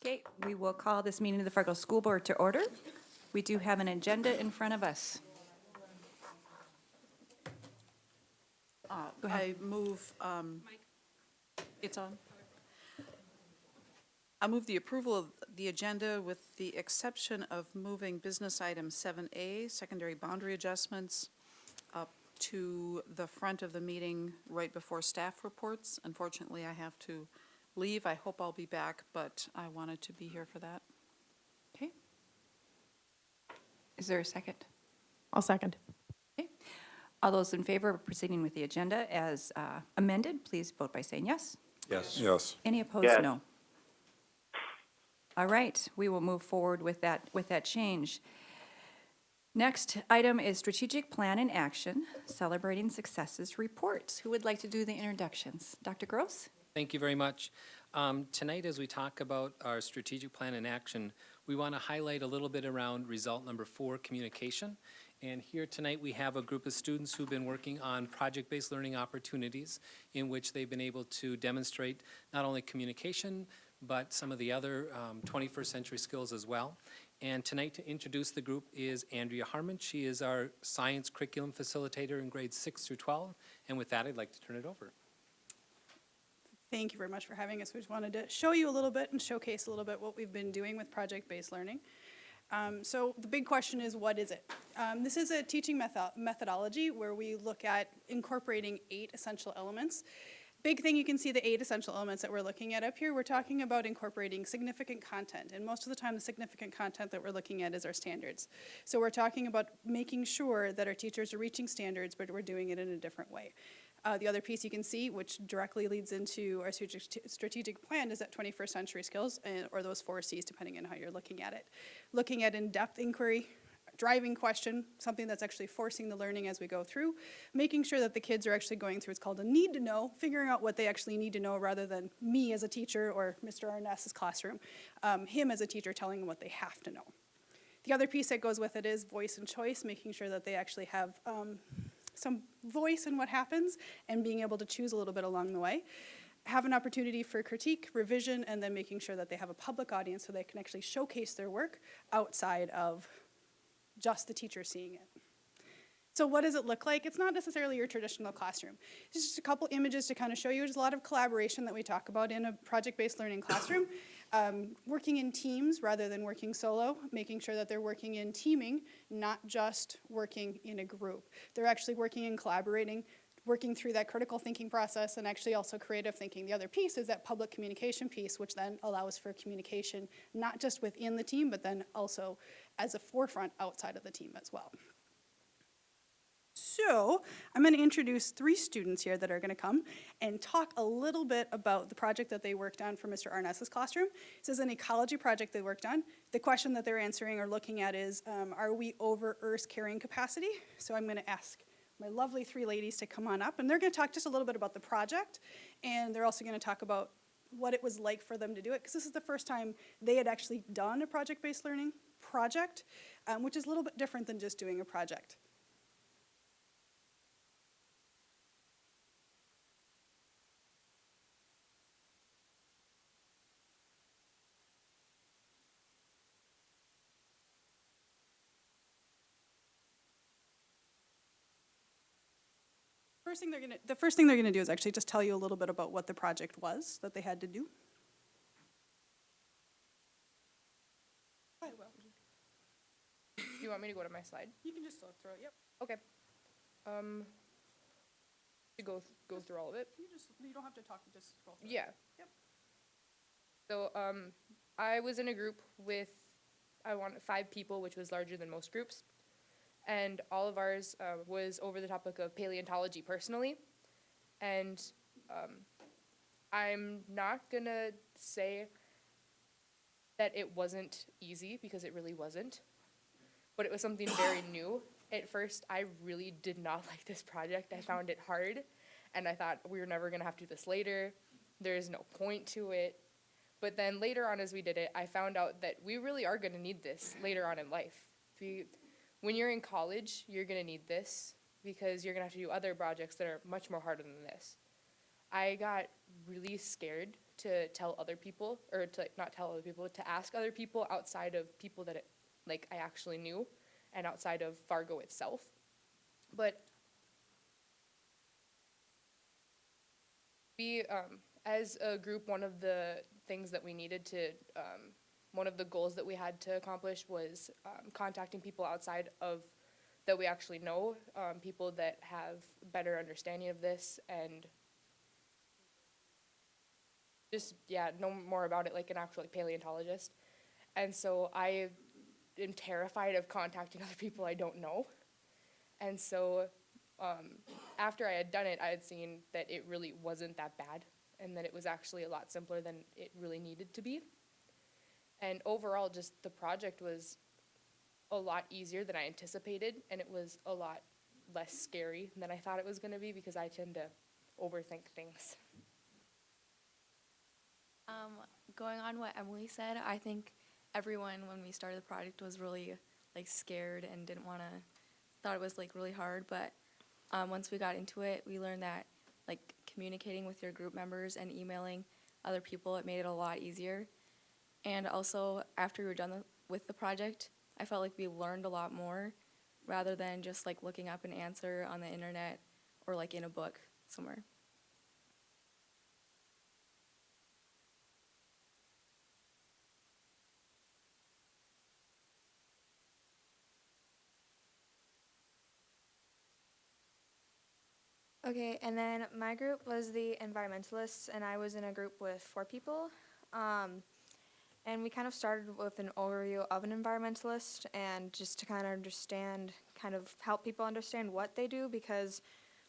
Okay, we will call this meeting of the Fargo School Board to order. We do have an agenda in front of us. Go ahead. I move, it's on. I move the approval of the agenda with the exception of moving business item 7A, secondary boundary adjustments, up to the front of the meeting right before staff reports. Unfortunately, I have to leave. I hope I'll be back, but I wanted to be here for that. Okay. Is there a second? I'll second. Okay. All those in favor of proceeding with the agenda as amended, please vote by saying yes. Yes. Yes. Any opposed, Yes. no. All right, we will move forward with that change. Next item is strategic plan and action, celebrating successes reports. Who would like to do the introductions? Dr. Gross? Thank you very much. Tonight, as we talk about our strategic plan in action, we want to highlight a little bit around result number 4, communication. And here tonight, we have a group of students who've been working on project-based learning opportunities in which they've been able to demonstrate not only communication, but some of the other 21st century skills as well. And tonight, to introduce the group is Andrea Harmon. She is our science curriculum facilitator in grades 6 through 12. And with that, I'd like to turn it over. Thank you very much for having us. We just wanted to show you a little bit and showcase a little bit what we've been doing with project-based learning. So the big question is, what is it? This is a teaching methodology where we look at incorporating 8 essential elements. Big thing, you can see the 8 essential elements that we're looking at up here. We're talking about incorporating significant content, and most of the time the significant content that we're looking at is our standards. So we're talking about making sure that our teachers are reaching standards, but we're doing it in a different way. The other piece you can see, which directly leads into our strategic plan, is that 21st century skills, or those 4 C's, depending on how you're looking at it. Looking at in-depth inquiry, driving question, something that's actually forcing the learning as we go through, making sure that the kids are actually going through, it's called a need to know, figuring out what they actually need to know rather than me as a teacher or Mr. Arness's classroom, him as a teacher telling them what they have to know. The other piece that goes with it is voice and choice, making sure that they actually have some voice in what happens and being able to choose a little bit along the way. Have an opportunity for critique, revision, and then making sure that they have a public audience so they can actually showcase their work outside of just the teacher seeing it. So what does it look like? It's not necessarily your traditional classroom. It's just a couple images to kind of show you. There's a lot of collaboration that we talk about in a project-based learning classroom. Working in teams rather than working solo, making sure that they're working in teaming, not just working in a group. They're actually working and collaborating, working through that critical thinking process and actually also creative thinking. The other piece is that public communication piece, which then allows for communication not just within the team, but then also as a forefront outside of the team as well. So I'm going to introduce 3 students here that are going to come and talk a little bit about the project that they worked on for Mr. Arness's classroom. This is an ecology project they worked on. The question that they're answering or looking at is, are we over Earth's carrying capacity? So I'm going to ask my lovely 3 ladies to come on up, and they're going to talk just a little bit about the project, and they're also going to talk about what it was like for them to do it, because this is the first time they had actually done a project-based learning project, which is a little bit different than just doing a project. The first thing they're gonna do is actually just tell you a little bit about what the project was that they had to do. Do you want me to go to my slide? You can just throw it, yep. Okay. To go through all of it? You don't have to talk, just scroll through. Yeah. Yep. So I was in a group with 5 people, which was larger than most groups. And all of ours was over the topic of paleontology personally. And I'm not gonna say that it wasn't easy, because it really wasn't. But it was something very new. At first, I really did not like this project. I found it hard, and I thought we were never gonna have to do this later. There's no point to it. But then later on as we did it, I found out that we really are gonna need this later on in life. When you're in college, you're going to need this because you're going to have to do other projects that are much more harder than this. I got really scared to tell other people, or to like, not tell other people, to ask other people outside of people that like I actually knew, and outside of Fargo itself. But we, as a group, one of the things that we needed to, one of the goals that we had to accomplish was contacting people outside of that we actually know, people that have better understanding of this and just, yeah, know more about it, like an actual like, paleontologist. And so I am terrified of contacting other people I don't know. And so after I had done it, I had seen that it really wasn't that bad and that it was actually a lot simpler than it really needed to be. And overall, just the project was a lot easier than I anticipated, and it was a lot less scary than I thought it was going to be because I tend to overthink things. Going on what Emily said, I think everyone when we started the project was really like scared and didn't want to, thought it was like really hard. But once we got into it, we learned that like communicating with your group members and emailing other people, it made it a lot easier. And also after we were done with the project, I felt like we learned a lot more rather than just like looking up an answer on the internet or like in a book somewhere. Okay, and then my group was the environmentalists, and I was in a group with 4 people. And we kind of started with an overview of an environmentalist and just to kind of understand, kind of help people understand what they do, because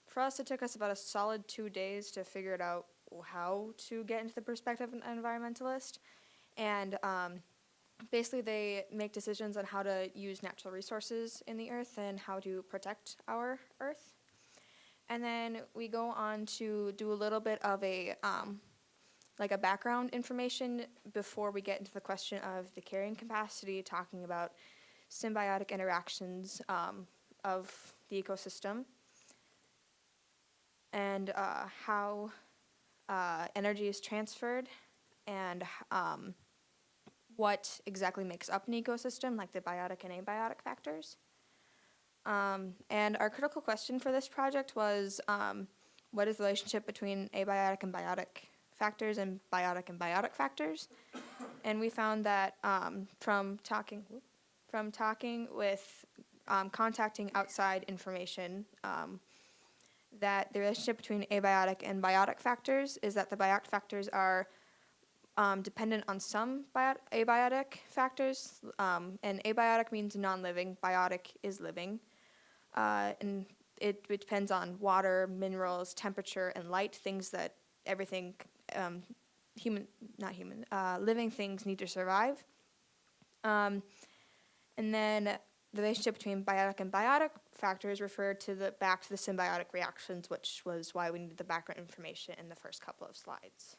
for us it took us about a solid 2 days to figure it out how to get into the perspective of an environmentalist. And basically they make decisions on how to use natural resources in the earth and how to protect our earth. And then we go on to do a little bit of a like a background information before we get into the question of the carrying capacity, talking about symbiotic interactions of the ecosystem and how energy is transferred and what exactly makes up an ecosystem, like the biotic and abiotic factors. And our critical question for this project was, what is the relationship between abiotic and biotic factors and biotic factors? And we found that from talking with contacting outside information, that the relationship between abiotic and biotic factors is that the biotic factors are dependent on some abiotic factors, and abiotic means non-living, biotic is living. And it depends on water, minerals, temperature, and light, things that everything, living things need to survive. And then the relationship between biotic and biotic factors referred to back to the symbiotic reactions, which was why we needed the background information in the first couple of slides.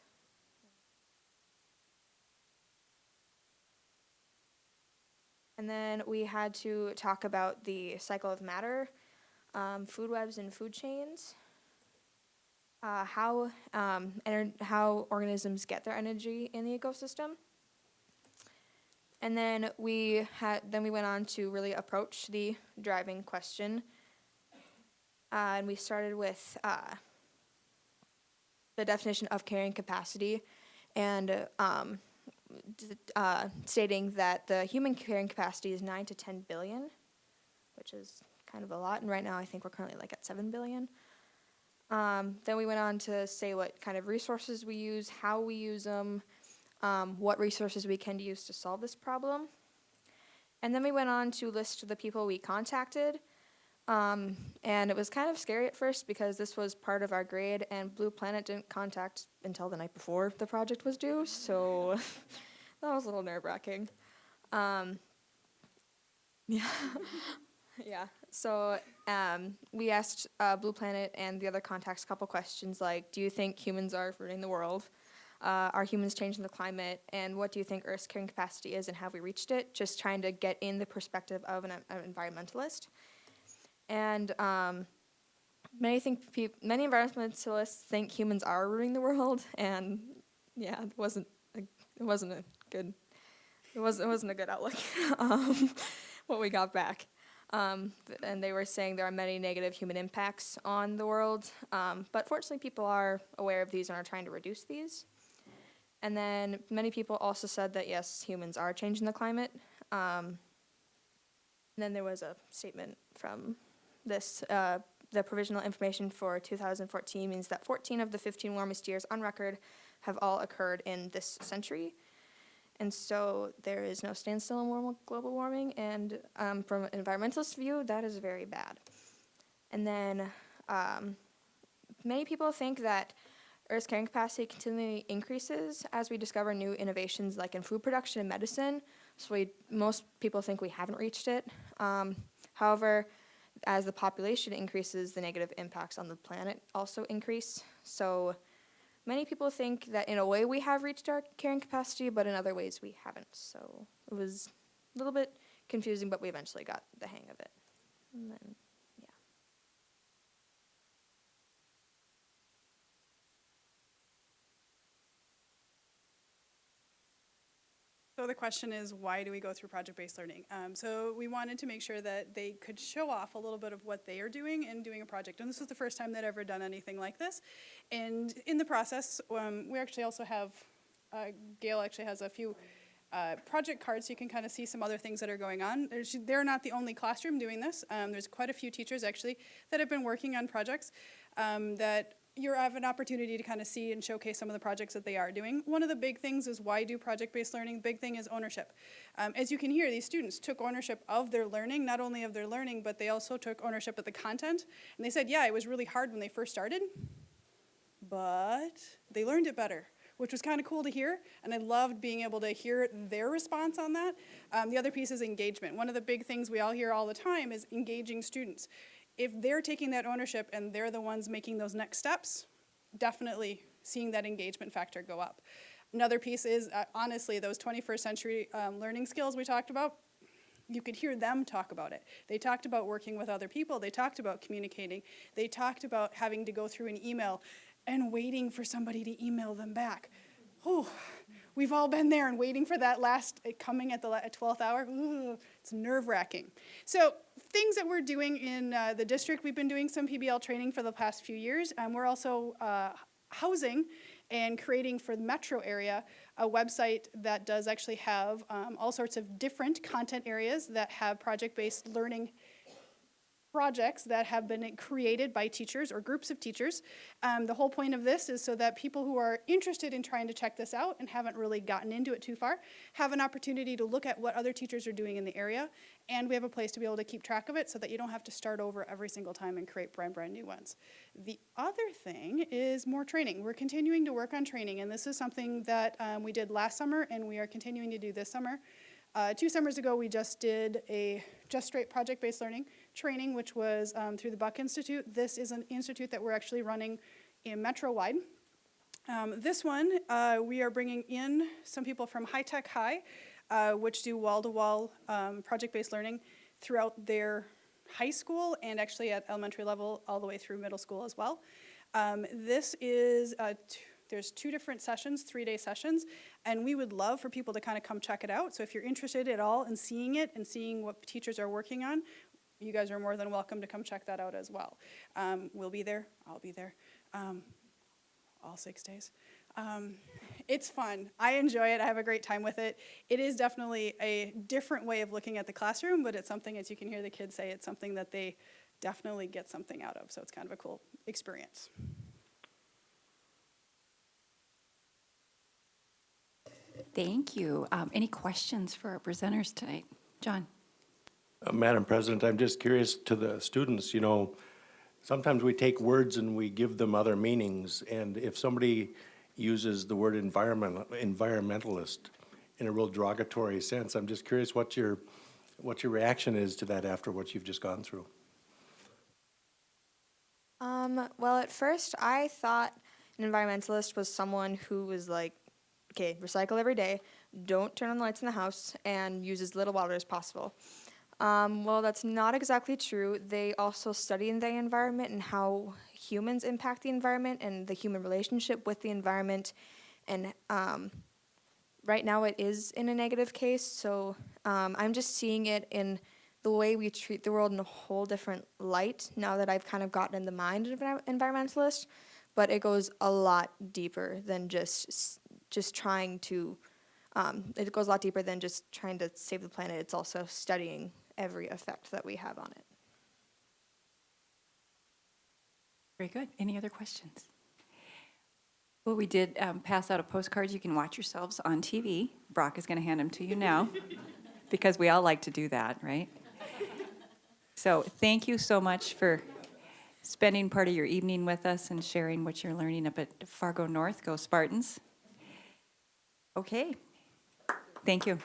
And then we had to talk about the cycle of matter, food webs and food chains, how organisms get their energy in the ecosystem. And then we went on to really approach the driving question. And we started with the definition of carrying capacity and stating that the human carrying capacity is 9 to 10 billion, which is kind of a lot. And right now I think we're currently like at 7 billion. Then we went on to say what kind of resources we use, how we use them, what resources we can use to solve this problem. And then we went on to list the people we contacted. And it was kind of scary at first because this was part of our grade and Blue Planet didn't contact until the night before the project was due, so that was a little nerve-wracking. Yeah. Yeah, so we asked Blue Planet and the other contacts a couple questions like, do you think humans are ruining the world? Are humans changing the climate? And what do you think Earth's carrying capacity is and have we reached it? Just trying to get in the perspective of an environmentalist. And many environmentalists think humans are ruining the world, and yeah, it wasn't a good outlook. What we got back. And they were saying there are many negative human impacts on the world, but fortunately people are aware of these and are trying to reduce these. And then many people also said that yes, humans are changing the climate. And then there was a statement from this, the provisional information for 2014 means that 14 of the 15 warmest years on record have all occurred in this century. And so there is no standstill in global warming, and from an environmentalist view, that is very bad. And then many people think that Earth's carrying capacity continually increases as we discover new innovations like in food production and medicine. So most people think we haven't reached it. However, as the population increases, the negative impacts on the planet also increase. So many people think that in a way we have reached our carrying capacity, but in other ways we haven't. So it was a little bit confusing, but we eventually got the hang of it. And then, yeah. So the question is, why do we go through project-based learning? So we wanted to make sure that they could show off a little bit of what they are doing in doing a project. And this was the first time they'd ever done anything like this. And in the process, we actually also have, Gail actually has a few project cards so you can kind of see some other things that are going on. They're not the only classroom doing this. There's quite a few teachers actually that have been working on projects that you have an opportunity to kind of see and showcase some of the projects that they are doing. One of the big things is why do project-based learning? Big thing is ownership. As you can hear, these students took ownership of their learning, not only of their learning, but they also took ownership of the content. And they said, yeah, it was really hard when they first started, but they learned it better, which was kind of cool to hear, and I loved being able to hear their response on that. The other piece is engagement. One of the big things we all hear all the time is engaging students. If they're taking that ownership and they're the ones making those next steps, definitely seeing that engagement factor go up. Another piece is, honestly, those 21st century learning skills we talked about, you could hear them talk about it. They talked about working with other people. They talked about communicating. They talked about having to go through an email and waiting for somebody to email them back. Oh, we've all been there and waiting for that last, coming at the 12th hour. Ooh, it's nerve-wracking. So things that we're doing in the district, we've been doing some PBL training for the past few years. We're also housing and creating for the metro area a website that does actually have all sorts of different content areas that have project-based learning projects that have been created by teachers or groups of teachers. The whole point of this is so that people who are interested in trying to check this out and haven't really gotten into it too far have an opportunity to look at what other teachers are doing in the area, and we have a place to be able to keep track of it so that you don't have to start over every single time and create brand new ones. The other thing is more training. We're continuing to work on training, and this is something that we did last summer and we are continuing to do this summer. 2 summers ago, we just did a just straight project-based learning training, which was through the Buck Institute. This is an institute that we're actually running in Metro-wide. This one, we are bringing in some people from High Tech High, which do wall-to-wall project-based learning throughout their high school and actually at elementary level all the way through middle school as well. This is there's 2 different sessions, 3-day sessions, and we would love for people to kind of come check it out. So if you're interested at all in seeing it and seeing what teachers are working on, you guys are more than welcome to come check that out as well. We'll be there, I'll be there, all 6 days. It's fun. I enjoy it. I have a great time with it. It is definitely a different way of looking at the classroom, but it's something, as you can hear the kids say, it's something that they definitely get something out of. So it's kind of a cool experience. Thank you. Any questions for our presenters tonight? John? Madam President, I'm just curious to the students, you know, sometimes we take words and we give them other meanings, and if somebody uses the word environmentalist in a real derogatory sense, I'm just curious what your reaction is to that after what you've just gone through. Well, at first I thought an environmentalist was someone who was like, okay, recycle every day, don't turn on the lights in the house, and use as little water as possible. Well, that's not exactly true. They also study the environment and how humans impact the environment and the human relationship with the environment. and right now it is in a negative case, so I'm just seeing it in the way we treat the world in a whole different light now that I've kind of gotten in the mind of an environmentalist, but it goes a lot deeper than just trying to, it goes a lot deeper than just trying to save the planet. It's also studying every effect that we have on it. Very good. Any other questions? Well, we did pass out a postcard. You can watch yourselves on TV. Brock is going to hand them to you now because we all like to do that, right? So thank you so much for spending part of your evening with us and sharing what you're learning up at Fargo North. Go Spartans. Okay. Thank you.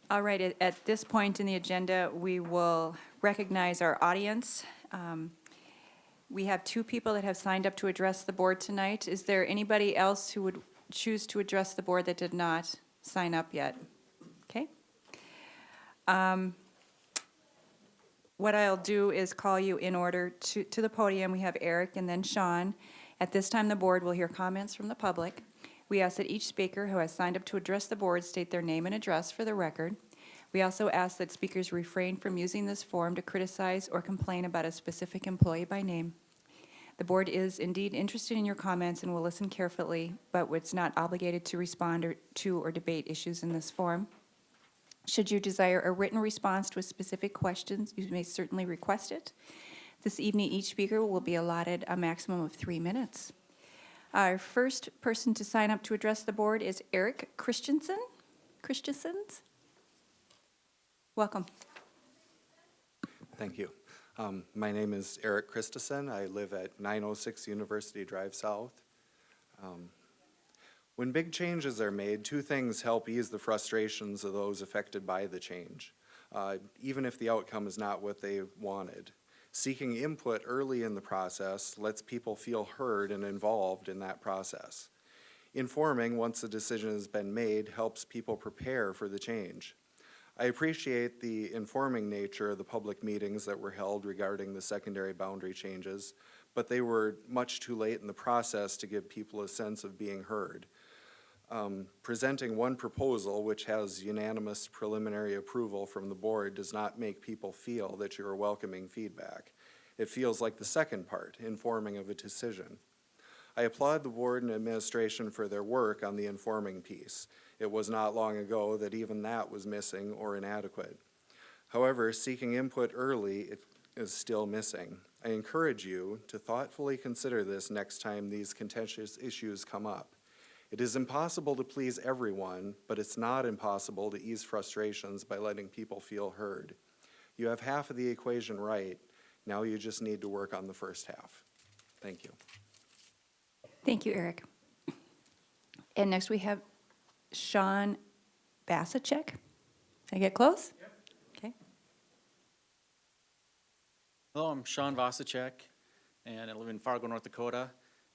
All right, at this point in the agenda, we will recognize our audience. We have 2 people that have signed up to address the board tonight. Is there anybody else who would choose to address the board that did not sign up yet? Okay. What I'll do is call you in order to the podium. We have Eric and then Sean. At this time, the board will hear comments from the public. We ask that each speaker who has signed up to address the board state their name and address for the record. We also ask that speakers refrain from using this forum to criticize or complain about a specific employee by name. The board is indeed interested in your comments and will listen carefully, but it's not obligated to respond to or debate issues in this forum. Should you desire a written response to a specific question, you may certainly request it. This evening, each speaker will be allotted a maximum of 3 minutes. Our first person to sign up to address the board is Eric Christensen. Welcome. Thank you. My name is Eric Christensen. I live at 906 University Drive South. When big changes are made, 2 things help ease the frustrations of those affected by the change, even if the outcome is not what they wanted. Seeking input early in the process lets people feel heard and involved in that process. Informing, once the decision has been made, helps people prepare for the change. I appreciate the informing nature of the public meetings that were held regarding the secondary boundary changes, but they were much too late in the process to give people a sense of being heard. Presenting one proposal which has unanimous preliminary approval from the board does not make people feel that you are welcoming feedback. It feels like the second part, informing of a decision. I applaud the board and administration for their work on the informing piece. It was not long ago that even that was missing or inadequate. However, seeking input early is still missing. I encourage you to thoughtfully consider this next time these contentious issues come up. It is impossible to please everyone, but it's not impossible to ease frustrations by letting people feel heard. You have half of the equation right. Now you just need to work on the first half. Thank you. Thank you, Eric. And next we have Sean Basicek. Did I get close? Yep. Okay. Hello, I'm Sean Vasicek, and I live in Fargo, North Dakota.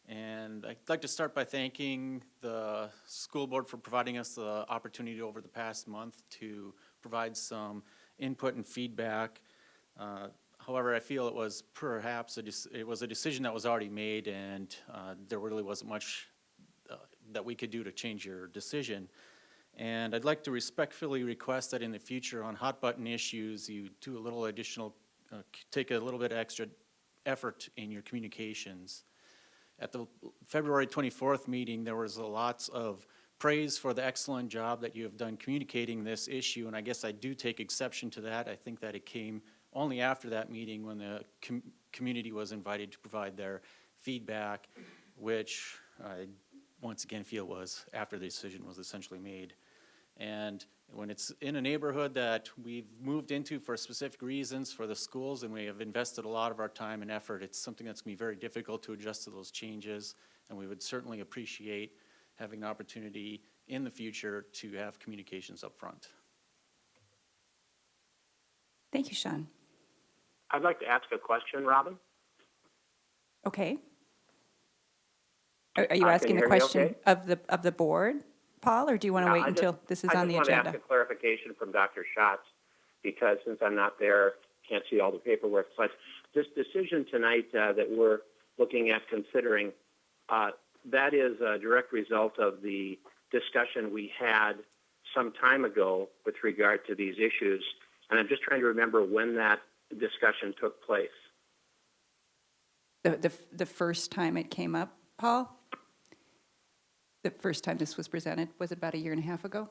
And I'd like to start by thanking the school board for providing us the opportunity over the past month to provide some input and feedback. However, I feel it was perhaps a decision that was already made, and there really wasn't much that we could do to change your decision. And I'd like to respectfully request that in the future on hot button issues, you do a little additional, take a little bit extra effort in your communications. At the February 24th meeting, there was lots of praise for the excellent job that you have done communicating this issue, and I guess I do take exception to that. I think that it came only after that meeting when the community was invited to provide their feedback, which I once again feel was after the decision was essentially made. And when it's in a neighborhood that we've moved into for specific reasons for the schools, and we have invested a lot of our time and effort, it's something that's going to be very difficult to adjust to those changes, and we would certainly appreciate having an opportunity in the future to have communications up front. Thank you, Sean. I'd like to ask a question, Robin. Okay. Are you Can asking you the hear me question okay? of the board, Paul, or do you want to wait until this is on the I just want to agenda? ask a clarification from Dr. Schatz, because since I'm not there, can't see all the paperwork. But this decision tonight that we're looking at considering, that is a direct result of the discussion we had some time ago with regard to these issues. And I'm just trying to remember when that discussion took place. The first time it came up, Paul? The first time this was presented, was it about a year and a half ago?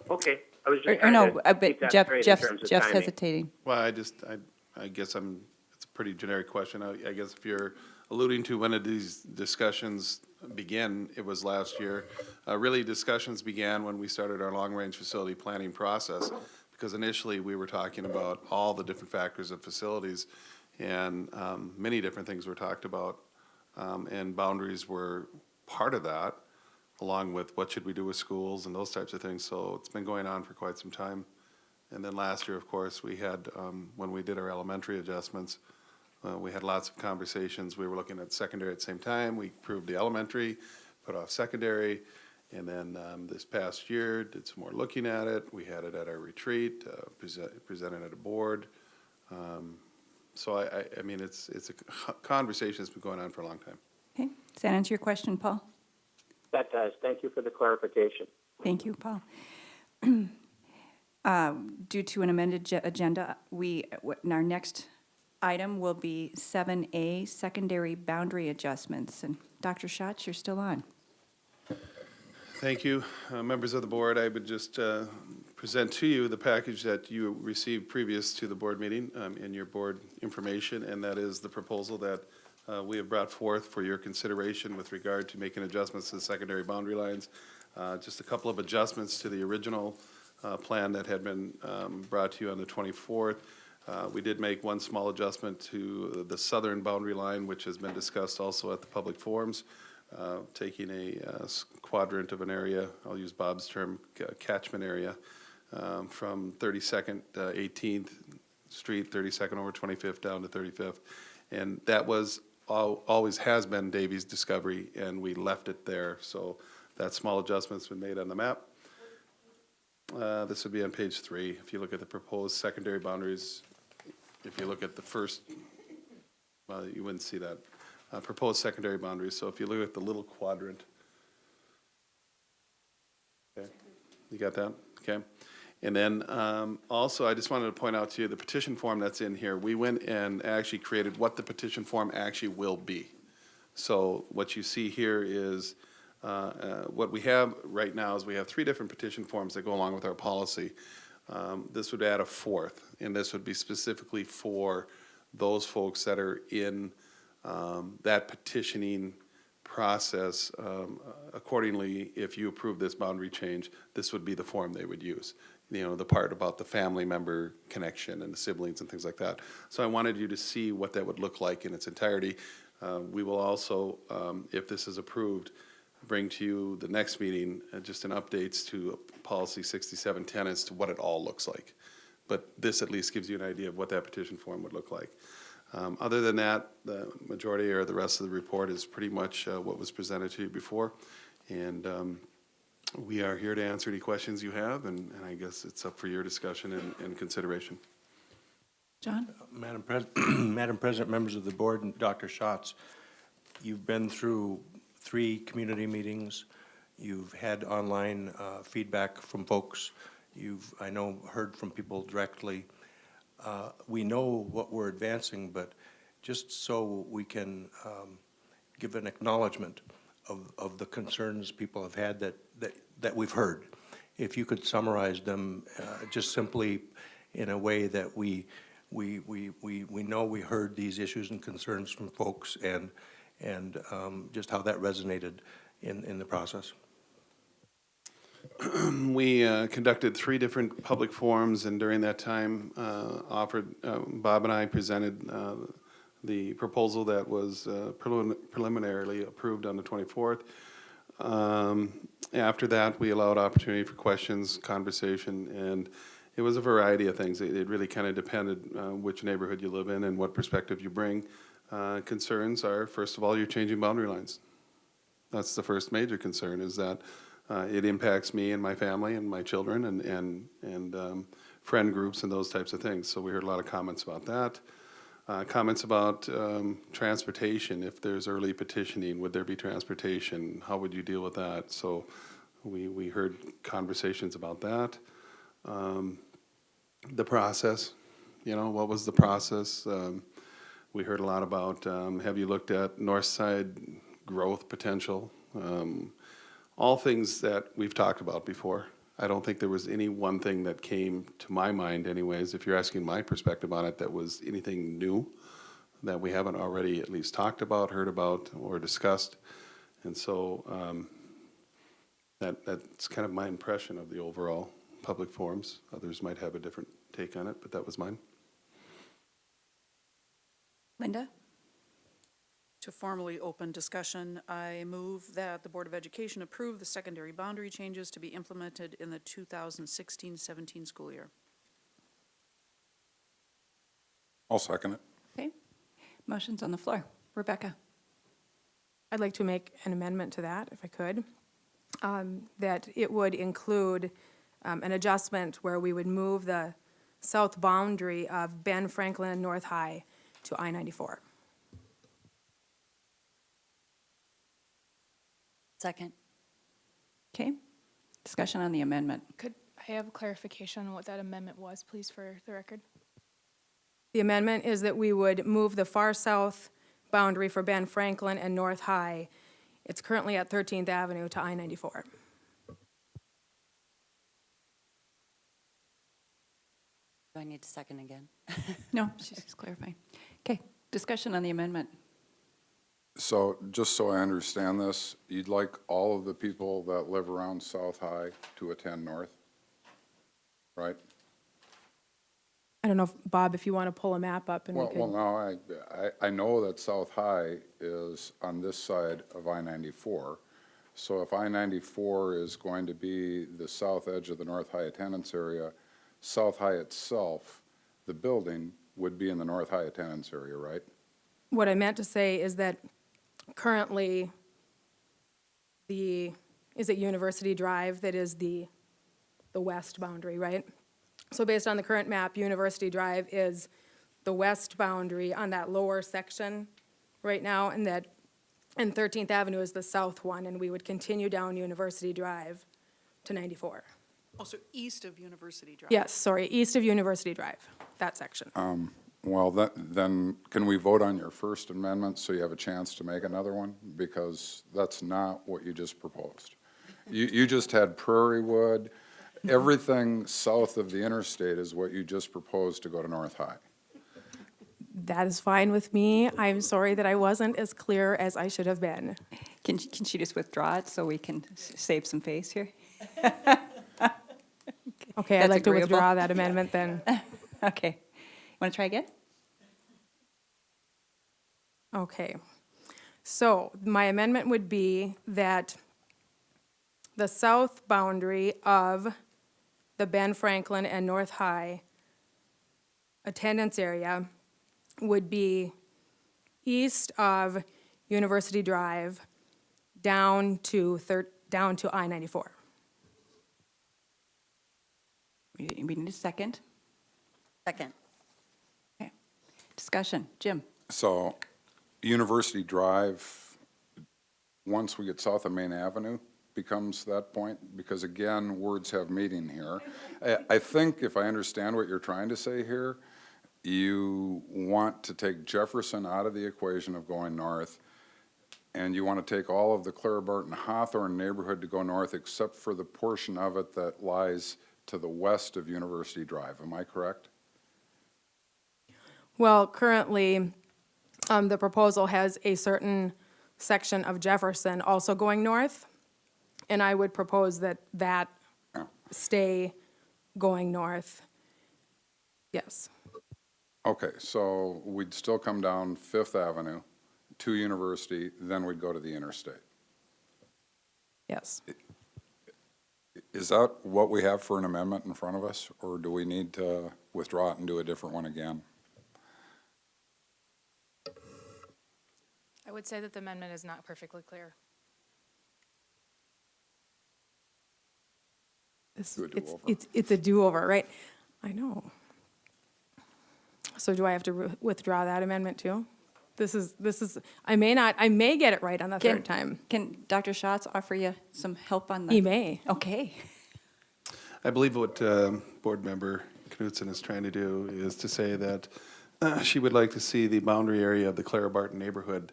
Okay, I was just Or trying no, to but keep that Jeff, straight in Jeff's, terms of Jeff's timing. hesitating. Well, I guess it's a pretty generic question. I guess if you're alluding to when did these discussions begin, it was last year. Really, discussions began when we started our long-range facility planning process, because initially we were talking about all the different factors of facilities, and many different things were talked about, and boundaries were part of that, along with what should we do with schools and those types of things. So it's been going on for quite some time. And then last year, of course, we had, when we did our elementary adjustments, we had lots of conversations. We were looking at secondary at the same time. We approved the elementary, put off secondary, and then this past year, did some more looking at it. We had it at our retreat, presented at a board. So I mean, it's a conversation that's been going on for a long time. Okay, does that answer your question, Paul? That does. Thank you for the clarification. Thank you, Paul. Due to an amended agenda, our next item will be 7A, secondary boundary adjustments. And Dr. Schatz, you're still on. Thank you. Members of the board, I would just present to you the package that you received previous to the board meeting in your board information, and that is the proposal that we have brought forth for your consideration with regard to making adjustments to the secondary boundary lines. Just a couple of adjustments to the original plan that had been brought to you on the 24th. We did make one small adjustment to the southern boundary line, which has been discussed also at the public forums, taking a quadrant of an area, I'll use Bob's term, catchment area, from 32nd, 18th Street, 32nd over 25th down to 35th. And that was, always has been Davies Discovery, and we left it there. So that small adjustment's been made on the map. This would be on page 3. If you look at the proposed secondary boundaries, if you look at the first, well, you wouldn't see that. Proposed secondary boundaries. So if you look at the little quadrant, okay, you got that? Okay. And then also, I just wanted to point out to you the petition form that's in here. We went and actually created what the petition form actually will be. So what you see here is what we have right now is we have 3 different petition forms that go along with our policy. This would add a 4th, and this would be specifically for those folks that are in that petitioning process. Accordingly, if you approve this boundary change, this would be the form they would use. You know, the part about the family member connection and the siblings and things like that. So I wanted you to see what that would look like in its entirety. We will also, if this is approved, bring to you the next meeting just an updates to policy 6710 as to what it all looks like. But this at least gives you an idea of what that petition form would look like. Other than that, the majority or the rest of the report is pretty much what was presented to you before. And we are here to answer any questions you have, and I guess it's up for your discussion and consideration. John? Madam President, members of the board, and Dr. Schatz, you've been through 3 community meetings. You've had online feedback from folks. You've, I know, heard from people directly. We know what we're advancing, but just so we can give an acknowledgement of the concerns people have had that we've heard. If you could summarize them just simply in a way that we know we heard these issues and concerns from folks, and just how that resonated in the process. We conducted 3 different public forums, and during that time Bob and I presented the proposal that was preliminarily approved on the 24th. After that, we allowed opportunity for questions, conversation, and it was a variety of things. It really kind of depended which neighborhood you live in and what perspective you bring. Concerns are, first of all, you're changing boundary lines. That's the first major concern, is that it impacts me and my family and my children, and friend groups and those types of things. So we heard a lot of comments about that. Comments about transportation, if there's early petitioning, would there be transportation? How would you deal with that? So we heard conversations about that. The process, what was the process? We heard a lot about, have you looked at north side growth potential? All things that we've talked about before. I don't think there was any one thing that came to my mind anyways, if you're asking my perspective on it, that was anything new that we haven't already at least talked about, heard about, or discussed. And so that's kind of my impression of the overall public forums. Others might have a different take on it, but that was mine. Linda? To formally open discussion, I move that the Board of Education approve the secondary boundary changes to be implemented in the 2016-17 school year. I'll second it. Okay. Motion's on the floor. Rebecca? I'd like to make an amendment to that, if I could, that it would include an adjustment where we would move the south boundary of Ben Franklin and North High to I-94. Second. Okay. Discussion on the amendment. Could I have clarification on what that amendment was, please, for the record? The amendment is that we would move the far south boundary for Ben Franklin and North High. It's currently at 13th Avenue to I-94. Do I need to second again? No, she's just clarifying. Okay. Discussion on the amendment. So, just so I understand this, you'd like all of the people that live around South High to attend North, right? I don't know, Bob, if you want to pull a map up and we Well, could. no, I know that South High is on this side of I-94. So if I-94 is going to be the south edge of the North High attendance area, South High itself, the building, would be in the North High attendance area, right? What I meant to say is that currently is it University Drive that is the west boundary, right? So based on the current map, University Drive is the west boundary on that lower section right now, and 13th Avenue is the south one, and we would continue down University Drive to 94. Also east of University Drive. Yes, sorry, east of University Drive, that section. Well, then can we vote on your first amendment so you have a chance to make another one? Because that's not what you just proposed. You just had Prairie Wood. Everything south of the interstate is what you just proposed to go to North High. That is fine with me. I'm sorry that I wasn't as clear as I should have been. Can she just withdraw it so we can save some face here? Okay, I'd That's like to agreeable. withdraw that amendment then. Okay. Want to try again? Okay. So my amendment would be that the south boundary of the Ben Franklin and North High attendance area would be east of University Drive down to I-94. We need a second. Second. Okay. Discussion. Jim? So University Drive, once we get south of Main Avenue, becomes that point? Because again, words have meaning here. I think if I understand what you're trying to say here, you want to take Jefferson out of the equation of going north, and you want to take all of the Clara Barton Hawthorne neighborhood to go north except for the portion of it that lies to the west of University Drive. Am I correct? Well, currently, the proposal has a certain section of Jefferson also going north, and I would propose that stay going north. Yes. Okay, so we'd still come down Fifth Avenue to University, then we'd go to the interstate. Yes. Is that what we have for an amendment in front of us, or do we need to withdraw it and do a different one again? I would say that the amendment is not perfectly clear. Do a do-over. It's a do-over, right? I know. So do I have to withdraw that amendment too? This is, I may get it right on the third time. Can Dr. Schatz offer you some help on the? He may. Okay. I believe what Board Member Knudsen is trying to do is to say that she would like to see the boundary area of the Clara Barton neighborhood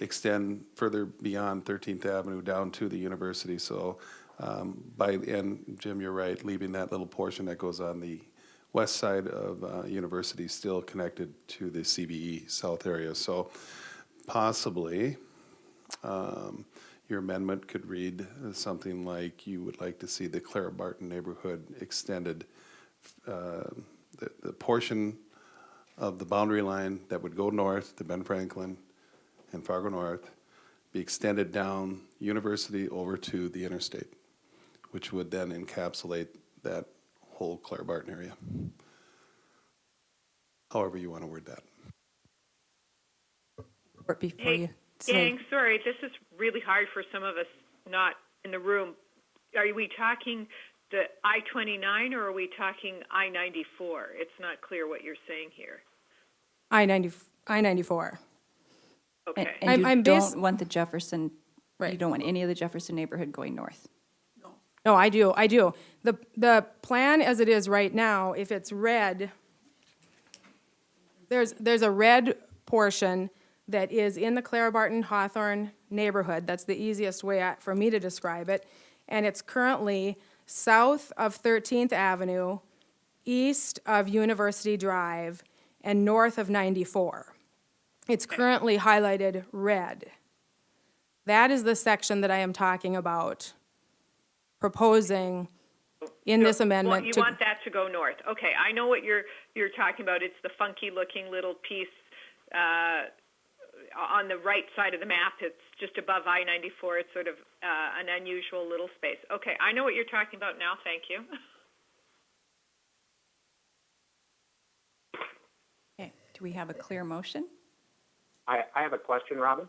extend further beyond 13th Avenue down to the university. So and Jim, you're right, leaving that little portion that goes on the west side of University still connected to the CBE South area. So possibly your amendment could read something like you would like to see the Clara Barton neighborhood extended, the portion of the boundary line that would go north to Ben Franklin and Fargo North be extended down University over to the interstate, which would then encapsulate that whole Clara Barton area. However you want to word that. Or before you Gang, sorry, this is really hard for some of us not in the room. Are we talking the I-29 or are we talking I-94? It's not clear what you're saying here. I-94. Okay. And you I'm don't want the Jefferson, Right. you don't want any of the Jefferson neighborhood going north? No, I do. The plan as it is right now, if it's red, there's a red portion that is in the Clara Barton Hawthorne neighborhood. That's the easiest way for me to describe it. And it's currently south of 13th Avenue, east of University Drive, and north of 94. It's currently highlighted red. That is the section that I am talking about, proposing in this amendment. You want that to go north. Okay, I know what you're talking about. It's the funky-looking little piece on the right side of the map. It's just above I-94. It's sort of an unusual little space. Okay, I know what you're talking about now. Thank you. Okay, do we have a clear motion? I have a question, Robin.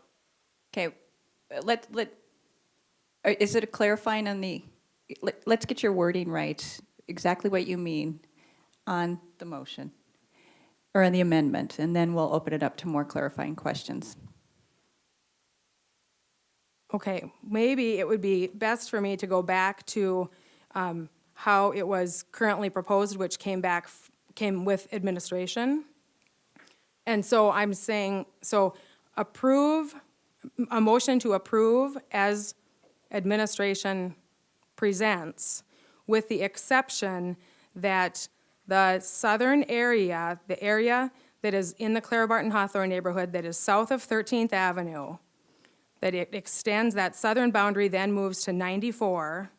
Okay, is it a clarifying on the, let's get your wording right, exactly what you mean on the motion, or on the amendment, and then we'll open it up to more clarifying questions. Okay, maybe it would be best for me to go back to how it was currently proposed, which came with administration. And so I'm saying, a motion to approve as administration presents, with the exception that the southern area, the area that is in the Clara Barton Hawthorne neighborhood that is south of 13th Avenue, that it extends, that southern boundary then moves to 94,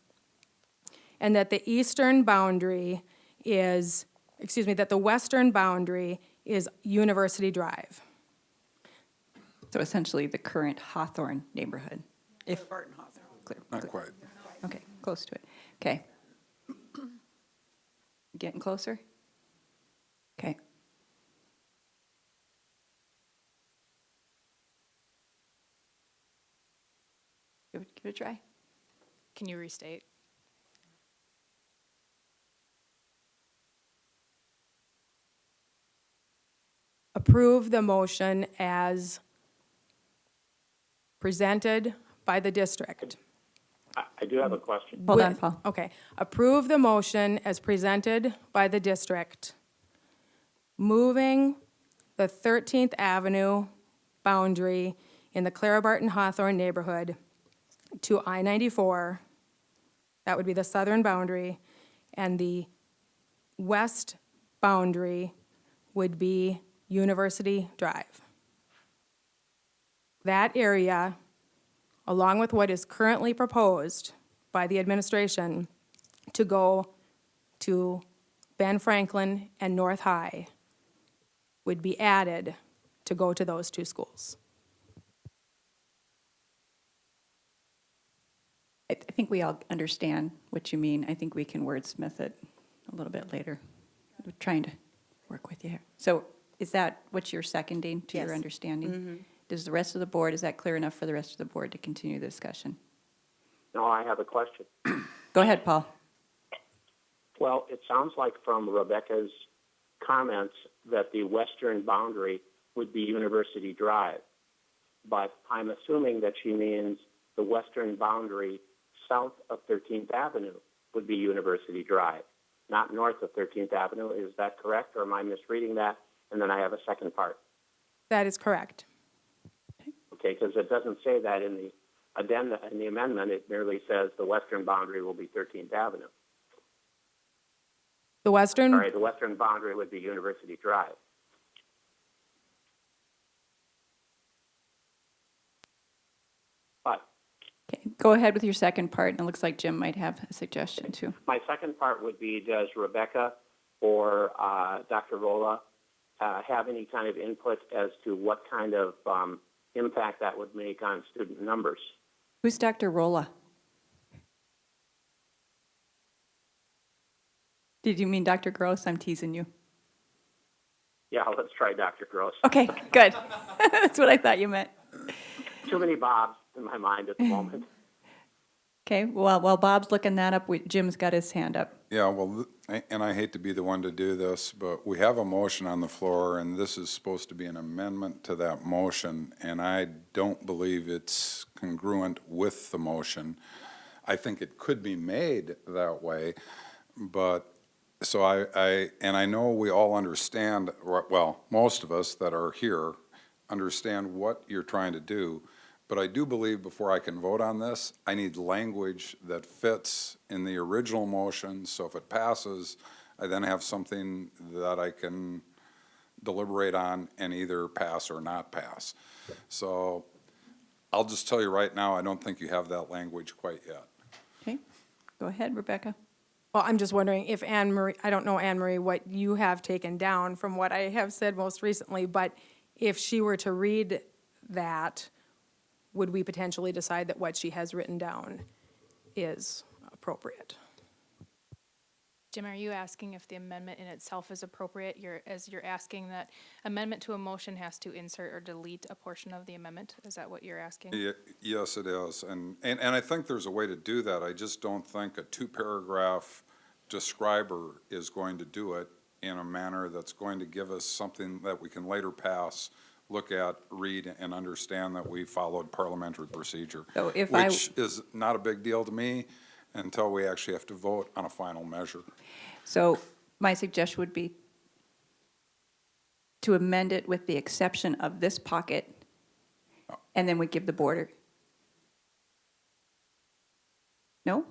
and that the eastern boundary is, that the western boundary is University Drive. So essentially the current Hawthorne neighborhood. If Barton Hawthorne. Not quite. Okay, close to it. Okay. Getting closer? Okay. Give it a try. Can you restate? Approve the motion as presented by the district. I do have a question. Hold on, Paul. Okay. Approve the motion as presented by the district, moving the 13th Avenue boundary in the Clara Barton Hawthorne neighborhood to I-94. That would be the southern boundary, and the west boundary would be University Drive. That area, along with what is currently proposed by the administration to go to Ben Franklin and North High, would be added to go to those two schools. I think we all understand what you mean. I think we can wordsmith it a little bit later. We're trying to work with you here. So is that what you're seconding to your Yes. understanding? Mm-hmm. Does the rest of the board, is that clear enough for the rest of the board to continue the discussion? No, I have a question. Go ahead, Paul. Well, it sounds like from Rebecca's comments that the western boundary would be University Drive. But I'm assuming that she means the western boundary south of 13th Avenue would be University Drive, not north of 13th Avenue. Is that correct, or am I misreading that? And then I have a second part. That is correct. Okay, because it doesn't say that in the addenda, in the amendment. It merely says the western boundary will be 13th Avenue. The western, All right, the western boundary would be University Drive. But Okay, go ahead with your second part, and it looks like Jim might have a suggestion too. my second part would be, does Rebecca or Dr. Rolla have any kind of input as to what kind of impact that would make on student numbers? Who's Dr. Rolla? Did you mean Dr. Gross? I'm teasing you. Yeah, let's try Dr. Gross. Okay, good. That's what I thought you meant. Too many Bobs in my mind at the moment. Okay, well, while Bob's looking that up, Jim's got his hand up. Yeah, well, and I hate to be the one to do this, but we have a motion on the floor, and this is supposed to be an amendment to that motion, and I don't believe it's congruent with the motion. I think it could be made that way, but, so I know we all understand, well, most of us that are here understand what you're trying to do, but I do believe before I can vote on this, I need language that fits in the original motion, so if it passes, I then have something that I can deliberate on and either pass or not pass. So I'll just tell you right now, I don't think you have that language quite yet. Okay, go ahead, Rebecca. well, I'm just wondering if Anne Marie, I don't know, Anne Marie, what you have taken down from what I have said most recently, but if she were to read that, would we potentially decide that what she has written down is appropriate? Jim, are you asking if the amendment in itself is appropriate? You're asking that amendment to a motion has to insert or delete a portion of the amendment? Is that what you're asking? Yes, it is, and I think there's a way to do that. I just don't think a two-paragraph describer is going to do it in a manner that's going to give us something that we can later pass, look at, read, and understand that we followed parliamentary procedure. So if which is not a big deal to me until we actually have to vote on a final measure. So my suggestion would be to amend it with the exception of this pocket, and then we give the border. No?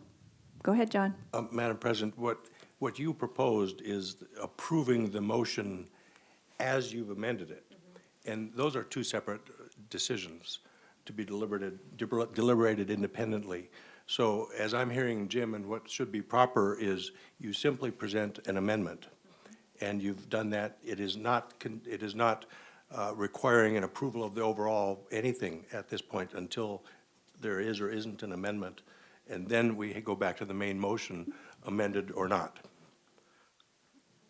Go ahead, John. Madam President, what you proposed is approving the motion as you've amended it. And those are two separate decisions to be deliberated independently. So as I'm hearing Jim, and what should be proper is you simply present an amendment. And you've done that. It is not requiring an approval of the overall anything at this point until there is or isn't an amendment. And then we go back to the main motion, amended or not.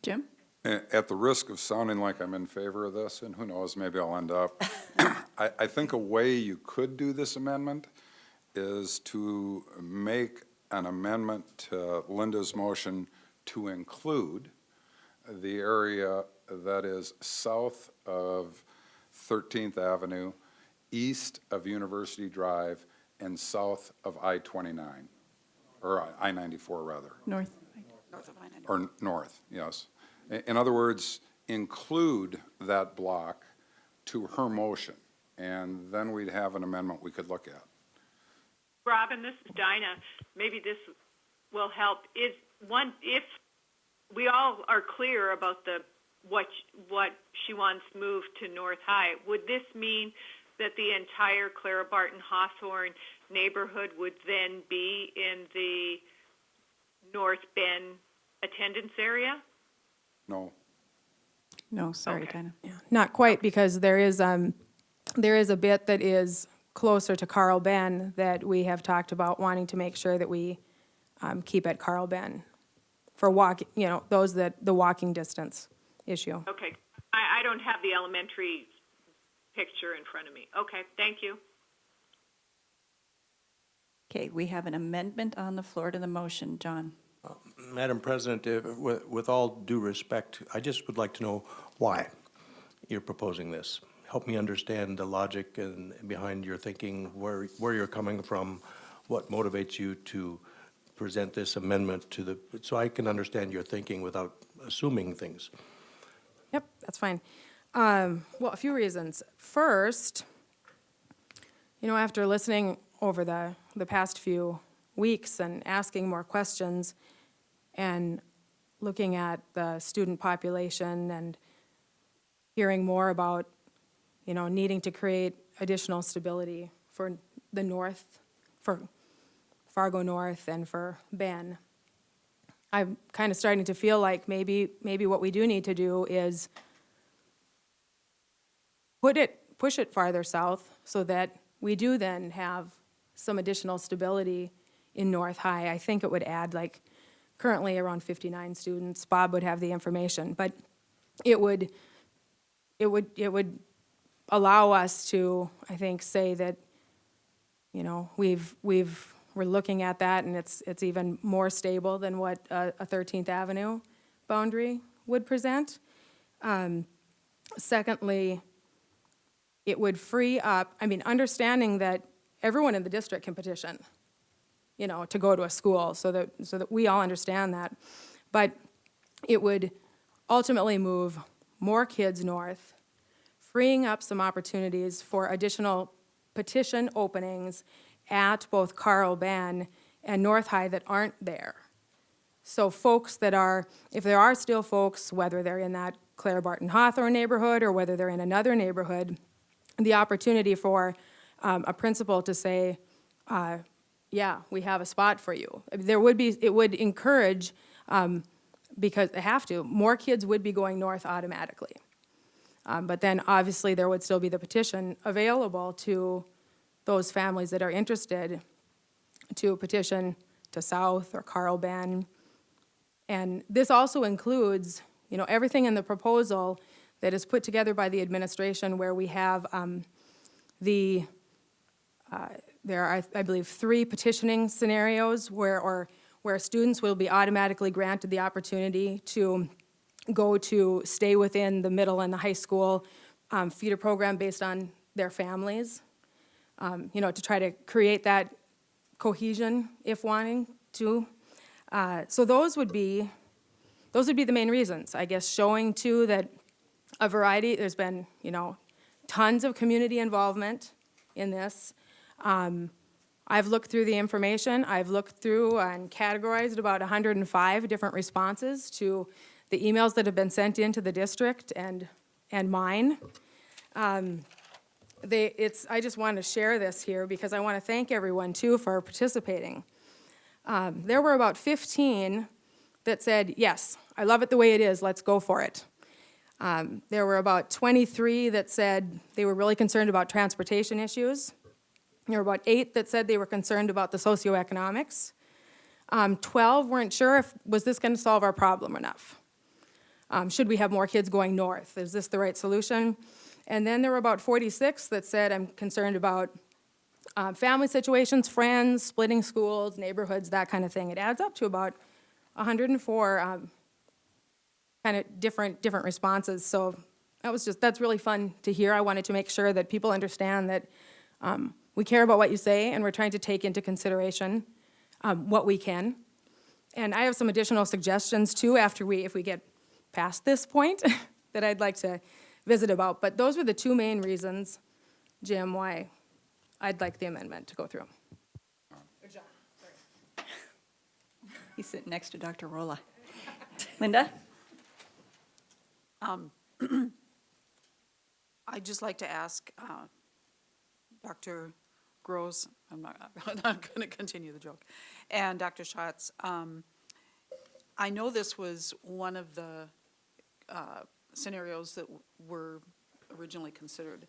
Jim? At the risk of sounding like I'm in favor of this, and who knows, maybe I'll end up, I think a way you could do this amendment is to make an amendment to Linda's motion to include the area that is south of 13th Avenue, east of University Drive, and south of I-29, or I-94 rather. North. Or north, yes. In other words, include that block to her motion, and then we'd have an amendment we could look at. Robin, this is Dinah. Maybe this will help. If we all are clear about what she wants moved to North High, would this mean that the entire Clara Barton Hawthorne neighborhood would then be in the North Bend attendance area? No. No, sorry, Dinah. Not quite, because there is a bit that is closer to Carl Ben that we have talked about wanting to make sure that we keep at Carl Ben for walking, the walking distance issue. Okay. I don't have the elementary picture in front of me. Okay, thank you. Okay, we have an amendment on the floor to the motion. John? Madam President, with all due respect, I just would like to know why you're proposing this. Help me understand the logic and behind your thinking, where you're coming from, what motivates you to present this amendment to the, so I can understand your thinking without assuming things. Yep, that's fine. Well, a few reasons. First, after listening over the past few weeks and asking more questions and looking at the student population and hearing more about, needing to create additional stability for the north, for Fargo North and for Ben, I'm kind of starting to feel like maybe what we do need to do is push it farther south so that we do then have some additional stability in North High. I think it would add currently around 59 students. Bob would have the information, but it would allow us to, I think, say that, we're looking at that and it's even more stable than what a 13th Avenue boundary would present. Secondly, it would free up, understanding that everyone in the district can petition, to go to a school so that we all understand that. But it would ultimately move more kids north, freeing up some opportunities for additional petition openings at both Carl Ben and North High that aren't there. So folks that are, if there are still folks, whether they're in that Claire Barton Hawthorne neighborhood or whether they're in another neighborhood, the opportunity for a principal to say, yeah, we have a spot for you. It would encourage, because they have to, more kids would be going north automatically. But then obviously there would still be the petition available to those families that are interested to petition to South or Carl Ben. And this also includes, everything in the proposal that is put together by the administration where we have there are, I believe, 3 petitioning scenarios where students will be automatically granted the opportunity to go to stay within the middle and the high school feeder program based on their families, to try to create that cohesion if wanting to. So those would be the main reasons, I guess, showing too that a variety, there's been, tons of community involvement in this. I've looked through the information. I've looked through and categorized about 105 different responses to the emails that have been sent into the district and mine. I just want to share this here because I want to thank everyone too for participating. There were about 15 that said, yes, I love it the way it is, let's go for it. There were about 23 that said they were really concerned about transportation issues. There were about 8 that said they were concerned about the socioeconomics. 12 weren't sure was this going to solve our problem enough. Should we have more kids going north? Is this the right solution? And then there were about 46 that said, I'm concerned about family situations, friends, splitting schools, neighborhoods, that kind of thing. It adds up to about 104 kind of different responses. So that's really fun to hear. I wanted to make sure that people understand that we care about what you say and we're trying to take into consideration what we can. And I have some additional suggestions too if we get past this point that I'd like to visit about. But those were the 2 main reasons, Jim, why I'd like the amendment to go through. He's sitting next to Dr. Rolla. Linda? I'd just like to ask Dr. Gross, I'm not going to continue the joke, and Dr. Schatz, I know this was one of the scenarios that were originally considered.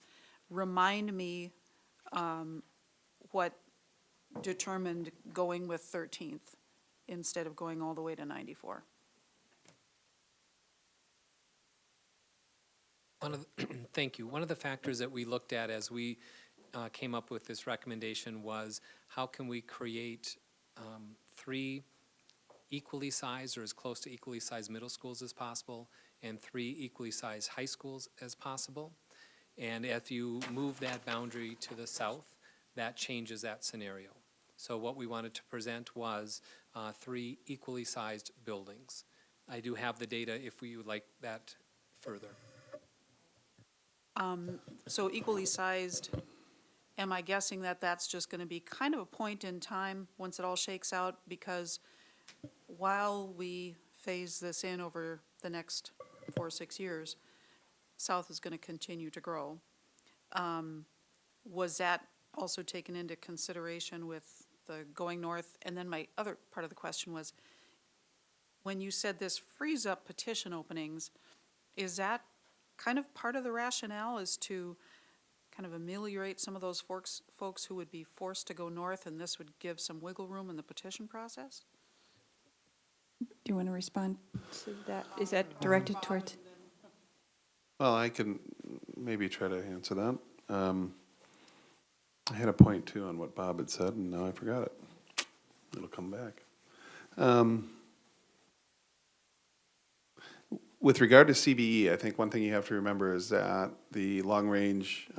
Remind me what determined going with 13th instead of going all the way to 94. Thank you. One of the factors that we looked at as we came up with this recommendation was how can we create 3 equally sized or as close to equally sized middle schools as possible, and 3 equally sized high schools as possible. And if you move that boundary to the south, that changes that scenario. So what we wanted to present was 3 equally sized buildings. I do have the data if we would like that further. So equally sized, am I guessing that that's just going to be kind of a point in time once it all shakes out? Because while we phase this in over the next 4 or 6 years, South is going to continue to grow. Was that also taken into consideration with the going north? And then my other part of the question was, when you said this frees up petition openings, is that kind of part of the rationale, is to kind of ameliorate some of those folks who would be forced to go north, and this would give some wiggle room in the petition process? Do you want to respond to that? Is that directed towards? Well, I can maybe try to answer that. I had a point too on what Bob had said, and now I forgot it. It'll come back. With regard to CBE, I think one thing you have to remember is that the long-range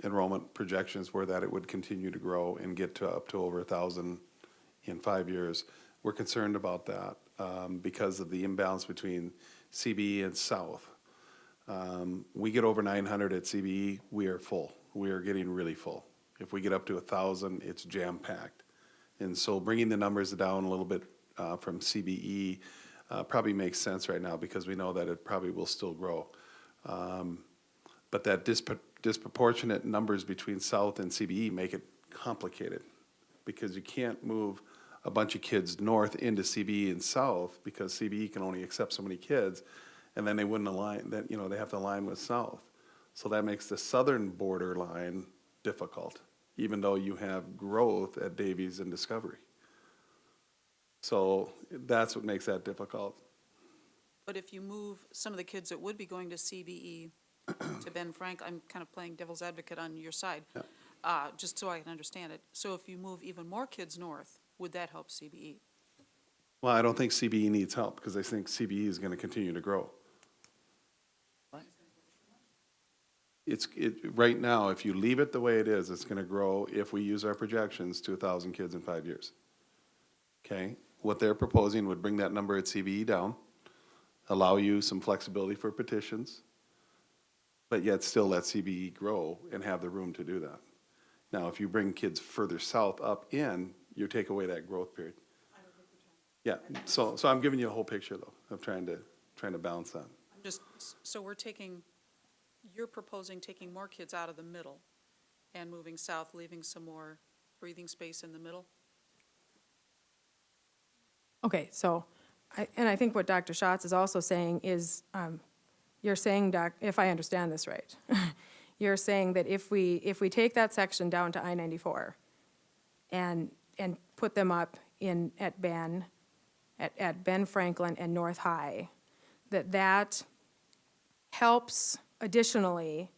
enrollment projections were that it would continue to grow and get to up to over 1,000 in 5 years. We're concerned about that because of the imbalance between CBE and South. We get over 900 at CBE, we are full. We are getting really full. If we get up to 1,000, it's jam-packed. And so bringing the numbers down a little bit from CBE probably makes sense right now because we know that it probably will still grow. But that disproportionate numbers between South and CBE make it complicated because you can't move a bunch of kids north into CBE and South because CBE can only accept so many kids, and then they wouldn't align, that, you know, they have to align with South. So that makes the southern border line difficult, even though you have growth at Davies and Discovery. So that's what makes that difficult. But if you move some of the kids that would be going to CBE to Ben Frank, I'm kind of playing devil's advocate on your side, just so I can understand it. So if you move even more kids north, would that help CBE? Well, I don't think CBE needs help because I think CBE is going to continue to grow. Right now, if you leave it the way it is, it's going to grow if we use our projections to 1,000 kids in 5 years. Okay? What they're proposing would bring that number at CBE down, allow you some flexibility for petitions, but yet still let CBE grow and have the room to do that. Now, if you bring kids further south up in, you take away that growth period. Yeah, so I'm giving you a whole picture though, of trying to balance that. So you're proposing taking more kids out of the middle and moving south, leaving some more breathing space in the middle? Okay, so, I think what Dr. Schatz is also saying is, you're saying, if I understand this right, you're saying that if we take that section down to I-94 and put them up at Ben Franklin and North High, that helps additionally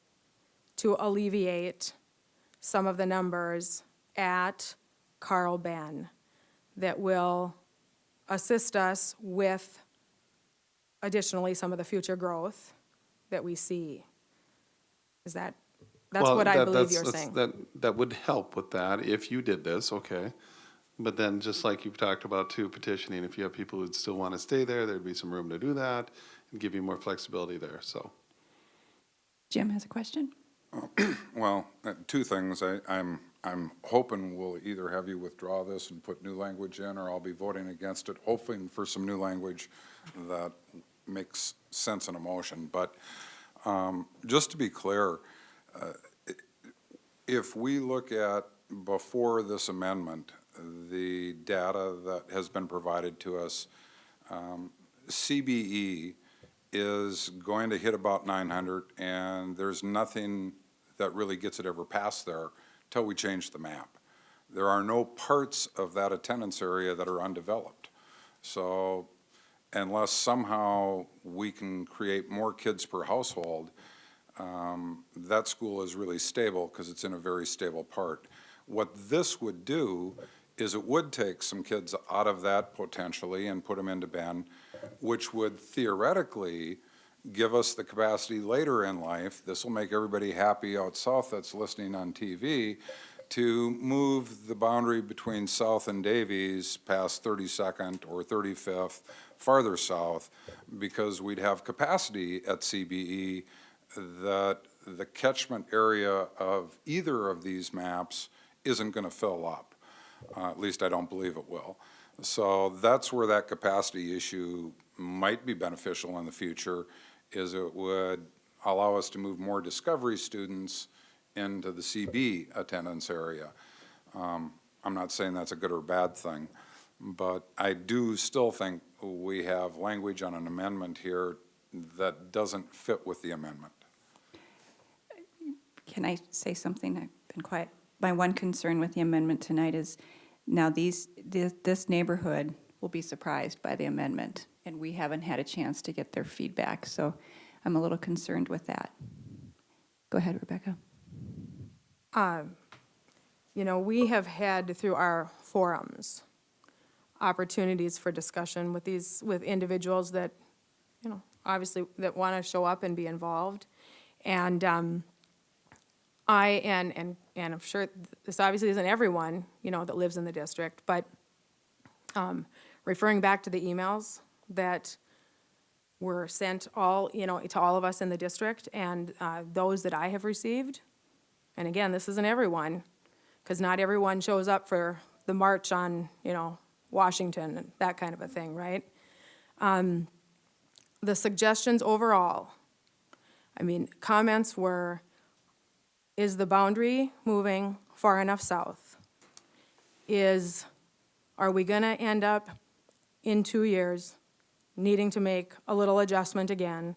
to alleviate some of the numbers at Carl Ben that will assist us with additionally some of the future growth that we see. That's what I believe you're saying. That would help with that if you did this, okay. But then just like you've talked about too, petitioning, if you have people who still want to stay there, there'd be some room to do that and give you more flexibility there, so. Jim has a question? Well, 2 things. I'm hoping we'll either have you withdraw this and put new language in, or I'll be voting against it, hoping for some new language that makes sense in a motion. But just to be clear, if we look at before this amendment, the data that has been provided to us, CBE is going to hit about 900, and there's nothing that really gets it ever past there till we change the map. There are no parts of that attendance area that are undeveloped. So unless somehow we can create more kids per household, that school is really stable because it's in a very stable part. What this would do is it would take some kids out of that potentially and put them into Ben, which would theoretically give us the capacity later in life, this will make everybody happy out south that's listening on TV, to move the boundary between South and Davies past 32nd or 35th, farther south, because we'd have capacity at CBE that the catchment area of either of these maps isn't going to fill up. At least I don't believe it will. So that's where that capacity issue might be beneficial in the future, is it would allow us to move more Discovery students into the CB attendance area. I'm not saying that's a good or bad thing, but I do still think we have language on an amendment here that doesn't fit with the amendment. Can I say something? I've been quiet. My one concern with the amendment tonight is now this neighborhood will be surprised by the amendment, and we haven't had a chance to get their feedback, so I'm a little concerned with that. Go ahead, Rebecca. You know, we have had through our forums opportunities for discussion with individuals that, you know, obviously that want to show up and be involved. And and I'm sure this obviously isn't everyone, you know, that lives in the district, but referring back to the emails that were sent all, you know, to all of us in the district, and those that I have received, and again, this isn't everyone, because not everyone shows up for the march on, you know, Washington and that kind of a thing, right? The suggestions overall, I mean, comments were, is the boundary moving far enough south? Are we gonna end up in 2 years needing to make a little adjustment again?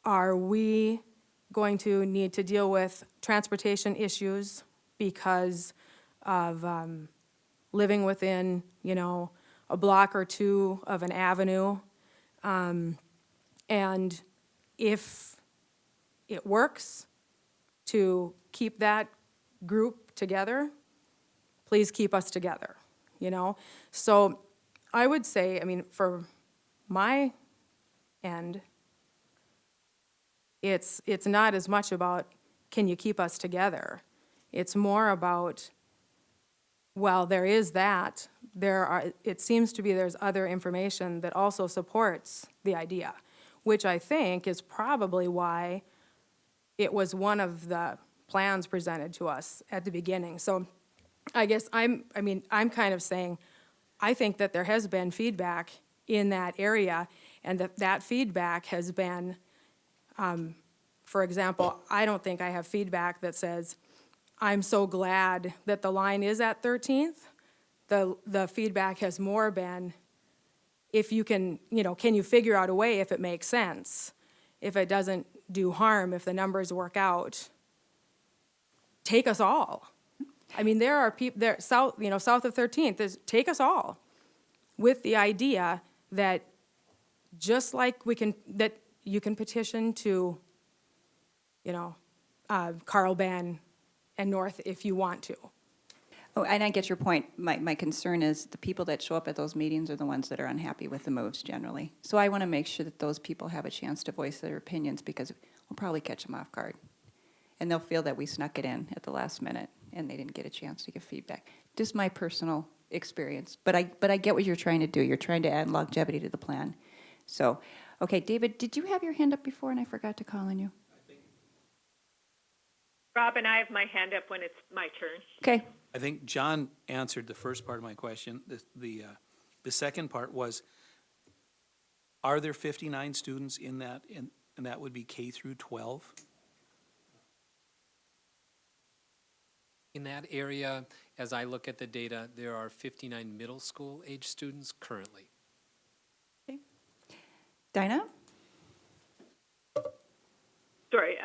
Are we going to need to deal with transportation issues because of living within, you know, a block or two of an avenue? And if it works to keep that group together, please keep us together, you know? So I would say, I mean, for my end, it's not as much about, can you keep us together? It's more about, well, there is that, it seems to be there's other information that also supports the idea, which I think is probably why it was one of the plans presented to us at the beginning. So I guess I'm kind of saying, I think that there has been feedback in that area, and that feedback has been, for example, I don't think I have feedback that says, I'm so glad that the line is at 13th. The feedback has more been, if you can, you know, can you figure out a way if it makes sense, if it doesn't do harm, if the numbers work out, take us all. I mean, there are people there south, you know, south of 13th. Take us all, with the idea that just like that you can petition to, you know, Carl-Ben and North if you want to. Oh, and I get your point. My concern is the people that show up at those meetings are the ones that are unhappy with the moves generally. So I want to make sure that those people have a chance to voice their opinions, because we'll probably catch them off guard. And they'll feel that we snuck it in at the last minute and they didn't get a chance to give feedback. Just my personal experience. But I get what you're trying to do. You're trying to add longevity to the plan. So, okay, David, did you have your hand up before and I forgot to call on you? Robin, I have my hand up when it's my turn. Okay. I think John answered the first part of my question. The second part was, are there 59 students in that, and that would be K through 12? In that area, as I look at the data, there are 59 middle school age students currently. Okay. Dinah? Sorry,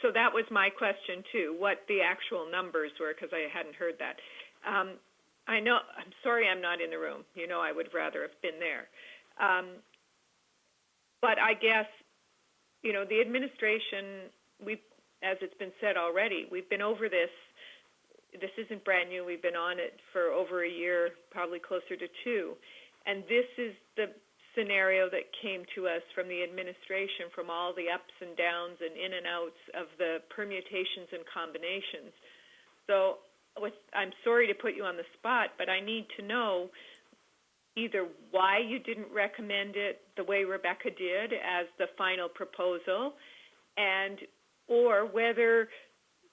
so that was my question too, what the actual numbers were, because I hadn't heard that. I know, I'm sorry I'm not in the room. You know, I would rather have been there. But I guess, you know, the administration, as it's been said already, we've been over this this isn't brand new. We've been on it for over a year, probably closer to 2. And this is the scenario that came to us from the administration, from all the ups and downs and in and outs of the permutations and combinations. So I'm sorry to put you on the spot, but I need to know either why you didn't recommend it the way Rebecca did as the final proposal, and or whether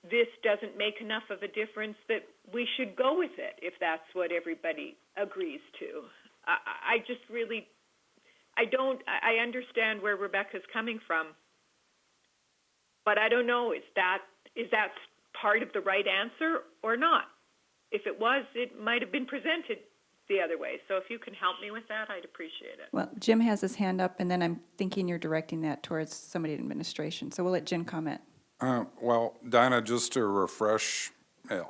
this doesn't make enough of a difference that we should go with it if that's what everybody agrees to. I just really, I understand where Rebecca's coming from, but I don't know, is that part of the right answer or not? If it was, it might have been presented the other way. So if you can help me with that, I'd appreciate it. Well, Jim has his hand up, and then I'm thinking you're directing that towards somebody in administration. So we'll let Jim comment. Well, Dinah, just to refresh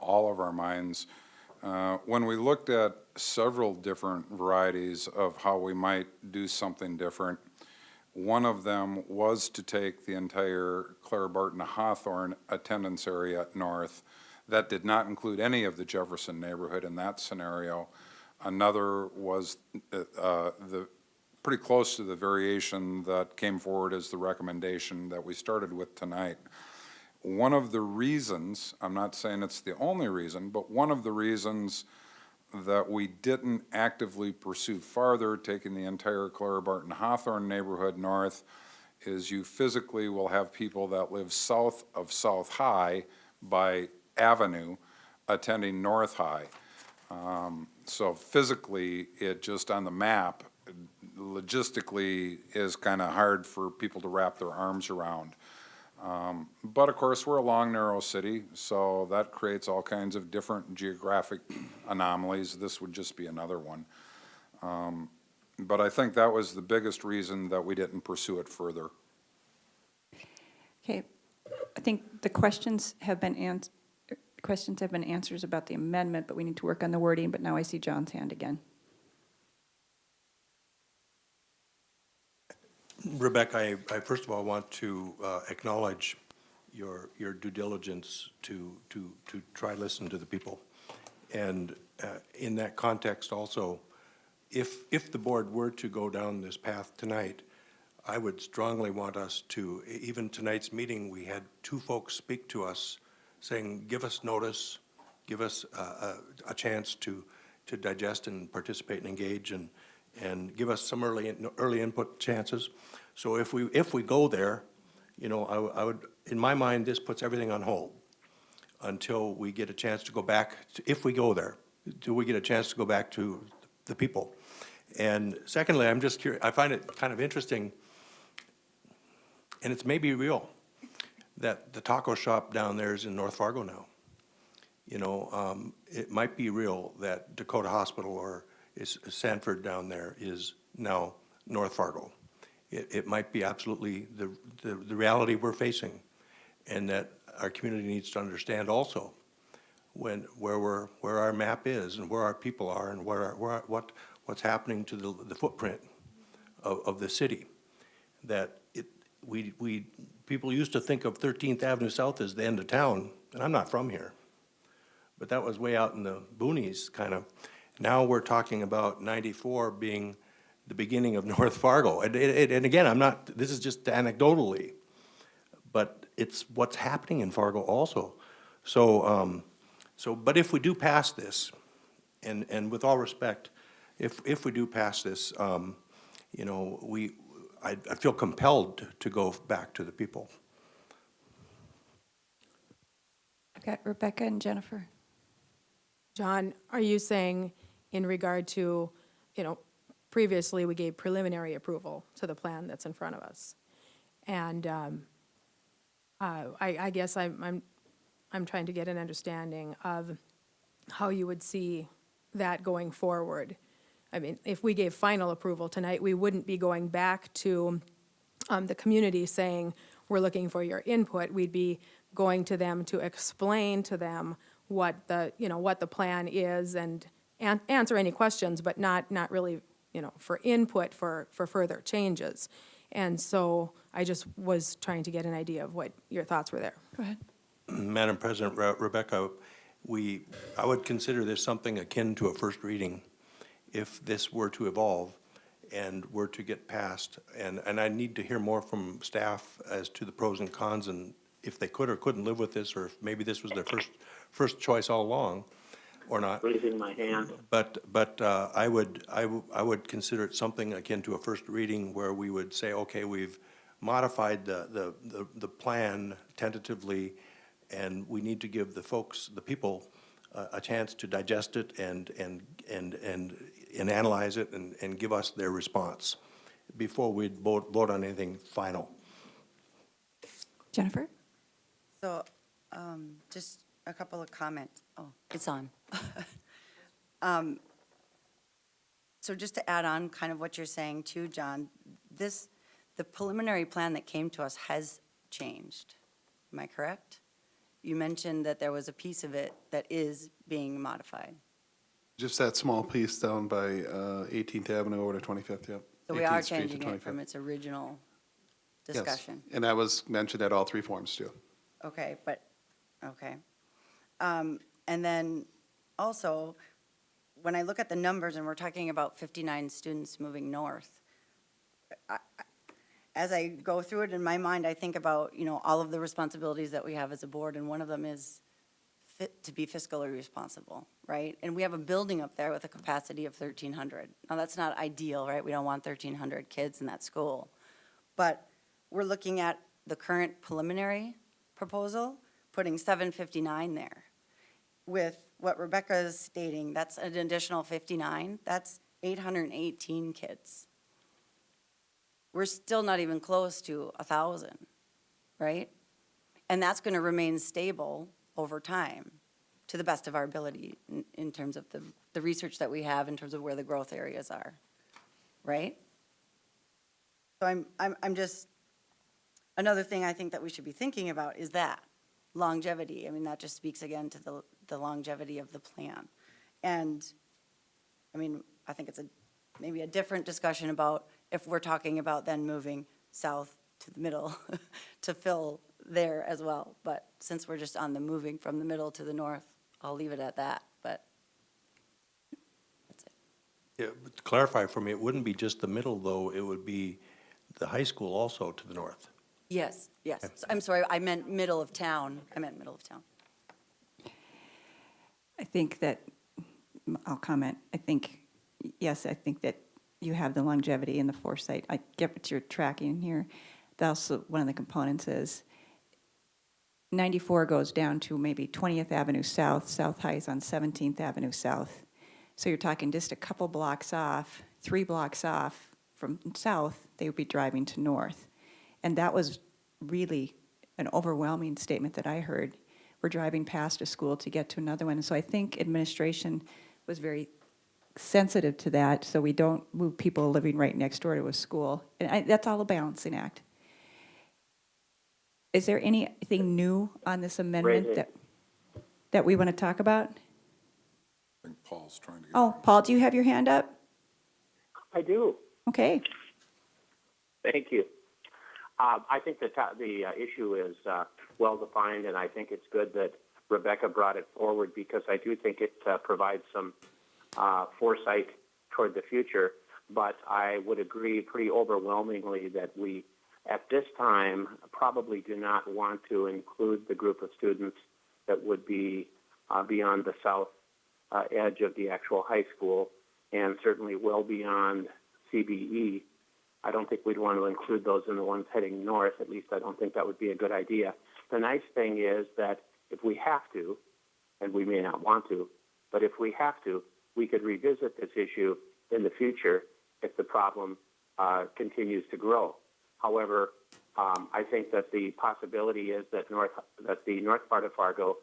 all of our minds, when we looked at several different varieties of how we might do something different, one of them was to take the entire Clara Barton Hawthorne attendance area north. That did not include any of the Jefferson neighborhood in that scenario. Another was pretty close to the variation that came forward as the recommendation that we started with tonight. One of the reasons, I'm not saying it's the only reason, but one of the reasons that we didn't actively pursue farther, taking the entire Clara Barton Hawthorne neighborhood north, is you physically will have people that live south of South High by Avenue attending North High. So physically, it just on the map, logistically, is kind of hard for people to wrap their arms around. But of course, we're a long, narrow city, so that creates all kinds of different geographic anomalies. This would just be another one. But I think that was the biggest reason that we didn't pursue it further. Okay, I think the questions have been answers about the amendment, but we need to work on the wording, but now I see John's hand again. Rebecca, I first of all want to acknowledge your due diligence to try to listen to the people. And in that context also, if the board were to go down this path tonight, I would strongly want us to, even tonight's meeting, we had 2 folks speak to us saying, give us notice, give us a chance to digest and participate and engage and give us some early input chances. So if we go there, you know, I would, in my mind, this puts everything on hold until we get a chance to go back, if we go there, till we get a chance to go back to the people. And secondly, I'm just curious, I find it kind of interesting, and it's maybe real, that the taco shop down there is in North Fargo now. You know, it might be real that Dakota Hospital or Sanford down there is now North Fargo. It might be absolutely the reality we're facing, and that our community needs to understand also where our map is and where our people are and what's happening to the footprint of the city. That people used to think of 13th Avenue South as the end of town, and I'm not from here, but that was way out in the boonies, kind of. Now we're talking about 94 being the beginning of North Fargo. And again, this is just anecdotally, but it's what's happening in Fargo also. So, but if we do pass this, and with all respect, if we do pass this, you know, I feel compelled to go back to the people. I've got Rebecca and Jennifer. John, are you saying in regard to, you know, previously we gave preliminary approval to the plan that's in front of us? And I guess I'm trying to get an understanding of how you would see that going forward. I mean, if we gave final approval tonight, we wouldn't be going back to the community saying, we're looking for your input. We'd be going to them to explain to them what the plan is and answer any questions, but not really, you know, for input for further changes. And so I just was trying to get an idea of what your thoughts were there. Go ahead. Madam President, Rebecca, I would consider this something akin to a first reading if this were to evolve and were to get passed. And I need to hear more from staff as to the pros and cons and if they could or couldn't live with this, or if maybe this was their first choice all along or not. Raising my hand. But I would consider it something akin to a first reading where we would say, okay, we've modified the plan tentatively, and we need to give the folks, the people, a chance to digest it and analyze it and give us their response before we vote on anything final. Jennifer? So, just a couple of comments. Oh, it's on. So just to add on kind of what you're saying too, John, the preliminary plan that came to us has changed. Am I correct? You mentioned that there was a piece of it that is being modified. Just that small piece down by 18th Avenue over to 25th, yep. So we are 18th Street to changing it from 25th. its original Yes. discussion. And that was mentioned at all three forms too. Okay, but, okay. And then also, when I look at the numbers and we're talking about 59 students moving north, as I go through it in my mind, I think about, all of the responsibilities that we have as a board, and one of them is to be fiscally responsible, right? And we have a building up there with a capacity of 1,300. Now, that's not ideal, right? We don't want 1,300 kids in that school. But we're looking at the current preliminary proposal, putting 759 there. With what Rebecca is stating, that's an additional 59, that's 818 kids. We're still not even close to 1,000, right? And that's going to remain stable over time, to the best of our ability in terms of the research that we have, in terms of where the growth areas are, right? So I'm just, another thing I think that we should be thinking about is that longevity. I mean, that just speaks again to the longevity of the plan. And, I mean, I think it's maybe a different discussion about if we're talking about then moving south to the middle to fill there as well. But since we're just on the moving from the middle to the north, I'll leave it at that, but that's it. Yeah, but to clarify for me, it wouldn't be just the middle, though, it would be the high school also to the north. Yes, yes. So I'm sorry, I meant middle of town. I think that, I'll comment, I think that you have the longevity and the foresight. I get what you're tracking here. That's also one of the components is 94 goes down to maybe 20th Avenue South, South High is on 17th Avenue South. So you're talking just a couple blocks off, 3 blocks off from south, they would be driving to north. And that was really an overwhelming statement that I heard. We're driving past a school to get to another one. And so I think administration was very sensitive to that, so we don't move people living right next door to a school. And that's all a balancing act. Is there anything new on this amendment that we want to talk about? I think Paul's trying to get. Oh, Paul, do you have your hand up? I do. Okay. Thank you. I think the issue is well-defined, and I think it's good that Rebecca brought it forward because I do think it provides some foresight toward the future. But I would agree pretty overwhelmingly that we, at this time, probably do not want to include the group of students that would be beyond the south edge of the actual high school, and certainly well beyond CBE. I don't think we'd want to include those in the ones heading north. At least I don't think that would be a good idea. The nice thing is that if we have to, and we may not want to, but if we have to, we could revisit this issue in the future if the problem continues to grow. However, I think that the possibility is that the north part of Fargo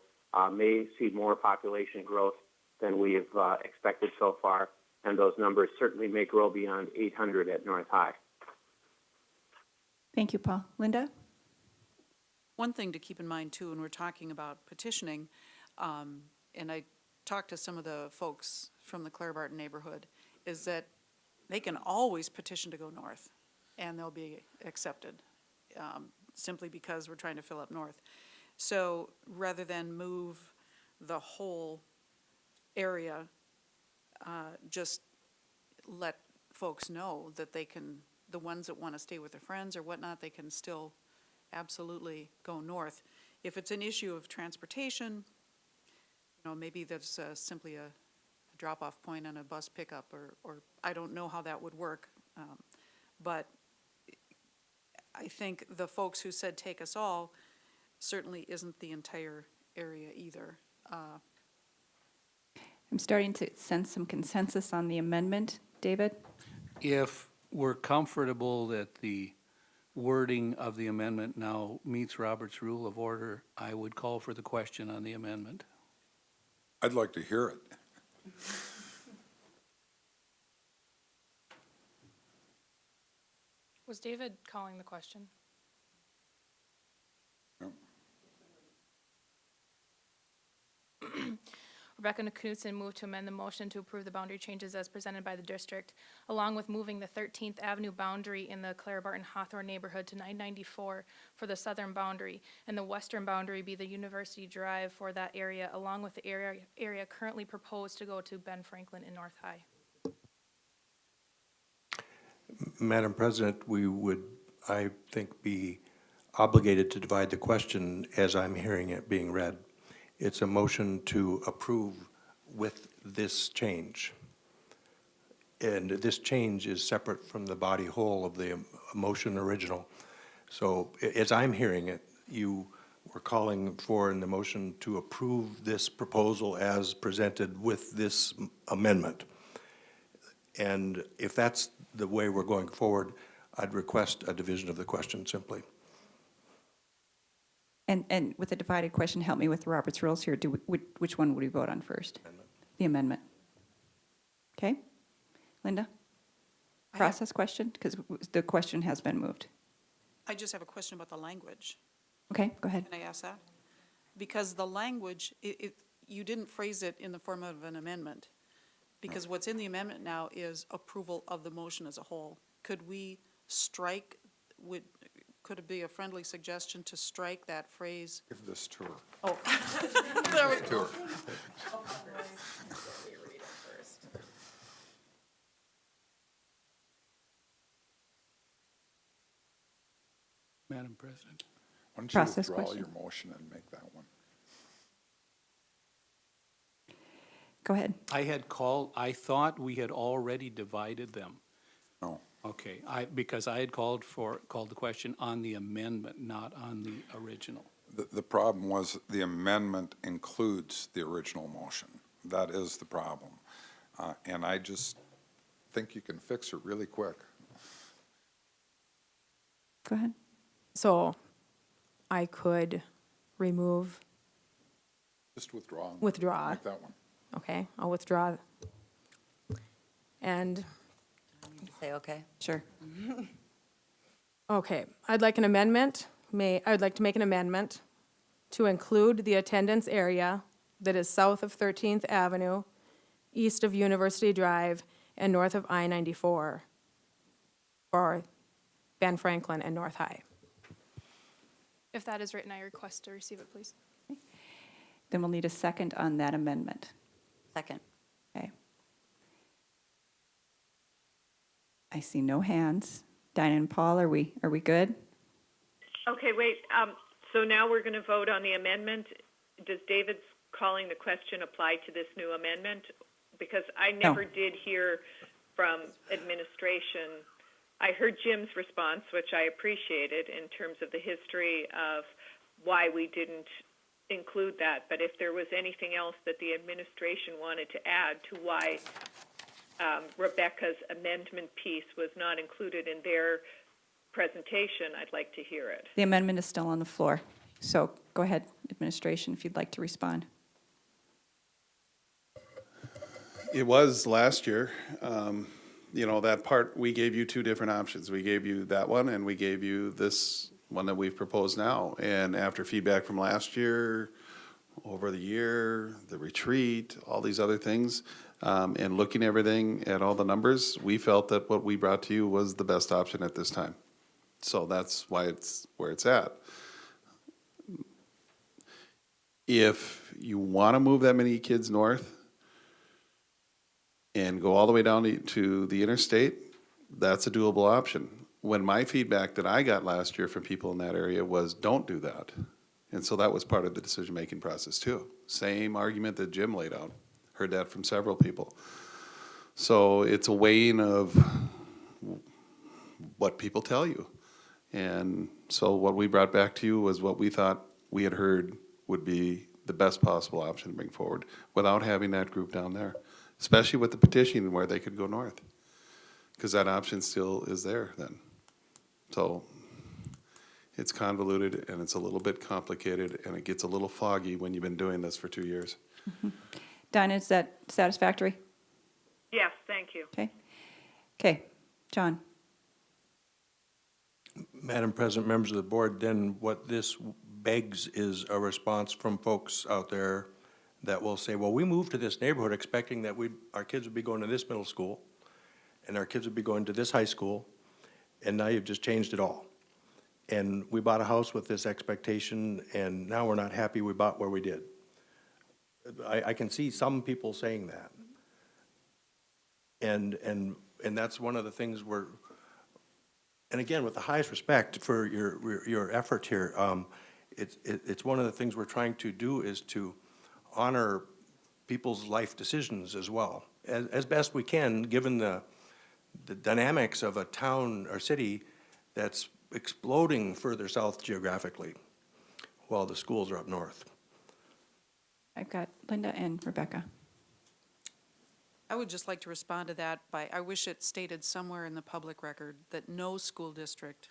may see more population growth than we have expected so far, and those numbers certainly may grow beyond 800 at North High. Thank you, Paul. Linda? One thing to keep in mind, too, when we're talking about petitioning, and I talked to some of the folks from the Claire Barton neighborhood, is that they can always petition to go north, and they'll be accepted, simply because we're trying to fill up north. So rather than move the whole area, just let folks know that they can, the ones that want to stay with their friends or whatnot, they can still absolutely go north. If it's an issue of transportation, you know, maybe there's simply a drop-off point on a bus pickup, or I don't know how that would work. But I think the folks who said take us all certainly isn't the entire area either. I'm starting to sense some consensus on the amendment. David? If we're comfortable that the wording of the amendment now meets Robert's Rule of Order, I would call for the question on the amendment. I'd like to hear it. Was David calling the question? No. Rebecca Knudsen moved to amend the motion to approve the boundary changes as presented by the district, along with moving the 13th Avenue boundary in the Clara Barton Hawthorne neighborhood to 994 for the southern boundary, and the western boundary be the University Drive for that area, along with the area currently proposed to go to Ben Franklin and North High. Madam President, we would, I think, be obligated to divide the question as I'm hearing it being read. It's a motion to approve with this change. And this change is separate from the body whole of the motion original. So as I'm hearing it, you were calling for in the motion to approve this proposal as presented with this amendment. And if that's the way we're going forward, I'd request a division of the question simply. And with the divided question, help me with Robert's rules here. Which one would we vote on first? The amendment. Okay? Linda? Process question? Because the question has been moved. I just have a question about the language. Okay, go ahead. Can I ask that? Because the language, you didn't phrase it in the form of an amendment, because what's in the amendment now is approval of the motion as a whole. Could we strike, could it be a friendly suggestion to strike that phrase? Give this to her. Oh. There we go. Madam President. Why don't you Process withdraw question. your motion and make that one? Go ahead. I thought we had already divided them. No. Okay, because I had called the question on the amendment, not on the original. The problem was the amendment includes the original motion. That is the problem. And I just think you can fix it really quick. Go ahead. So I could remove, Just withdraw. Withdraw. Make that one. okay, I'll withdraw. And, Say okay. Sure. okay, I'd like an amendment, I'd like to make an amendment to include the attendance area that is south of 13th Avenue, east of University Drive, and north of I-94 for Ben Franklin and North High. If that is written, I request to receive it, please. Then we'll need a second on that amendment. Second. Okay. I see no hands. Dinah and Paul, are we good? Okay, wait, so now we're going to vote on the amendment. Does David's calling the question apply to this new amendment? Because I never did hear from administration. I heard Jim's response, which I appreciated in terms of the history of why we didn't include that. But if there was anything else that the administration wanted to add to why Rebecca's amendment piece was not included in their presentation, I'd like to hear it. The amendment is still on the floor. So go ahead, administration, if you'd like to respond. It was last year. You know, that part, we gave you two different options. We gave you that one, and we gave you this one that we've proposed now. And after feedback from last year, over the year, the retreat, all these other things, and looking everything at all the numbers, we felt that what we brought to you was the best option at this time. So that's why it's where it's at. If you want to move that many kids north and go all the way down to the interstate, that's a doable option. When my feedback that I got last year from people in that area was, don't do that. And so that was part of the decision-making process too. Same argument that Jim laid out. Heard that from several people. So it's a weighing of what people tell you. And so what we brought back to you was what we thought we had heard would be the best possible option to bring forward without having that group down there, especially with the petition where they could go north, because that option still is there then. So it's convoluted and it's a little bit complicated and it gets a little foggy when you've been doing this for 2 years. Dinah, is that satisfactory? Yes, thank you. Okay. Okay, John? Madam President, members of the board, then what this begs is a response from folks out there that will say, well, we moved to this neighborhood expecting that our kids would be going to this middle school and our kids would be going to this high school, and now you've just changed it all. And we bought a house with this expectation, and now we're not happy we bought where we did. I can see some people saying that. And that's one of the things and again, with the highest respect for your effort here, it's one of the things we're trying to do is to honor people's life decisions as well, as best we can, given the dynamics of a town or city that's exploding further south geographically, while the schools are up north. I've got Linda and Rebecca. I would just like to respond to that by, I wish it stated somewhere in the public record that no school district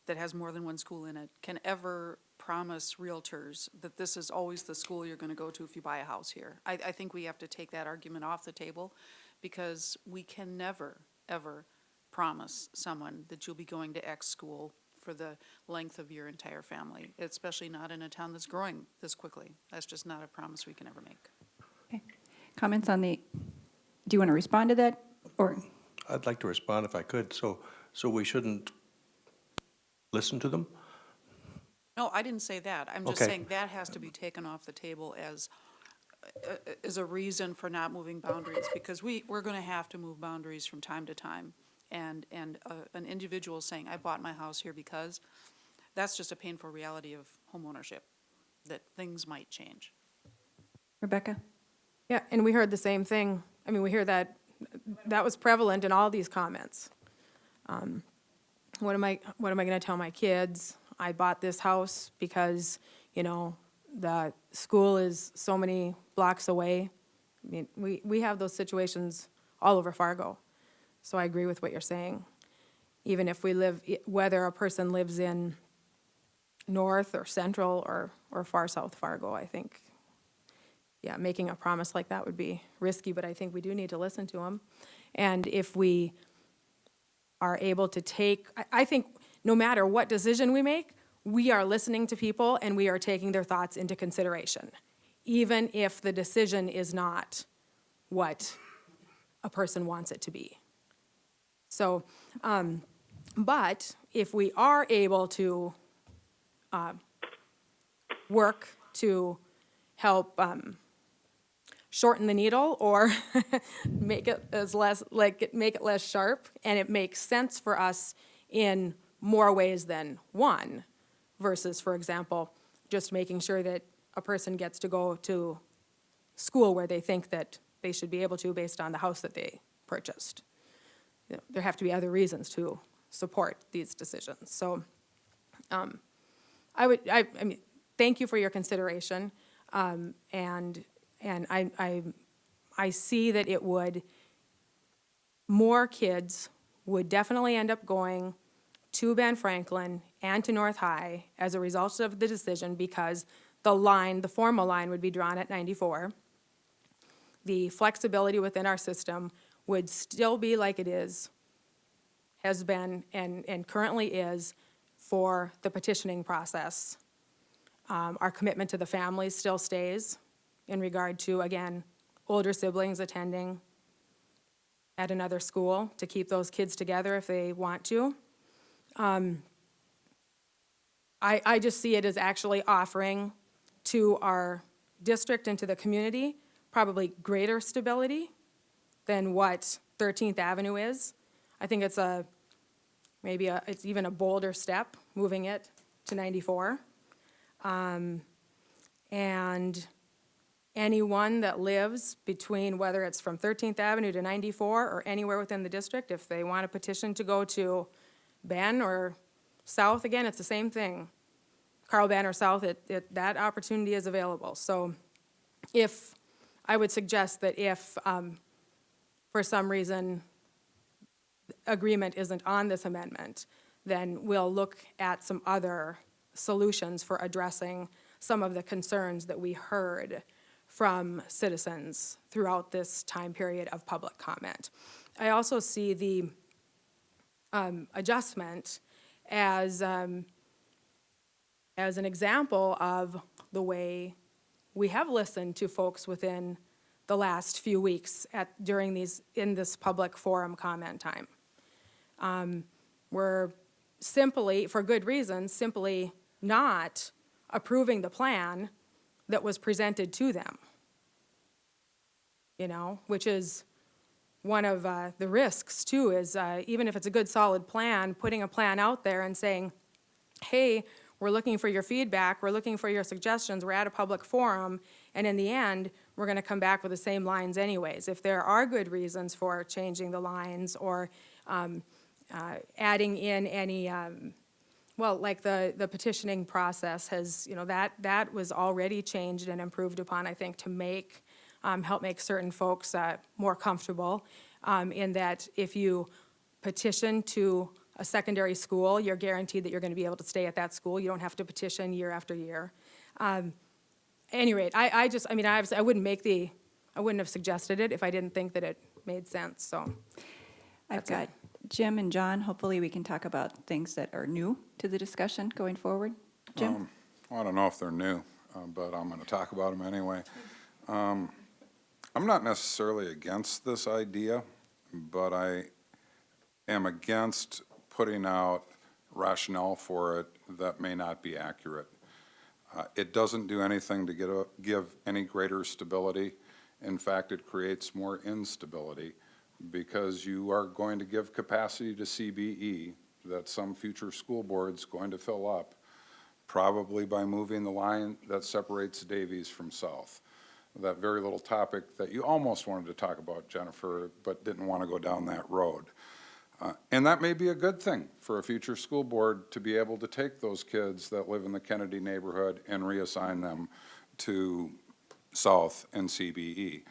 that has more than one school in it can ever promise realtors that this is always the school you're going to go to if you buy a house here. I think we have to take that argument off the table, because we can never, ever promise someone that you'll be going to X school for the length of your entire family, especially not in a town that's growing this quickly. That's just not a promise we can ever make. Okay. Comments on do you want to respond to that, or? I'd like to respond if I could. So we shouldn't listen to them? No, I didn't say that. I'm just Okay. saying that has to be taken off the table as a reason for not moving boundaries, because we're going to have to move boundaries from time to time. And an individual saying, I bought my house here because, that's just a painful reality of homeownership, that things might change. Rebecca? Yeah, and we heard the same thing. I mean, we hear that was prevalent in all these comments. What am I going to tell my kids? I bought this house because, the school is so many blocks away. I mean, we have those situations all over Fargo. So I agree with what you're saying. Even if whether a person lives in north or central or far south Fargo, I think, making a promise like that would be risky, but I think we do need to listen to them. And if we are able to I think no matter what decision we make, we are listening to people and we are taking their thoughts into consideration, even if the decision is not what a person wants it to be. So, but if we are able to work to help shorten the needle or make it less sharp, and it makes sense for us in more ways than one, versus, for example, just making sure that a person gets to go to school where they think that they should be able to based on the house that they purchased. There have to be other reasons to support these decisions. So I mean, thank you for your consideration. And I see that more kids would definitely end up going to Ben Franklin and to North High as a result of the decision, because the formal line would be drawn at 94. The flexibility within our system would still be like it has been, and currently is for the petitioning process. Our commitment to the families still stays in regard to, again, older siblings attending at another school to keep those kids together if they want to. I just see it as actually offering to our district and to the community, probably greater stability than what 13th Avenue is. I think it's it's even a bolder step, moving it to 94. And anyone that lives between, whether it's from 13th Avenue to 94 or anywhere within the district, if they want a petition to go to Ben or South, again, it's the same thing. Carl, Ben, or South, that opportunity is available. So I would suggest that if, for some reason, agreement isn't on this amendment, then we'll look at some other solutions for addressing some of the concerns that we heard from citizens throughout this time period of public comment. I also see the adjustment as an example of the way we have listened to folks within the last few weeks in this public forum comment time. We're simply, for good reasons, simply not approving the plan that was presented to them, which is one of the risks too, is even if it's a good solid plan, putting a plan out there and saying, hey, we're looking for your feedback, we're looking for your suggestions, we're at a public forum, and in the end, we're going to come back with the same lines anyways. If there are good reasons for changing the lines or adding in any, like the petitioning process has, that was already changed and improved upon, I think, to help make certain folks more comfortable in that if you petition to a secondary school, you're guaranteed that you're going to be able to stay at that school. You don't have to petition year after year. At any rate, I wouldn't have suggested it if I didn't think that it made sense, so. I've got Jim and John. Hopefully we can talk about things that are new to the discussion going forward. Jim? I don't know if they're new, but I'm going to talk about them anyway. I'm not necessarily against this idea, but I am against putting out rationale for it that may not be accurate. It doesn't do anything to give any greater stability. In fact, it creates more instability because you are going to give capacity to CBE that some future school board's going to fill up, probably by moving the line that separates Davies from South. That very little topic that you almost wanted to talk about, Jennifer, but didn't want to go down that road. And that may be a good thing for a future school board to be able to take those kids that live in the Kennedy neighborhood and reassign them to South and CBE.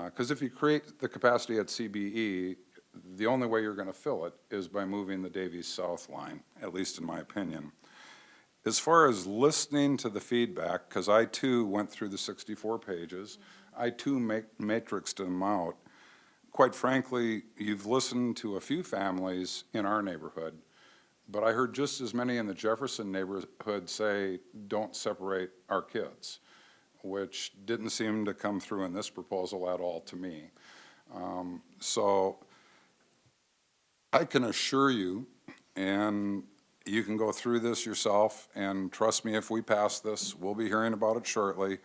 Because if you create the capacity at CBE, the only way you're going to fill it is by moving the Davies South line, at least in my opinion. As far as listening to the feedback, because I too went through the 64 pages, I too matrixed them out. Quite frankly, you've listened to a few families in our neighborhood, but I heard just as many in the Jefferson neighborhood say, don't separate our kids, which didn't seem to come through in this proposal at all to me. So I can assure you, and you can go through this yourself, and trust me, if we pass this, we'll be hearing about it shortly.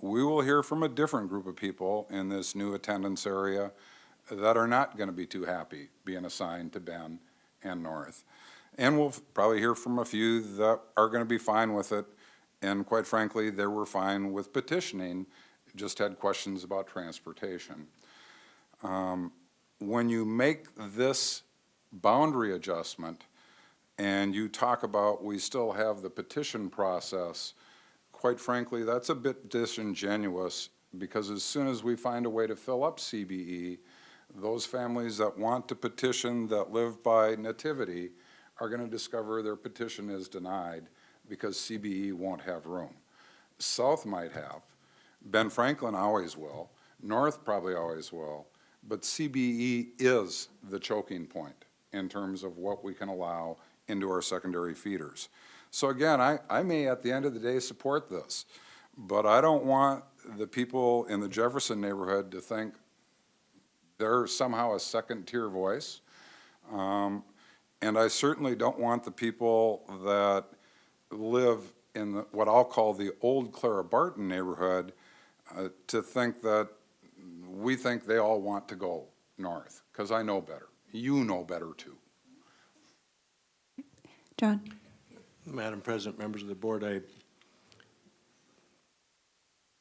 We will hear from a different group of people in this new attendance area that are not going to be too happy being assigned to Ben and North. And we'll probably hear from a few that are going to be fine with it, and quite frankly, they were fine with petitioning, just had questions about transportation. When you make this boundary adjustment, and you talk about we still have the petition process, quite frankly, that's a bit disingenuous, because as soon as we find a way to fill up CBE, those families that want to petition that live by nativity are going to discover their petition is denied because CBE won't have room. South might have. Ben Franklin always will. North probably always will. But CBE is the choking point in terms of what we can allow into our secondary feeders. So again, I may at the end of the day support this, but I don't want the people in the Jefferson neighborhood to think they're somehow a second-tier voice. And I certainly don't want the people that live in what I'll call the old Clara Barton neighborhood to think that we think they all want to go north, because I know better. You know better too. John? Madam President, members of the board,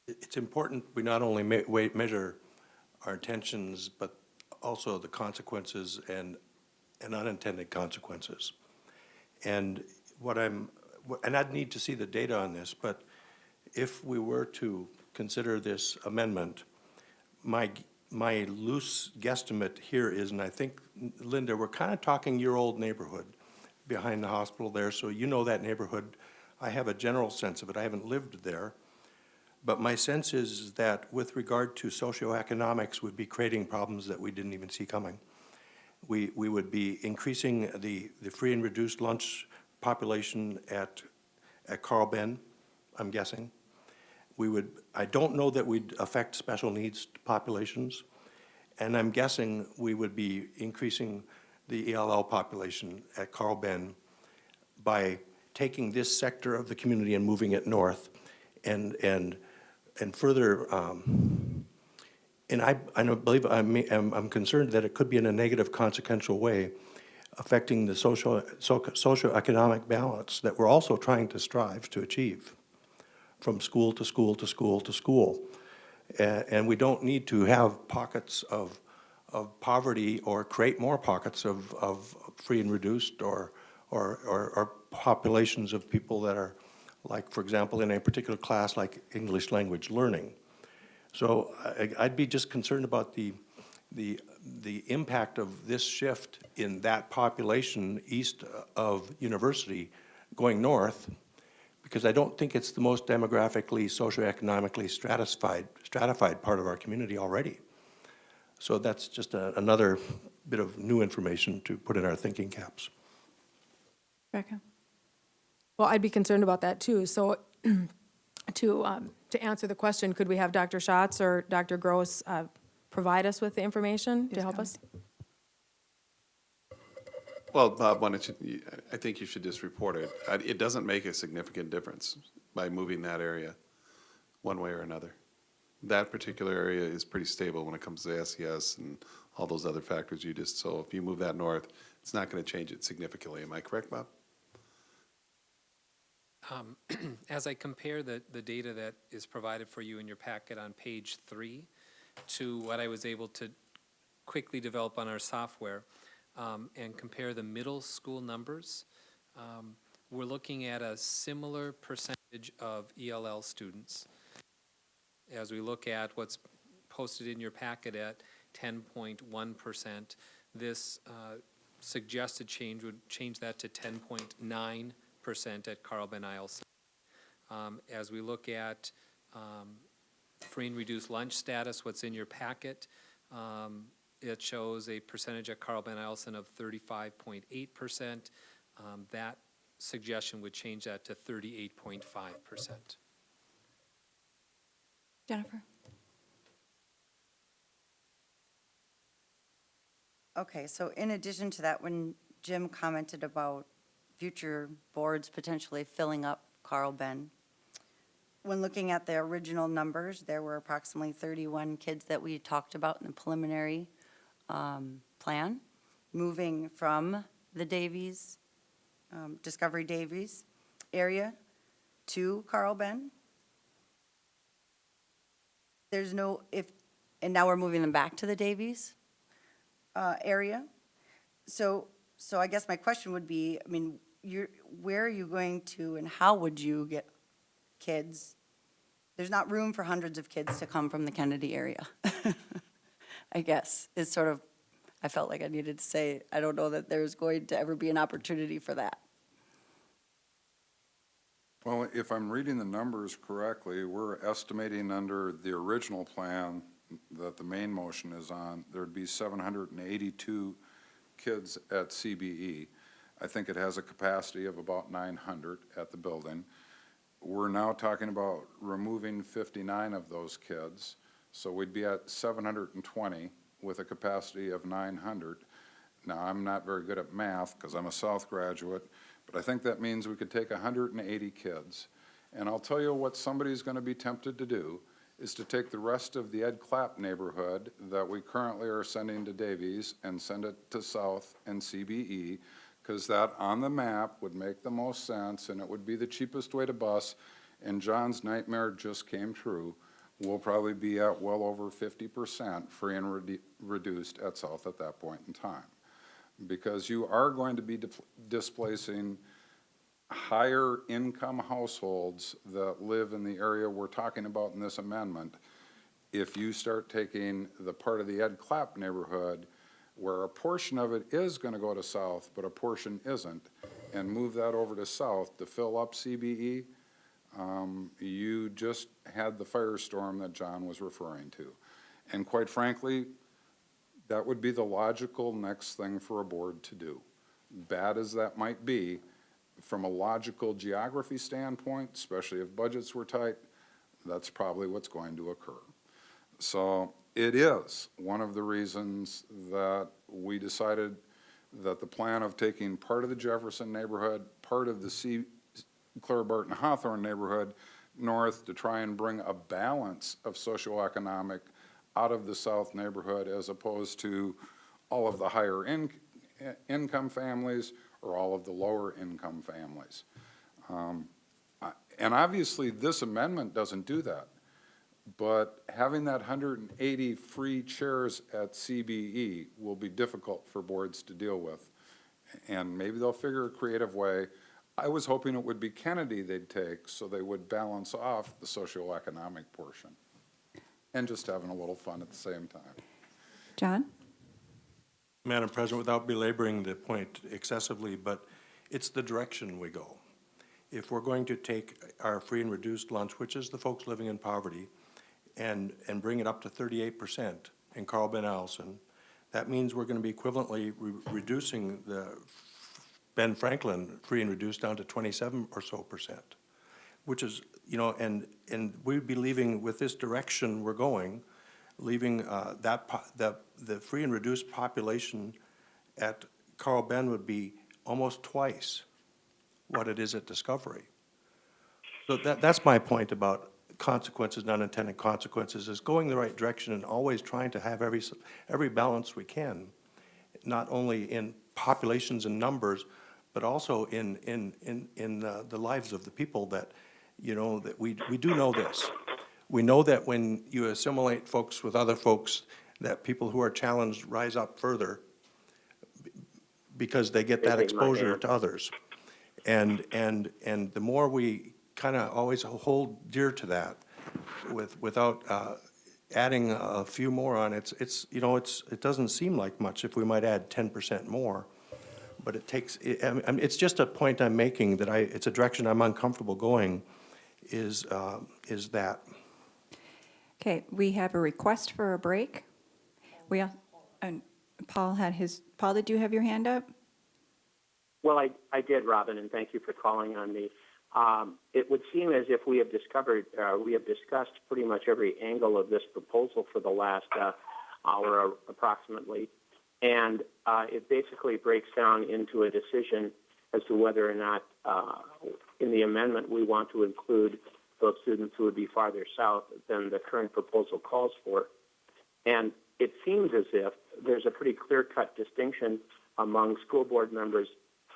it's important we not only measure our intentions, but also the consequences and unintended consequences. And and I'd need to see the data on this, but if we were to consider this amendment, my loose guesstimate here is, and I think, Linda, we're kind of talking your old neighborhood behind the hospital there, so you know that neighborhood. I have a general sense of it. I haven't lived there. But my sense is that with regard to socioeconomics, we'd be creating problems that we didn't even see coming. We would be increasing the free and reduced lunch population at Carl Ben, I'm guessing. I don't know that we'd affect special needs populations, and I'm guessing we would be increasing the ELL population at Carl Ben by taking this sector of the community and moving it north, and further. And I believe I'm concerned that it could be in a negative, consequential way, affecting the socioeconomic balance that we're also trying to strive to achieve, from school to school to school to school. And we don't need to have pockets of poverty or create more pockets of free and reduced or populations of people that are, like, for example, in a particular class like English language learning. So I'd be just concerned about the impact of this shift in that population east of University going north, because I don't think it's the most demographically, socioeconomically stratified part of our community already. So that's just another bit of new information to put in our thinking caps. Rebecca? Well, I'd be concerned about that too. So to answer the question, could we have Dr. Schatz or Dr. Gross provide us with the information to help us? Well, Bob, why don't you, I think you should just report it. It doesn't make a significant difference by moving that area one way or another. That particular area is pretty stable when it comes to SES and all those other factors so if you move that north, it's not going to change it significantly. Am I correct, Bob? As I compare the data that is provided for you in your packet on page 3 to what I was able to quickly develop on our software, and compare the middle school numbers, we're looking at a similar percentage of ELL students. As we look at what's posted in your packet at 10.1%, this suggested change would change that to 10.9% at Carl Ben Isles. As we look at free and reduced lunch status, what's in your packet, it shows a percentage at Carl Ben Eielson of 35.8%. That suggestion would change that to 38.5%. Jennifer? Okay, so in addition to that, when Jim commented about future boards potentially filling up Carl Ben, when looking at the original numbers, there were approximately 31 kids that we talked about in the preliminary plan, moving from the Davies, Discovery Davies area to Carl Ben. There's no, and now we're moving them back to the Davies area. So I guess my question would be, I mean, where are you going to and how would you get kids? There's not room for hundreds of kids to come from the Kennedy area, I guess, is sort of, I felt like I needed to say, I don't know that there's going to ever be an opportunity for that. Well, if I'm reading the numbers correctly, we're estimating under the original plan that the main motion is on, there'd be 782 kids at CBE. I think it has a capacity of about 900 at the building. We're now talking about removing 59 of those kids, so we'd be at 720 with a capacity of 900. Now, I'm not very good at math because I'm a South graduate, but I think that means we could take 180 kids. And I'll tell you what somebody's gonna be tempted to do, is to take the rest of the Ed Clapp neighborhood that we currently are sending to Davies and send it to South and CBE, because that on the map would make the most sense, and it would be the cheapest way to bus, and John's nightmare just came true. We'll probably be at well over 50% free and reduced at South at that point in time. Because you are going to be displacing higher income households that live in the area we're talking about in this amendment. If you start taking the part of the Ed Clapp neighborhood where a portion of it is gonna go to South, but a portion isn't, and move that over to South to fill up CBE, you just had the firestorm that John was referring to. And quite frankly, that would be the logical next thing for a board to do. Bad as that might be, from a logical geography standpoint, especially if budgets were tight, that's probably what's going to occur. So it is one of the reasons that we decided that the plan of taking part of the Jefferson neighborhood, part of the Clara Barton Hawthorne neighborhood north to try and bring a balance of socioeconomic out of the South neighborhood as opposed to all of the higher income families or all of the lower income families. And obviously this amendment doesn't do that, but having that 180 free chairs at CBE will be difficult for boards to deal with. And maybe they'll figure a creative way. I was hoping it would be Kennedy they'd take so they would balance off the socioeconomic portion. And just having a little fun at the same time. John? Madam President, without belaboring the point excessively, but it's the direction we go. If we're going to take our free and reduced lunch, which is the folks living in poverty, and bring it up to 38% in Carl Ben Allison, that means we're going to be equivalently reducing the Ben Franklin free and reduced down to 27 or so percent, which is, you know, and we'd be leaving, with this direction we're going, leaving the free and reduced population at Carl Ben would be almost twice what it is at Discovery. So that's my point about consequences, unintended consequences, is going the right direction and always trying to have every balance we can, not only in populations and numbers, but also in the lives of the people that, you know, that we do know this. We know that when you assimilate folks with other folks, that people who are challenged rise up further because they get that exposure to others. And the more we kind of always hold dear to that without adding a few more on, it doesn't seem like much if we might add 10% more. But it takes, it's just a point I'm making that it's a direction I'm uncomfortable going, is that. Okay, we have a request for a break. And Paul did you have your hand up? Well, I did, Robin, and thank you for calling on me. It would seem as if we have discussed pretty much every angle of this proposal for the last hour approximately, and it basically breaks down into a decision as to whether or not in the amendment we want to include those students who would be farther south than the current proposal calls for. And it seems as if there's a pretty clear-cut distinction among school board members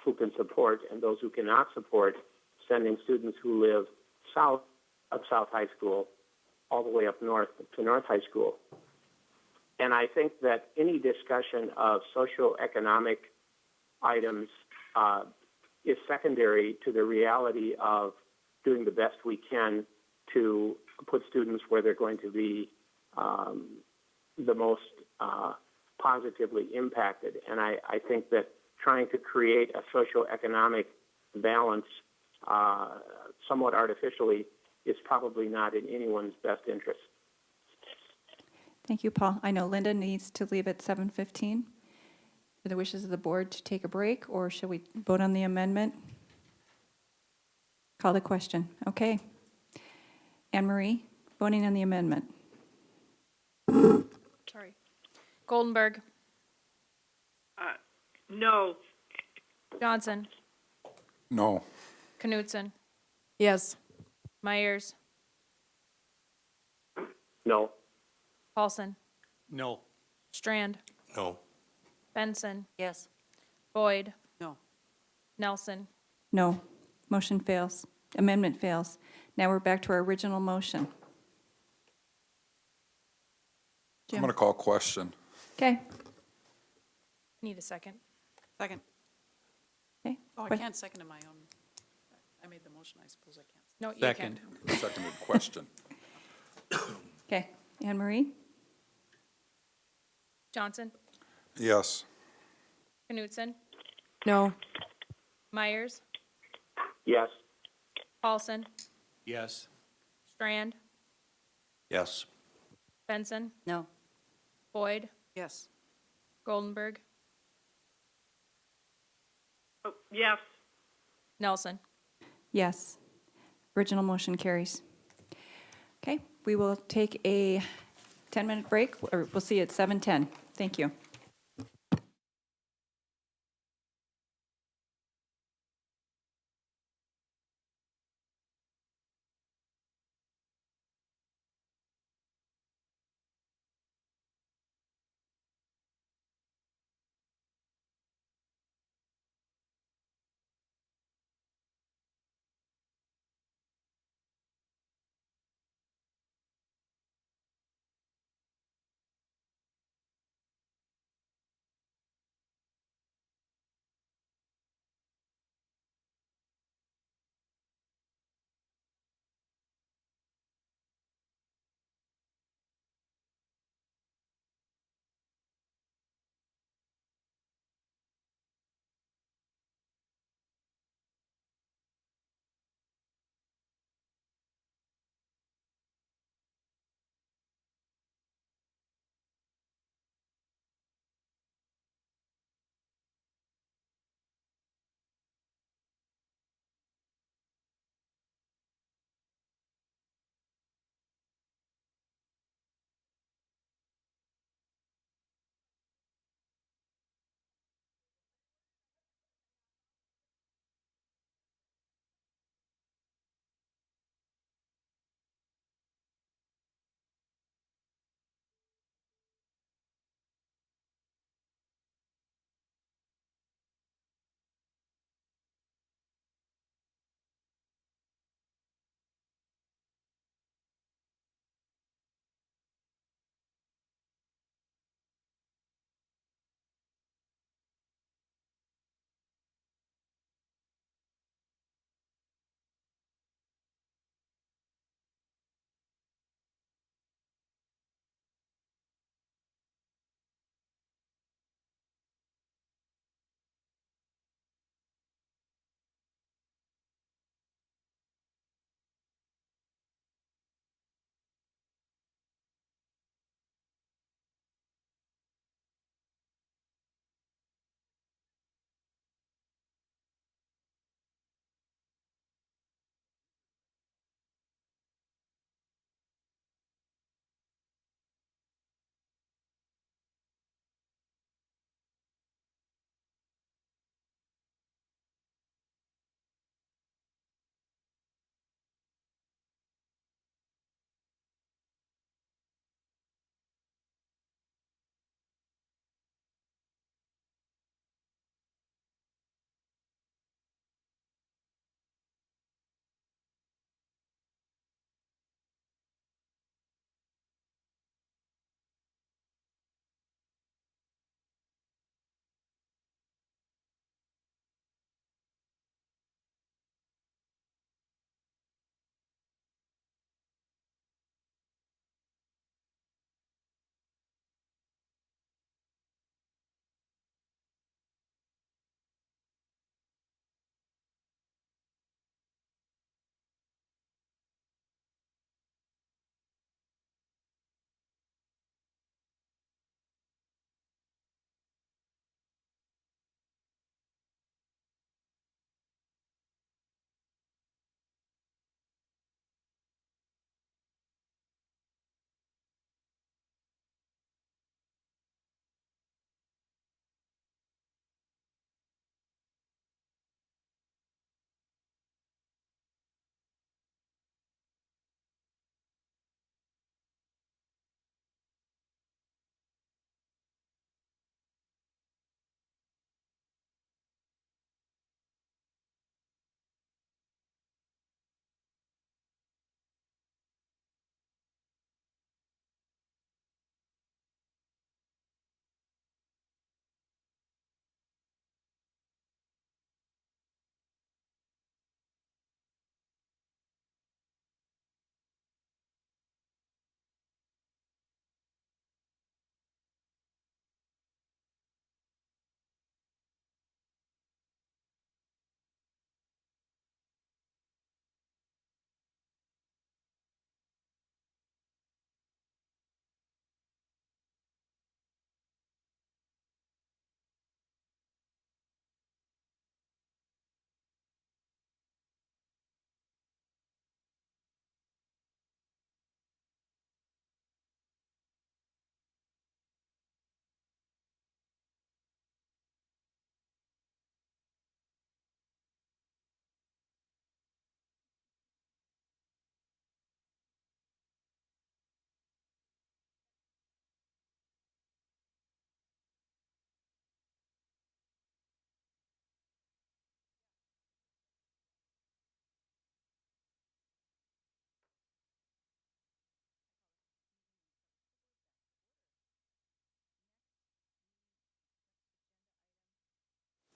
who can support and those who cannot support sending students who live south of South High School all the way up north to North High School. And I think that any discussion of socioeconomic items is secondary to the reality of doing the best we can to put students where they're going to be the most positively impacted. And I think that trying to create a socioeconomic balance somewhat artificially is probably not in anyone's best interest. Thank you, Paul. I know Linda needs to leave at 7:15. Are the wishes of the board to take a break, or should we vote on the amendment? Call the question. Okay. Anne Marie, voting on the amendment. Sorry. Goldenberg. No. Johnson. No. Knutson. Yes. Myers, No. Paulson, No. Strand, No. Benson, Yes. Boyd, No. Nelson. No. Motion fails. Amendment fails. Now we're back to our original motion. I'm going to call question. Okay. Need a second. Second. Okay. Oh, I What- can't second to my own. I made the motion, I suppose I can't. No, you Second. can. Seconded question. Okay. Anne Marie? Johnson, Yes. Knutson, No. Myers, Yes. Paulson, Yes. Strand, Yes. Benson, No. Boyd, Yes. Goldenberg, Oh, yes. Nelson. Yes. Original motion carries. Okay, we will take a 10-minute break, or we'll see you at 7:10. Thank you.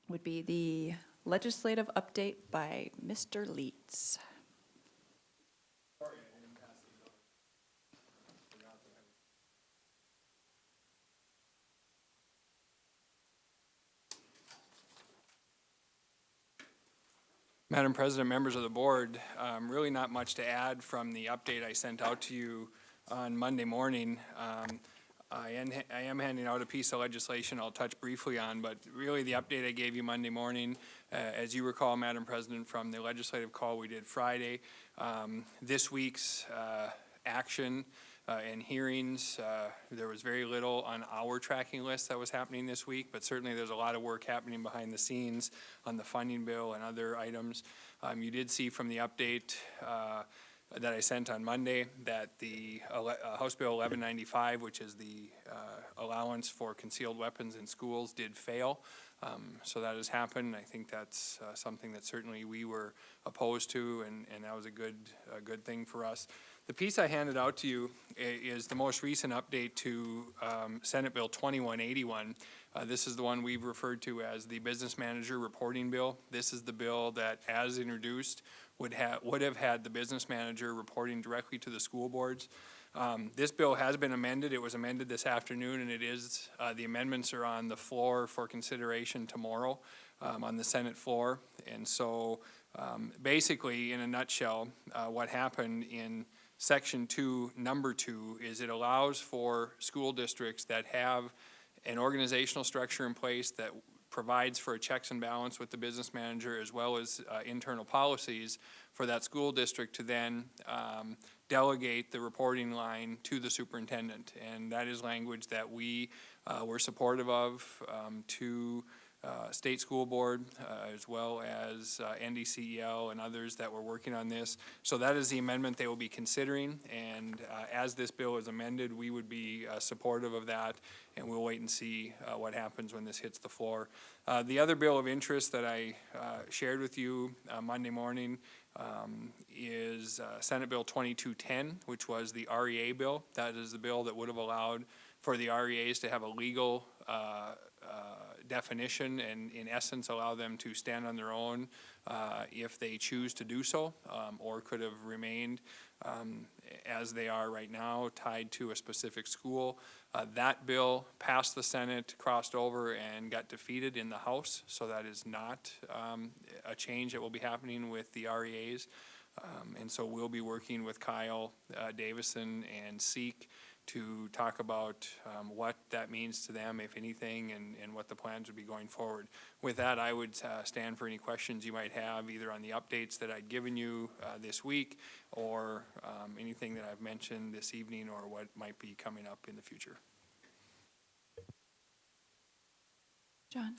would be the legislative update by Mr. Leeds. Madam President, members of the board, really not much to add from the update I sent out to you on Monday morning. I am handing out a piece of legislation I'll touch briefly on, but really the update I gave you Monday morning, as you recall, Madam President, from the legislative call we did Friday, this week's action and hearings, there was very little on our tracking list that was happening this week, but certainly there's a lot of work happening behind the scenes on the funding bill and other items. You did see from the update that I sent on Monday that the House Bill 1195, which is the allowance for concealed weapons in schools, did fail. So that has happened. I think that's something that certainly we were opposed to, and that was a good thing for us. The piece I handed out to you is the most recent update to Senate Bill 2181. This is the one we've referred to as the Business Manager Reporting Bill. This is the bill that, as introduced, would have had the business manager reporting directly to the school boards. This bill has been amended. It was amended this afternoon, and it is, the amendments are on the floor for consideration tomorrow on the Senate floor. And so basically, in a nutshell, what happened in Section 2, Number 2, is it allows for school districts that have an organizational structure in place that provides for a checks and balance with the business manager as well as internal policies for that school district to then delegate the reporting line to the superintendent. And that is language that we were supportive of to State School Board, as well as NDCEL and others that were working on this. So that is the amendment they will be considering, and as this bill is amended, we would be supportive of that, and we'll wait and see what happens when this hits the floor. The other bill of interest that I shared with you Monday morning is Senate Bill 2210, which was the REA bill. That is the bill that would have allowed for the REAs to have a legal definition and in essence allow them to stand on their own if they choose to do so, or could have remained as they are right now, tied to a specific school. That bill passed the Senate, crossed over, and got defeated in the House, so that is not a change that will be happening with the REAs. And so we'll be working with Kyle Davison and SEEK to talk about what that means to them, if anything, and what the plans would be going forward. With that, I would stand for any questions you might have, either on the updates that I'd given you this week, or anything that I've mentioned this evening, or what might be coming up in the future. John?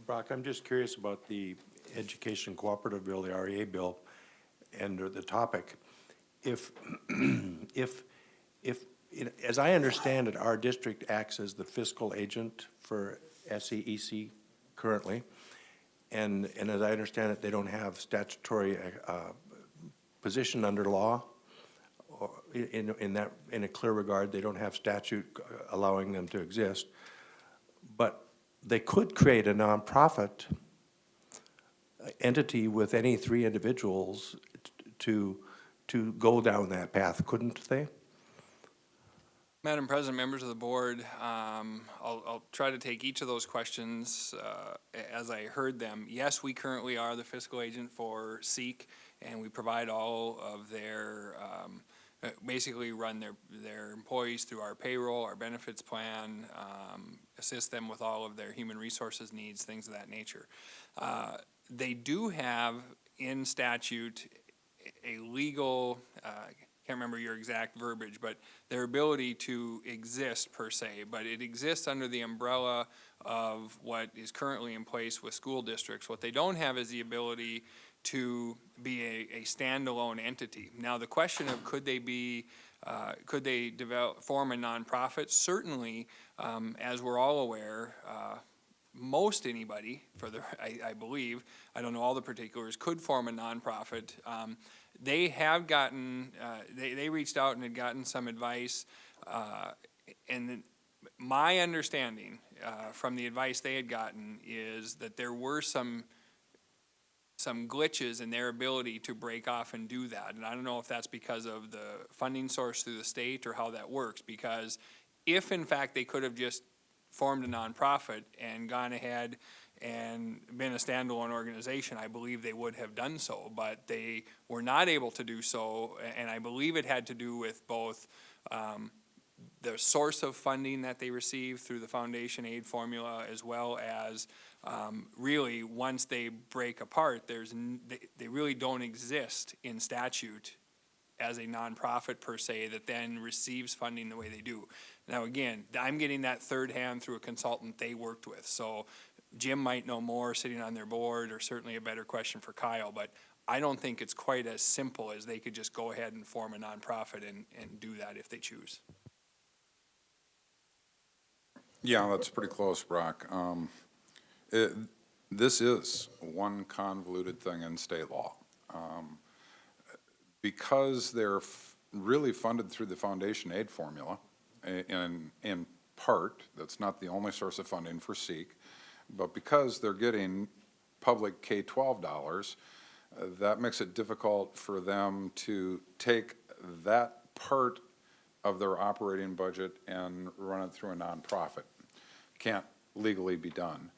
Brock, I'm just curious about the Education Cooperative Bill, the REA bill, and the topic. If as I understand it, our district acts as the fiscal agent for SEEC currently, and as I understand it, they don't have statutory position under law, or in a clear regard. They don't have statute allowing them to exist, but they could create a nonprofit entity with any three individuals to go down that path, couldn't they? Madam President, members of the board, I'll try to take each of those questions as I heard them. Yes, we currently are the fiscal agent for SEEK, and we provide all of their, basically run their employees through our payroll, our benefits plan, assist them with all of their human resources needs, things of that nature. They do have in statute a legal, can't remember your exact verbiage, but their ability to exist per se, but it exists under the umbrella of what is currently in place with school districts. What they don't have is the ability to be a standalone entity. Now, the question of could they form a nonprofit? Certainly, as we're all aware, most anybody, I believe, I don't know all the particulars, could form a nonprofit. They have gotten, they reached out and had gotten some advice, and my understanding, from the advice they had gotten, is that there were some glitches in their ability to break off and do that. And I don't know if that's because of the funding source through the state or how that works, because if in fact they could have just formed a nonprofit and gone ahead and been a standalone organization, I believe they would have done so, but they were not able to do so, and I believe it had to do with both the source of funding that they received through the foundation aid formula, as well as really, once they break apart, they really don't exist in statute as a nonprofit per se that then receives funding the way they do. Now, again, I'm getting that third hand through a consultant they worked with. So Jim might know more sitting on their board, or certainly a better question for Kyle, but I don't think it's quite as simple as they could just go ahead and form a nonprofit and do that if they choose. Yeah, that's pretty close, Brock. This is one convoluted thing in state law. Because they're really funded through the foundation aid formula, in part, that's not the only source of funding for SEEK, but because they're getting public K-12 dollars, that makes it difficult for them to take that part of their operating budget and run it through a nonprofit. Can't legally be done.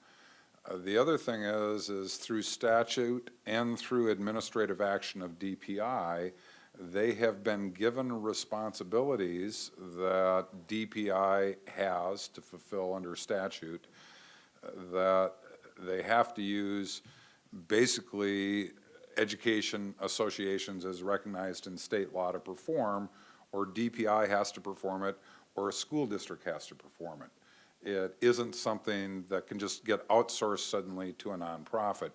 The other thing is through statute and through administrative action of DPI, they have been given responsibilities that DPI has to fulfill under statute, that they have to use basically education associations as recognized in state law to perform, or DPI has to perform it, or a school district has to perform it. It isn't something that can just get outsourced suddenly to a nonprofit.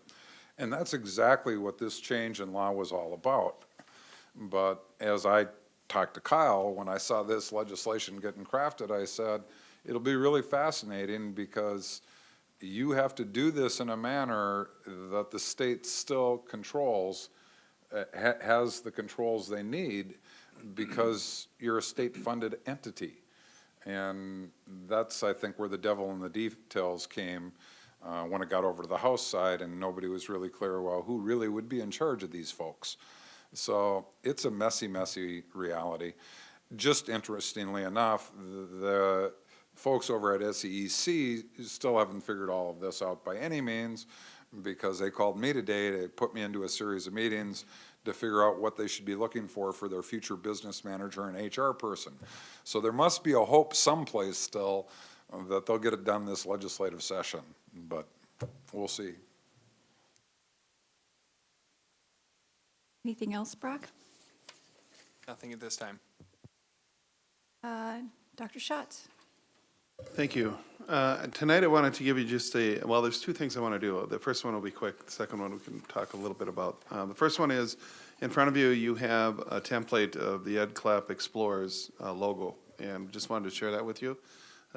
And that's exactly what this change in law was all about. But as I talked to Kyle, when I saw this legislation getting crafted, I said, it'll be really fascinating because you have to do this in a manner that the state still controls, has the controls they need, because you're a state-funded entity. And that's, I think, where the devil in the details came when it got over to the House side and nobody was really clear, well, who really would be in charge of these folks? So it's a messy, messy reality. Just interestingly enough, the folks over at SEEC still haven't figured all of this out by any means, because they called me today to put me into a series of meetings to figure out what they should be looking for their future business manager and HR person. So there must be a hope someplace still that they'll get it done this legislative session, but we'll see. Anything else, Brock? Nothing at this time. Dr. Schatz? Thank you. Tonight I wanted to give you just well, there's two things I want to do. The first one will be quick. The second one we can talk a little bit about. The first one is, in front of you, you have a template of the EdClap Explorers logo, and just wanted to share that with you.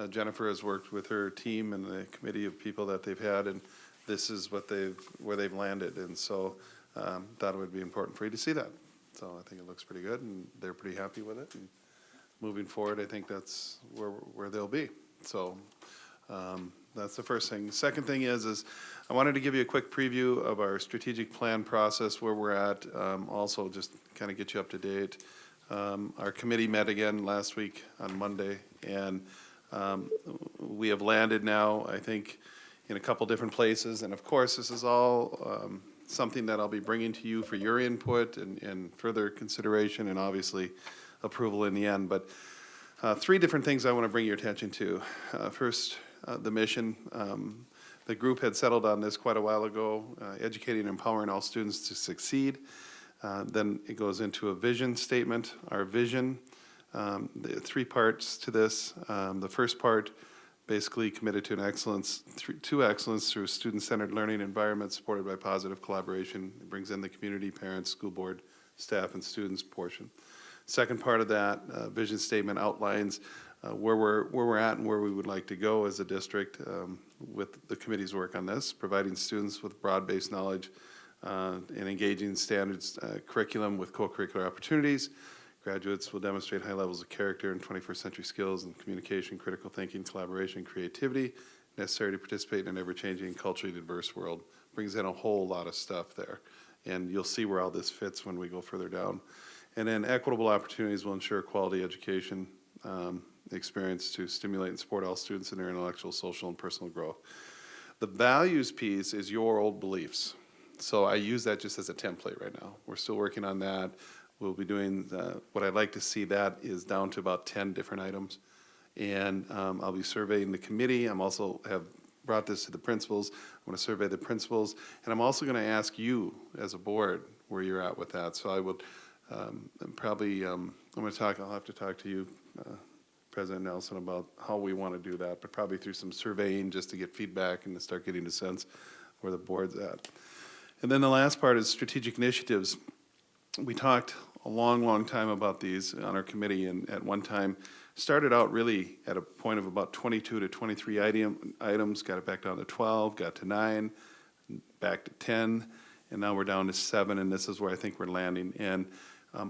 Jennifer has worked with her team and the committee of people that they've had, and this is where they've landed, and so thought it would be important for you to see that. So I think it looks pretty good, and they're pretty happy with it. And moving forward, I think that's where they'll be. So that's the first thing. The second thing is I wanted to give you a quick preview of our strategic plan process, where we're at, also just kind of get you up to date. Our committee met again last week on Monday, and we have landed now, I think, in a couple different places. And of course, this is all something that I'll be bringing to you for your input and further consideration, and obviously approval in the end. But three different things I want to bring your attention to. First, the mission. The group had settled on this quite a while ago, educating and empowering all students to succeed. Then it goes into a vision statement, our vision. There are three parts to this. The first part, basically committed to excellence through student-centered learning environment supported by positive collaboration. It brings in the community, parents, school board, staff, and students portion. Second part of that vision statement outlines where we're at and where we would like to go as a district with the committee's work on this, providing students with broad-based knowledge and engaging standards curriculum with co-curricular opportunities. Graduates will demonstrate high levels of character and 21st century skills in communication, critical thinking, collaboration, creativity, necessary to participate in an ever-changing, culturally diverse world. Brings in a whole lot of stuff there. And you'll see where all this fits when we go further down. And then equitable opportunities will ensure quality education experience to stimulate and support all students in their intellectual, social, and personal growth. The values piece is your old beliefs. So I use that just as a template right now. We're still working on that. We'll be doing, what I'd like to see that is down to about 10 different items. And I'll be surveying the committee. I'm also have brought this to the principals. I'm going to survey the principals. And I'm also going to ask you as a board where you're at with that. So I would probably, I'm going to talk, I'll have to talk to you, President Nelson, about how we want to do that, but probably through some surveying just to get feedback and to start getting a sense where the board's at. And then the last part is strategic initiatives. We talked a long, long time about these on our committee, and at one time started out really at a point of about 22 to 23 items, got it back down to 12, got to 9, back to 10, and now we're down to 7, and this is where I think we're landing. And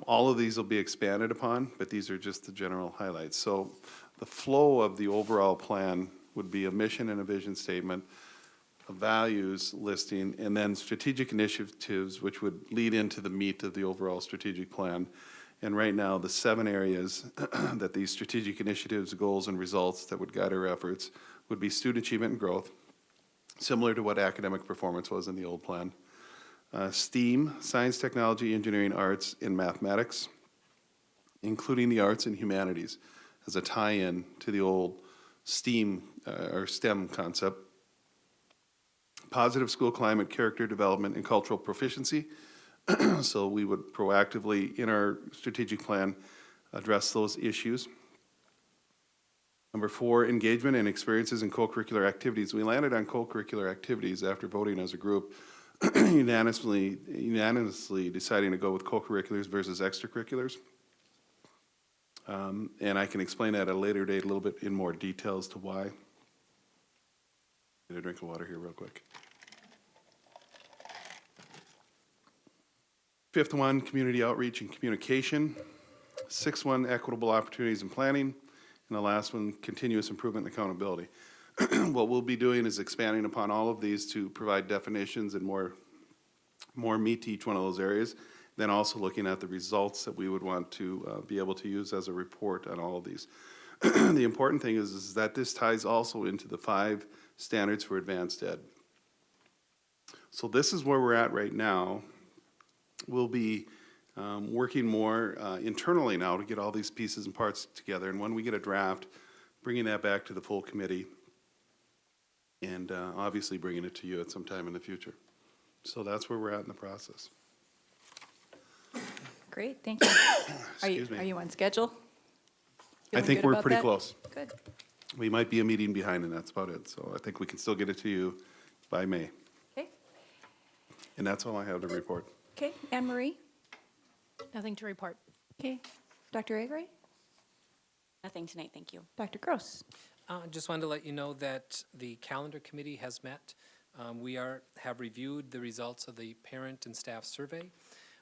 all of these will be expanded upon, but these are just the general highlights. So the flow of the overall plan would be a mission and a vision statement, a values listing, and then strategic initiatives, which would lead into the meat of the overall strategic plan. And right now, the 7 areas that these strategic initiatives, goals, and results that would guide our efforts would be student achievement and growth, similar to what academic performance was in the old plan. STEAM, science, technology, engineering, arts, and mathematics, including the arts and humanities as a tie-in to the old STEAM or STEM concept. Positive school climate, character development, and cultural proficiency. So we would proactively, in our strategic plan, address those issues. Number 4, engagement and experiences in co-curricular activities. We landed on co-curricular activities after voting as a group, unanimously deciding to go with co-curriculars versus extracurriculars. And I can explain that at a later date a little bit in more detail as to why. Get a drink of water here real quick. 5th one, community outreach and communication. 6th one, equitable opportunities and planning. And the last one, continuous improvement and accountability. What we'll be doing is expanding upon all of these to provide definitions and more meat to each one of those areas. Then also looking at the results that we would want to be able to use as a report on all of these. The important thing is that this ties also into the 5 standards for advanced ed. So this is where we're at right now. We'll be working more internally now to get all these pieces and parts together. And when we get a draft, bringing that back to the full committee and obviously bringing it to you at some time in the future. So that's where we're at in the process. Great, thank you. Excuse me. Are you on schedule? I Feeling think good we're about pretty that? close. Good. We might be a meeting behind, and that's about it. So I think we can still get it to you by May. Okay, And that's all I have to report. okay, Anne Marie? Nothing to report. Okay, Dr. Avery? Nothing tonight, thank you. Dr. Gross? Just wanted to let you know that the calendar committee has met. We have reviewed the results of the parent and staff survey.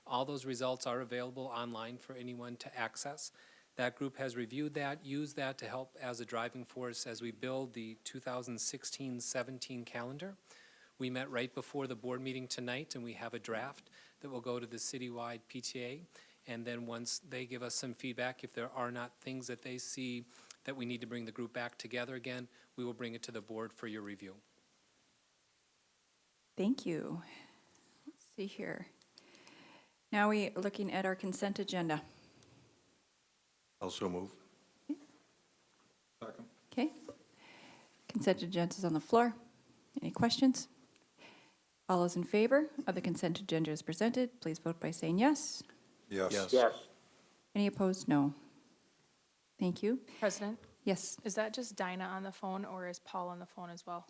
All those results are available online for anyone to access. That group has reviewed that, used that to help as a driving force as we build the 2016-17 calendar. We met right before the board meeting tonight, and we have a draft that will go to the citywide PTA. And then once they give us some feedback, if there are not things that they see that we need to bring the group back together again, we will bring it to the board for your review. Thank you. Let's see here. Now we are looking at our consent agenda. Also move. Okay. Consent agenda is on the floor. Any questions? All those in favor of the consent agenda as presented, please vote by saying yes. Yes. Yes. Any opposed? No. Thank you. President, Yes. is that just Dinah on the phone or is Paul on the phone as well?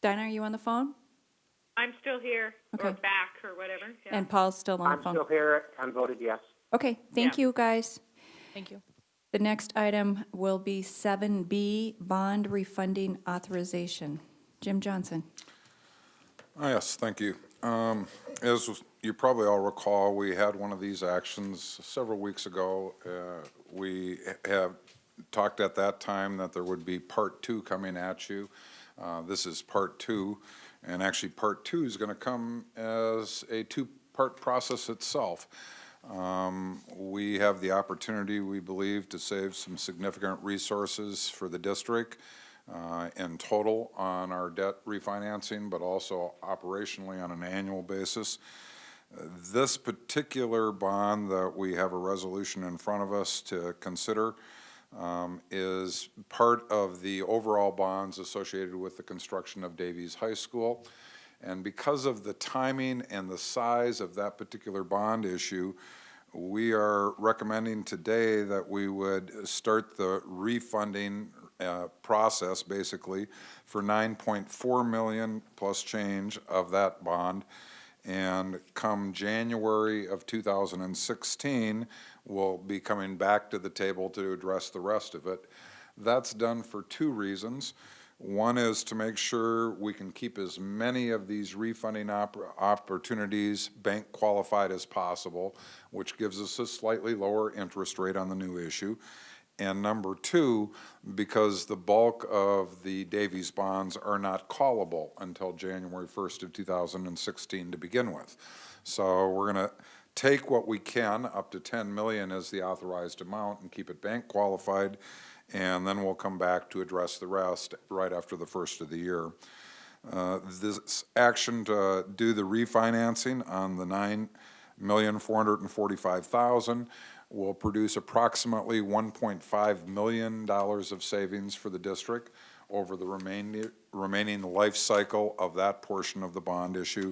Dinah, are you on the phone? I'm still here, or Okay. back, or whatever. Yeah. And Paul's still on the I'm phone? still here and voted yes. Okay, thank you, guys. Thank you. The next item will be 7B, bond refunding authorization. Jim Johnson. Yes, thank you. As you probably all recall, we had one of these actions several weeks ago. We have talked at that time that there would be part 2 coming at you. This is part 2, and actually part 2 is going to come as a 2-part process itself. We have the opportunity, we believe, to save some significant resources for the district in total on our debt refinancing, but also operationally on an annual basis. This particular bond that we have a resolution in front of us to consider is part of the overall bonds associated with the construction of Davies High School. And because of the timing and the size of that particular bond issue, we are recommending today that we would start the refunding process, basically, for $9.4 million plus change of that bond. And come January of 2016, we'll be coming back to the table to address the rest of it. That's done for 2 reasons. One is to make sure we can keep as many of these refunding opportunities bank qualified as possible, which gives us a slightly lower interest rate on the new issue. And number 2, because the bulk of the Davies bonds are not callable until January 1st of 2016 to begin with. So we're going to take what we can, up to $10 million as the authorized amount, and keep it bank qualified, and then we'll come back to address the rest right after the first of the year. This action to do the refinancing on the $9,445,000 will produce approximately $1.5 million of savings for the district over the remaining life cycle of that portion of the bond issue,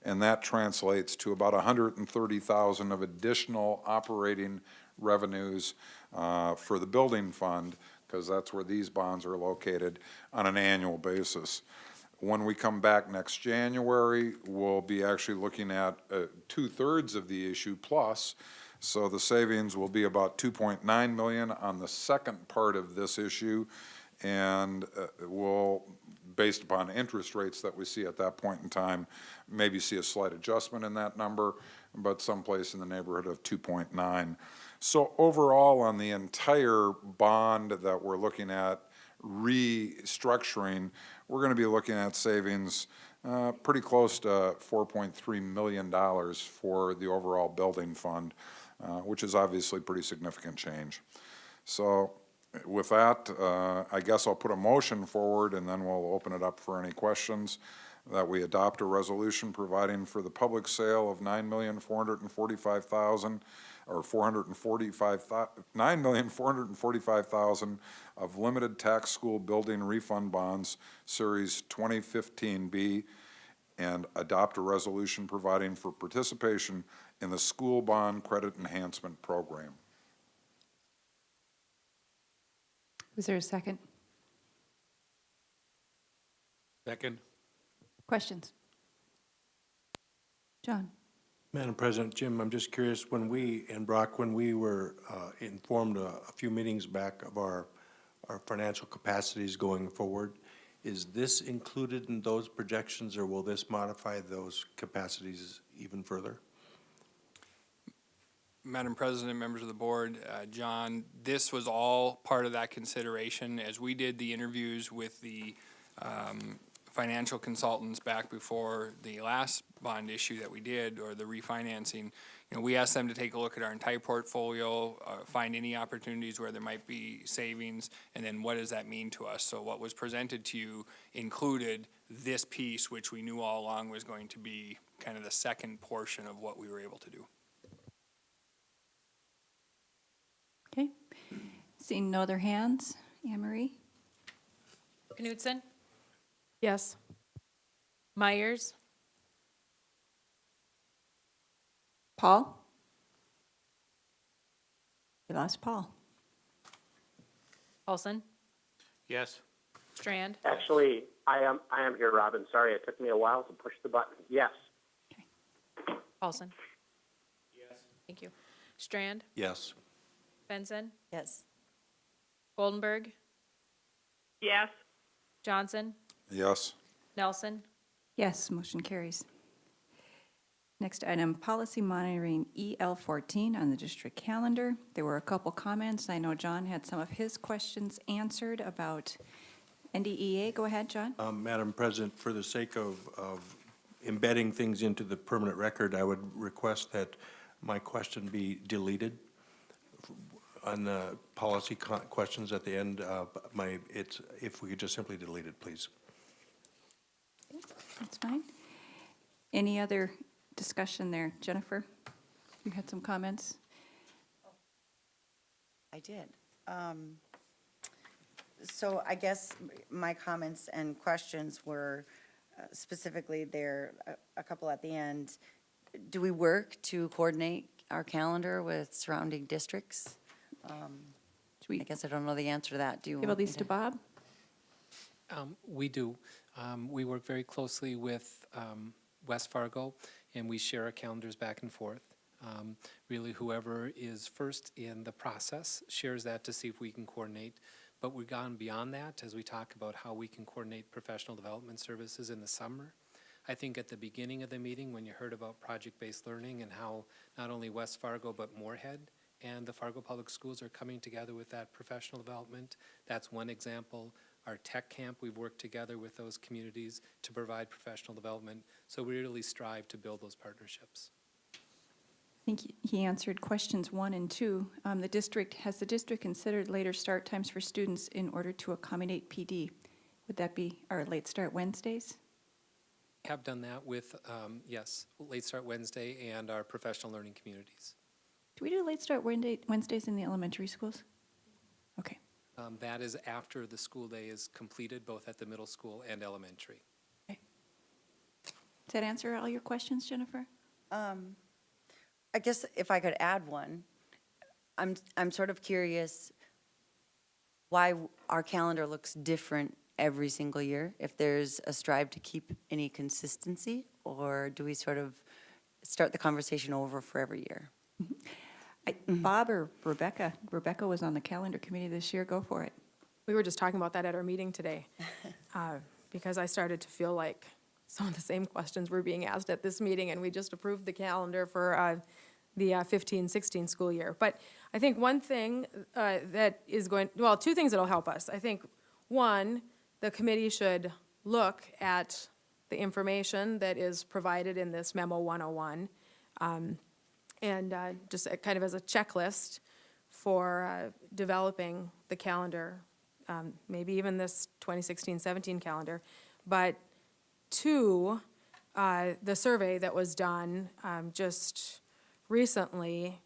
and that translates to about $130,000 of additional operating revenues for the building fund, because that's where these bonds are located on an annual basis. When we come back next January, we'll be actually looking at 2/3 of the issue plus. So the savings will be about $2.9 million on the second part of this issue, and we'll, based upon interest rates that we see at that point in time, maybe see a slight adjustment in that number, but someplace in the neighborhood of 2.9. So overall, on the entire bond that we're looking at restructuring, we're going to be looking at savings pretty close to $4.3 million for the overall building fund, which is obviously pretty significant change. So with that, I guess I'll put a motion forward, and then we'll open it up for any questions, that we adopt a resolution providing for the public sale of $9,445,000 or $9,445,000 of limited tax school building refund bonds, Series 2015B, and adopt a resolution providing for participation in the School Bond Credit Enhancement Program. Was there a second? Second. Questions? John? Madam President, Jim, I'm just curious, when we were informed a few meetings back of our financial capacities going forward, is this included in those projections, or will this modify those capacities even further? Madam President, members of the board, John, this was all part of that consideration. As we did the interviews with the financial consultants back before the last bond issue that we did, or the refinancing, we asked them to take a look at our entire portfolio, find any opportunities where there might be savings, and then what does that mean to us? So what was presented to you included this piece, which we knew all along was going to be kind of the second portion of what we were able to do. Okay. Seeing no other hands, Anne Marie? Knudsen, Yes. Myers, Paul? We lost Paul. Paulson, Yes. Strand, Actually, I am here, Robin. Sorry, it took me a while to push the button. Yes. Paulson. Yes. Thank you. Strand, Yes. Benson, Yes. Goldenberg, Yes. Johnson, Yes. Nelson, Yes, motion carries. Next item, policy monitoring EL14 on the district calendar. There were a couple comments. I know John had some of his questions answered about NDEA. Go ahead, John. Madam President, for the sake of embedding things into the permanent record, I would request that my question be deleted on the policy questions at the end. If we could just simply delete it, please. That's fine. Any other discussion there? Jennifer, you had some comments? I did. So I guess my comments and questions were specifically there, a couple at the end. Do we work to coordinate our calendar with surrounding districts? I guess I don't know the answer to that. Do you Give want all me these to Bob? We do. We work very closely with West Fargo, and we share our calendars back and forth. Really, whoever is first in the process shares that to see if we can coordinate. But we've gone beyond that as we talk about how we can coordinate professional development services in the summer. I think at the beginning of the meeting, when you heard about project-based learning and how not only West Fargo but Moorhead and the Fargo Public Schools are coming together with that professional development, that's one example. Our tech camp, we've worked together with those communities to provide professional development. So we really strive to build those partnerships. I think he answered questions 1 and 2. Has the district considered later start times for students in order to accommodate PD? Would that be our late start Wednesdays? Have done that with, yes, Late Start Wednesday and our professional learning communities. Do we do late start Wednesdays in the elementary schools? Okay. That is after the school day is completed, both at the middle school and elementary. Okay. Does that answer all your questions, Jennifer? I guess if I could add one, I'm sort of curious why our calendar looks different every single year, if there's a strive to keep any consistency, or do we sort of start the conversation over for every year? Bob or Rebecca? Rebecca was on the calendar committee this year. Go for it. We were just talking about that at our meeting today, because I started to feel like some of the same questions were being asked at this meeting, and we just approved the calendar for the 15-16 school year. But I think one thing that is two things that'll help us. I think, one, the committee should look at the information that is provided in this Memo 101, and just kind of as a checklist for developing the calendar, maybe even this 2016-17 calendar. But 2, the survey that was done just recently,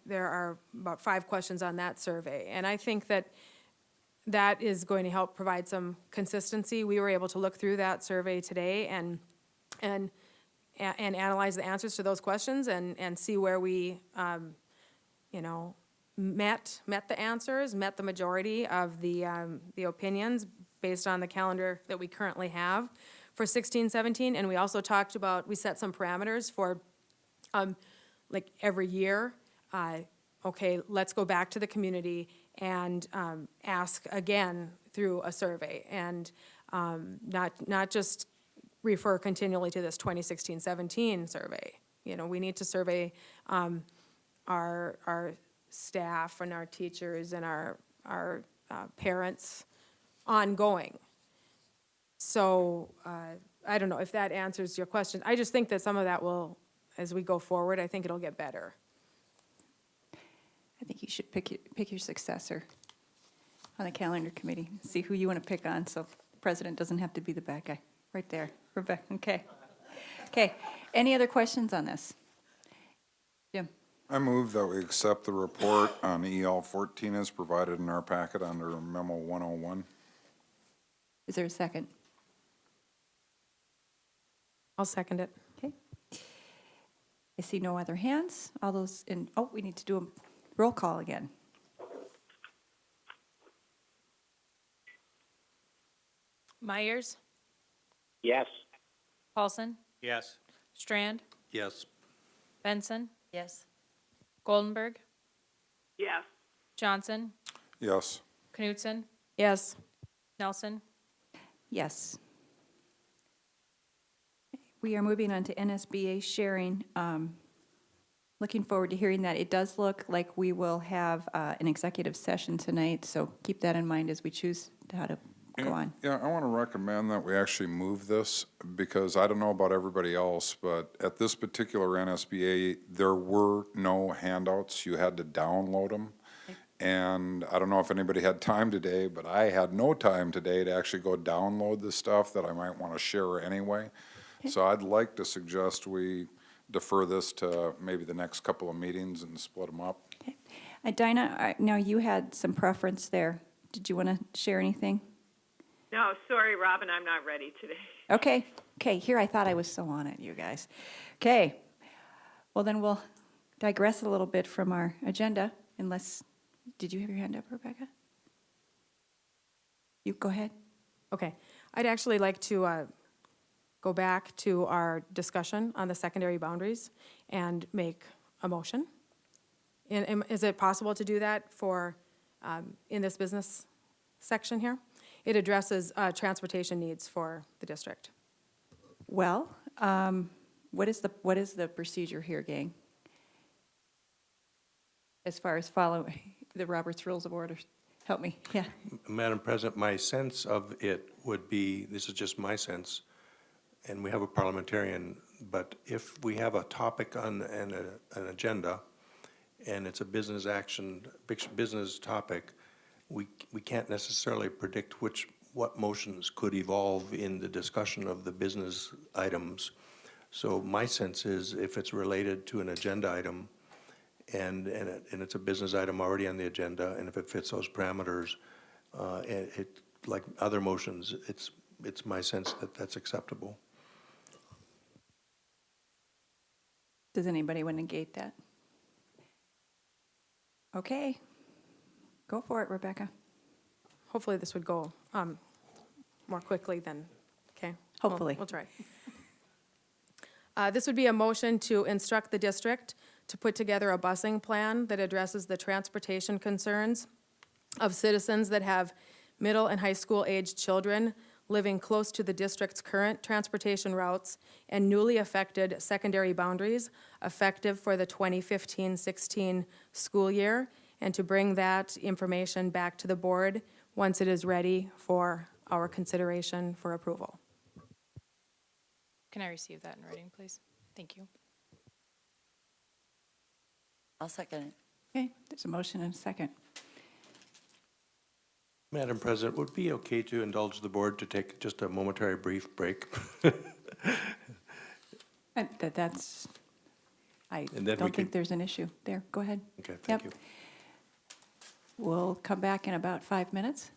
there are about 5 questions on that survey. And I think that is going to help provide some consistency. We were able to look through that survey today and analyze the answers to those questions and see where we, met the answers, met the majority of the opinions based on the calendar that we currently have for 16-17. And we also talked about, we set some parameters for like every year. Okay, let's go back to the community and ask again through a survey, and not just refer continually to this 2016-17 survey. We need to survey our staff and our teachers and our parents ongoing. So I don't know if that answers your question. I just think that some of that will, as we go forward, I think it'll get better. I think you should pick your successor on the calendar committee. See who you want to pick on, so the president doesn't have to be the bad guy. Right there, Rebecca. Okay. Okay. Any other questions on this? Jim. I move that we accept the report on EL 14 as provided in our packet under Memo 101. Is there a second? I'll second it. Okay. I see no other hands. All those in, we need to do a roll call again. Myers, Yes. Paulson, Yes. Strand, Yes. Benson, Yes. Goldenberg, Yes. Johnson, Yes. Knutson, Yes. Nelson. Yes. We are moving on to NSBA sharing. Looking forward to hearing that. It does look like we will have an executive session tonight, so keep that in mind as we choose how to go on. Yeah, I want to recommend that we actually move this, because I don't know about everybody else, but at this particular NSBA, there were no handouts. You had to download them. And I don't know if anybody had time today, but I had no time today to actually go download the stuff that I might want to share anyway. So I'd like to suggest we defer this to maybe the next couple of meetings and split them up. Dinah, now you had some preference there. Did you want to share anything? No, sorry, Robin, I'm not ready today. Okay, here I thought I was so on it, you guys. Okay, well then we'll digress a little bit from our agenda unless, did you have your hand up, Rebecca? You go ahead. Okay, I'd actually like to go back to our discussion on the secondary boundaries and make a motion. And is it possible to do that for, in this business section here? It addresses transportation needs for the district. Well, what is the procedure here, gang? As far as following the Robert's Rules of Order? Help me, yeah. Madam President, my sense of it would be, this is just my sense, and we have a parliamentarian, but if we have a topic on an agenda, and it's a business action, business topic, we can't necessarily predict what motions could evolve in the discussion of the business items. So my sense is if it's related to an agenda item, and it's a business item already on the agenda, and if it fits those parameters, like other motions, it's my sense that that's acceptable. Does anybody want to negate that? Okay, go for it, Rebecca. Hopefully this would go more quickly than, okay? Hopefully. We'll try. This would be a motion to instruct the district to put together a busing plan that addresses the transportation concerns of citizens that have middle and high school aged children living close to the district's current transportation routes and newly affected secondary boundaries effective for the 2015-16 school year, and to bring that information back to the board once it is ready for our consideration for approval. Can I receive that in writing, please? Thank you. I'll second it. Okay, there's a motion and a second. Madam President, would it be okay to indulge the board to take just a momentary brief break? That's, I And then we don't think can- there's an issue there. Go ahead. Okay, thank Yep. you. We'll come back in about 5 minutes.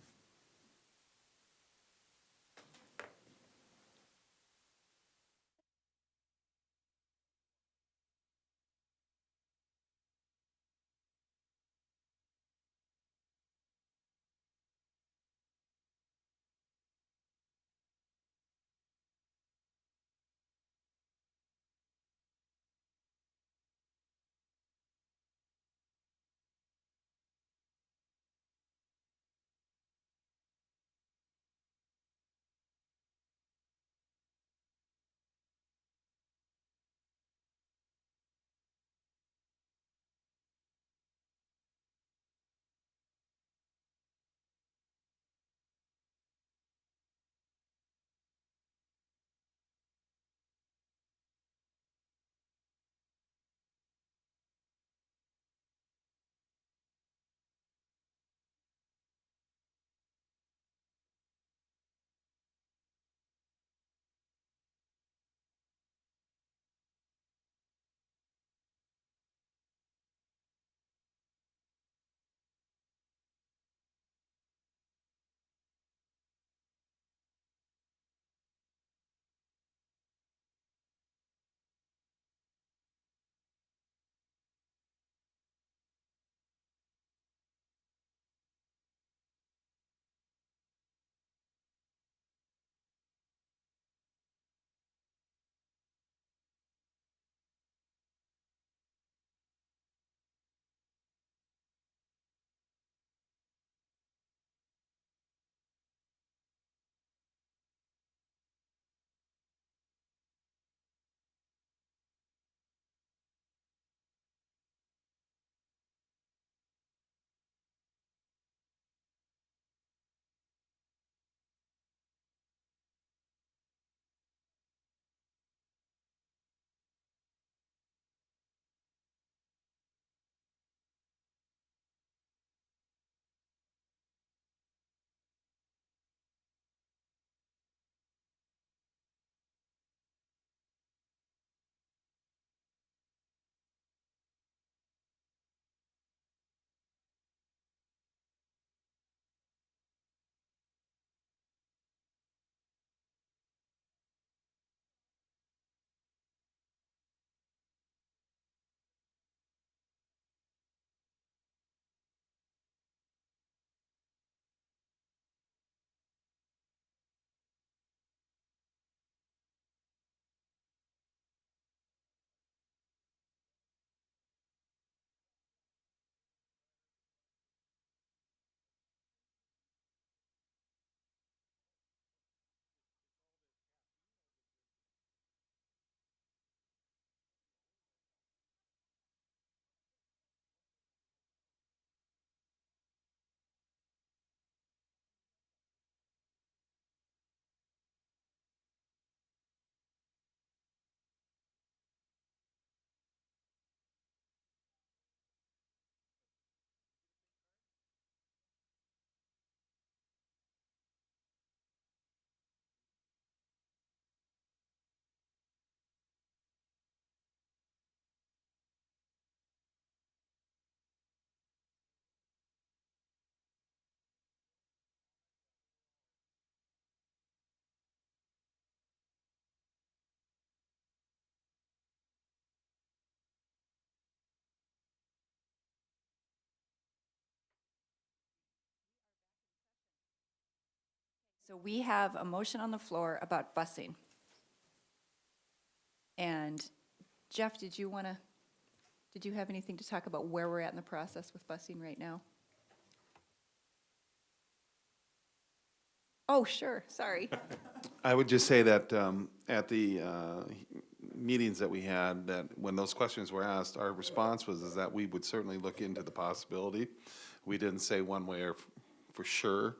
So we have a motion on the floor about busing. And Jeff, did you have anything to talk about where we're at in the process with busing right now? Oh, sure, sorry. I would just say that at the meetings that we had, that when those questions were asked, our response was is that we would certainly look into the possibility. We didn't say one way or for sure.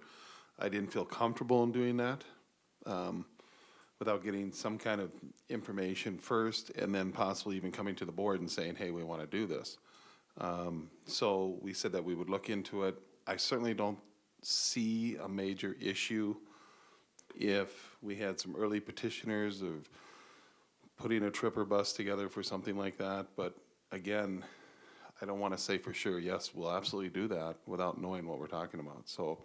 I didn't feel comfortable in doing that without getting some kind of information first, and then possibly even coming to the board and saying, hey, we want to do this. So we said that we would look into it. I certainly don't see a major issue if we had some early petitioners of putting a trip or bus together for something like that. But again, I don't want to say for sure, yes, we'll absolutely do that without knowing what we're talking about. So,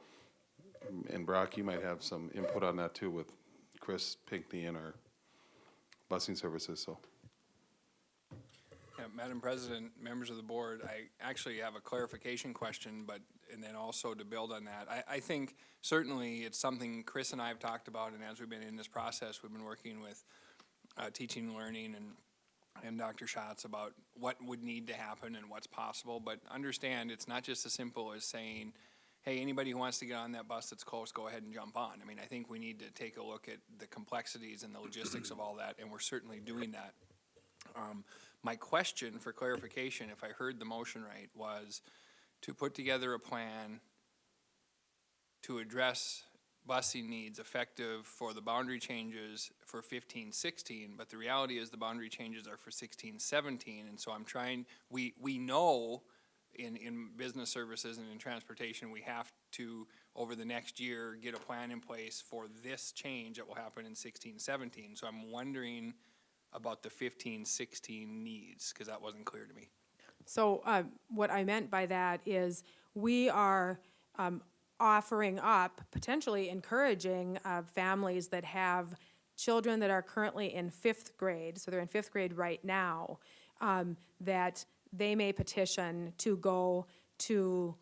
and Brock, you might have some input on that too with Chris Pinkney and our busing services, so. Yeah, Madam President, members of the board, I actually have a clarification question, and then also to build on that. I think certainly it's something Chris and I have talked about, and as we've been in this process, we've been working with teaching and learning and Dr. Schatz about what would need to happen and what's possible. But understand, it's not just as simple as saying, hey, anybody who wants to get on that bus that's close, go ahead and jump on. I mean, I think we need to take a look at the complexities and the logistics of all that, and we're certainly doing that. My question for clarification, if I heard the motion right, was to put together a plan to address busing needs effective for the boundary changes for 15-16, but the reality is the boundary changes are for 16-17, and so I'm trying, we know in business services and in transportation, we have to, over the next year, get a plan in place for this change that will happen in 16-17. So I'm wondering about the 15-16 needs, because that wasn't clear to me. So what I meant by that is we are offering up, potentially encouraging families that have children that are currently in 5th grade, so they're in 5th grade right now, that they may petition to go to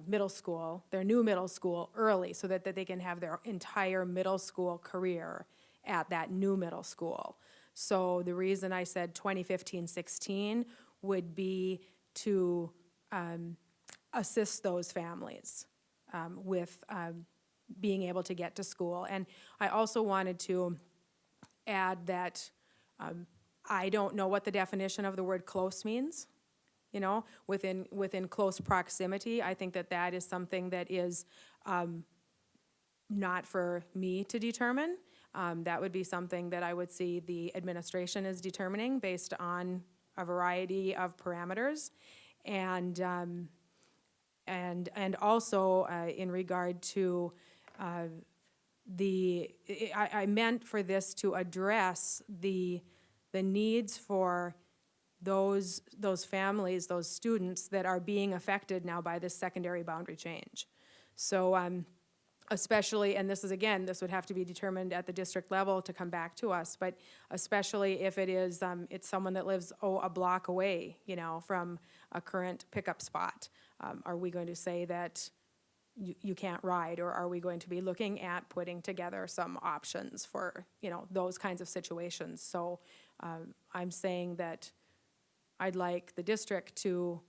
middle school, their new middle school early, so that they can have their entire middle school career at that new middle school. So the reason I said 2015-16 would be to assist those families with being able to get to school. And I also wanted to add that I don't know what the definition of the word close means. You know, within close proximity, I think that is something that is not for me to determine. That would be something that I would see the administration is determining based on a variety of parameters. And also in regard to I meant for this to address the needs for those families, those students that are being affected now by this secondary boundary change. So especially, and this would have to be determined at the district level to come back to us, but especially if it is, it's someone that lives, a block away, you know, from a current pickup spot. Are we going to say that you can't ride, or are we going to be looking at putting together some options for, you know, those kinds of situations? So I'm saying that I'd like the district to,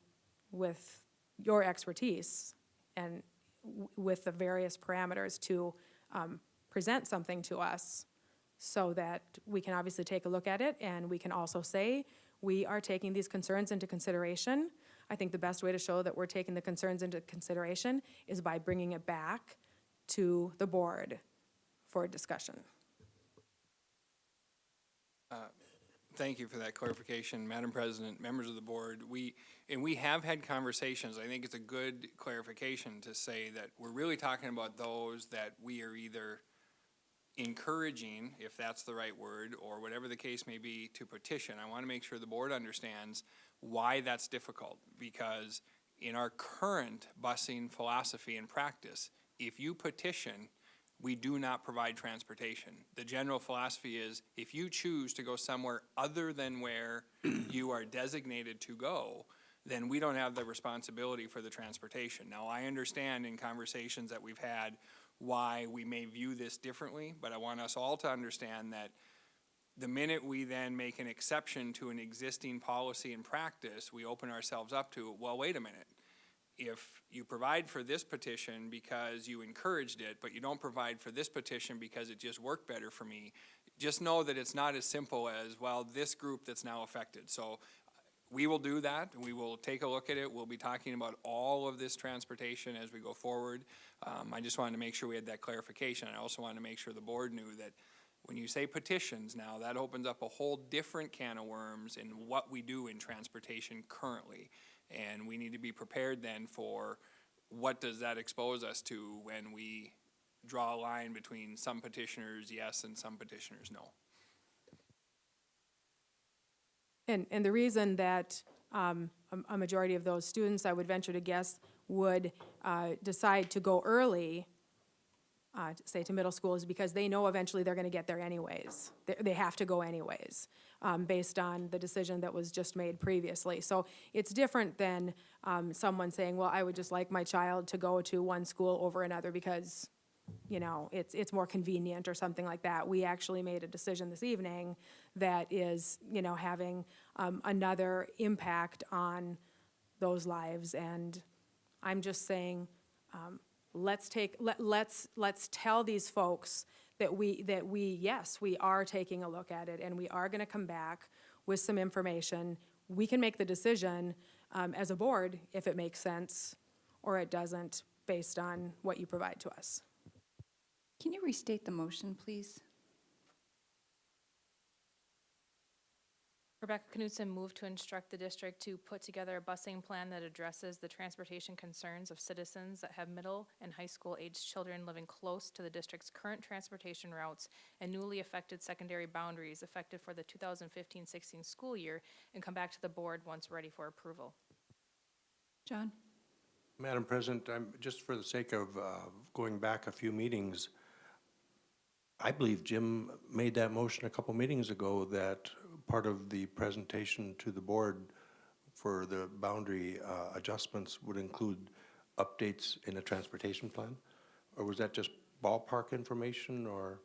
with your expertise and with the various parameters, to present something to us so that we can obviously take a look at it, and we can also say we are taking these concerns into consideration. I think the best way to show that we're taking the concerns into consideration is by bringing it back to the board for discussion. Thank you for that clarification, Madam President, members of the board. We have had conversations. I think it's a good clarification to say that we're really talking about those that we are either encouraging, if that's the right word, or whatever the case may be, to petition. I want to make sure the board understands why that's difficult, because in our current busing philosophy and practice, if you petition, we do not provide transportation. The general philosophy is if you choose to go somewhere other than where you are designated to go, then we don't have the responsibility for the transportation. Now, I understand in conversations that we've had why we may view this differently, but I want us all to understand that the minute we then make an exception to an existing policy and practice, we open ourselves up to, well, wait a minute. If you provide for this petition because you encouraged it, but you don't provide for this petition because it just worked better for me, just know that it's not as simple as, well, this group that's now affected. So we will do that. We will take a look at it. We'll be talking about all of this transportation as we go forward. I just wanted to make sure we had that clarification. I also wanted to make sure the board knew that when you say petitions now, that opens up a whole different can of worms in what we do in transportation currently. And we need to be prepared then for what does that expose us to when we draw a line between some petitioners yes and some petitioners no. And the reason that a majority of those students, I would venture to guess, would decide to go early, say to middle school, is because they know eventually they're going to get there anyways. They have to go anyways, based on the decision that was just made previously. So it's different than someone saying, well, I would just like my child to go to one school over another because, you know, it's more convenient or something like that. We actually made a decision this evening that is, you know, having another impact on those lives. And I'm just saying, let's tell these folks that yes, we are taking a look at it and we are going to come back with some information. We can make the decision as a board if it makes sense or it doesn't based on what you provide to us. Can you restate the motion, please? Rebecca Knudsen moved to instruct the district to put together a busing plan that addresses the transportation concerns of citizens that have middle and high school aged children living close to the district's current transportation routes and newly affected secondary boundaries effective for the 2015-16 school year and come back to the board once ready for approval. John? Madam President, just for the sake of going back a few meetings, I believe Jim made that motion a couple meetings ago that part of the presentation to the board for the boundary adjustments would include updates in a transportation plan? Or was that just ballpark information or?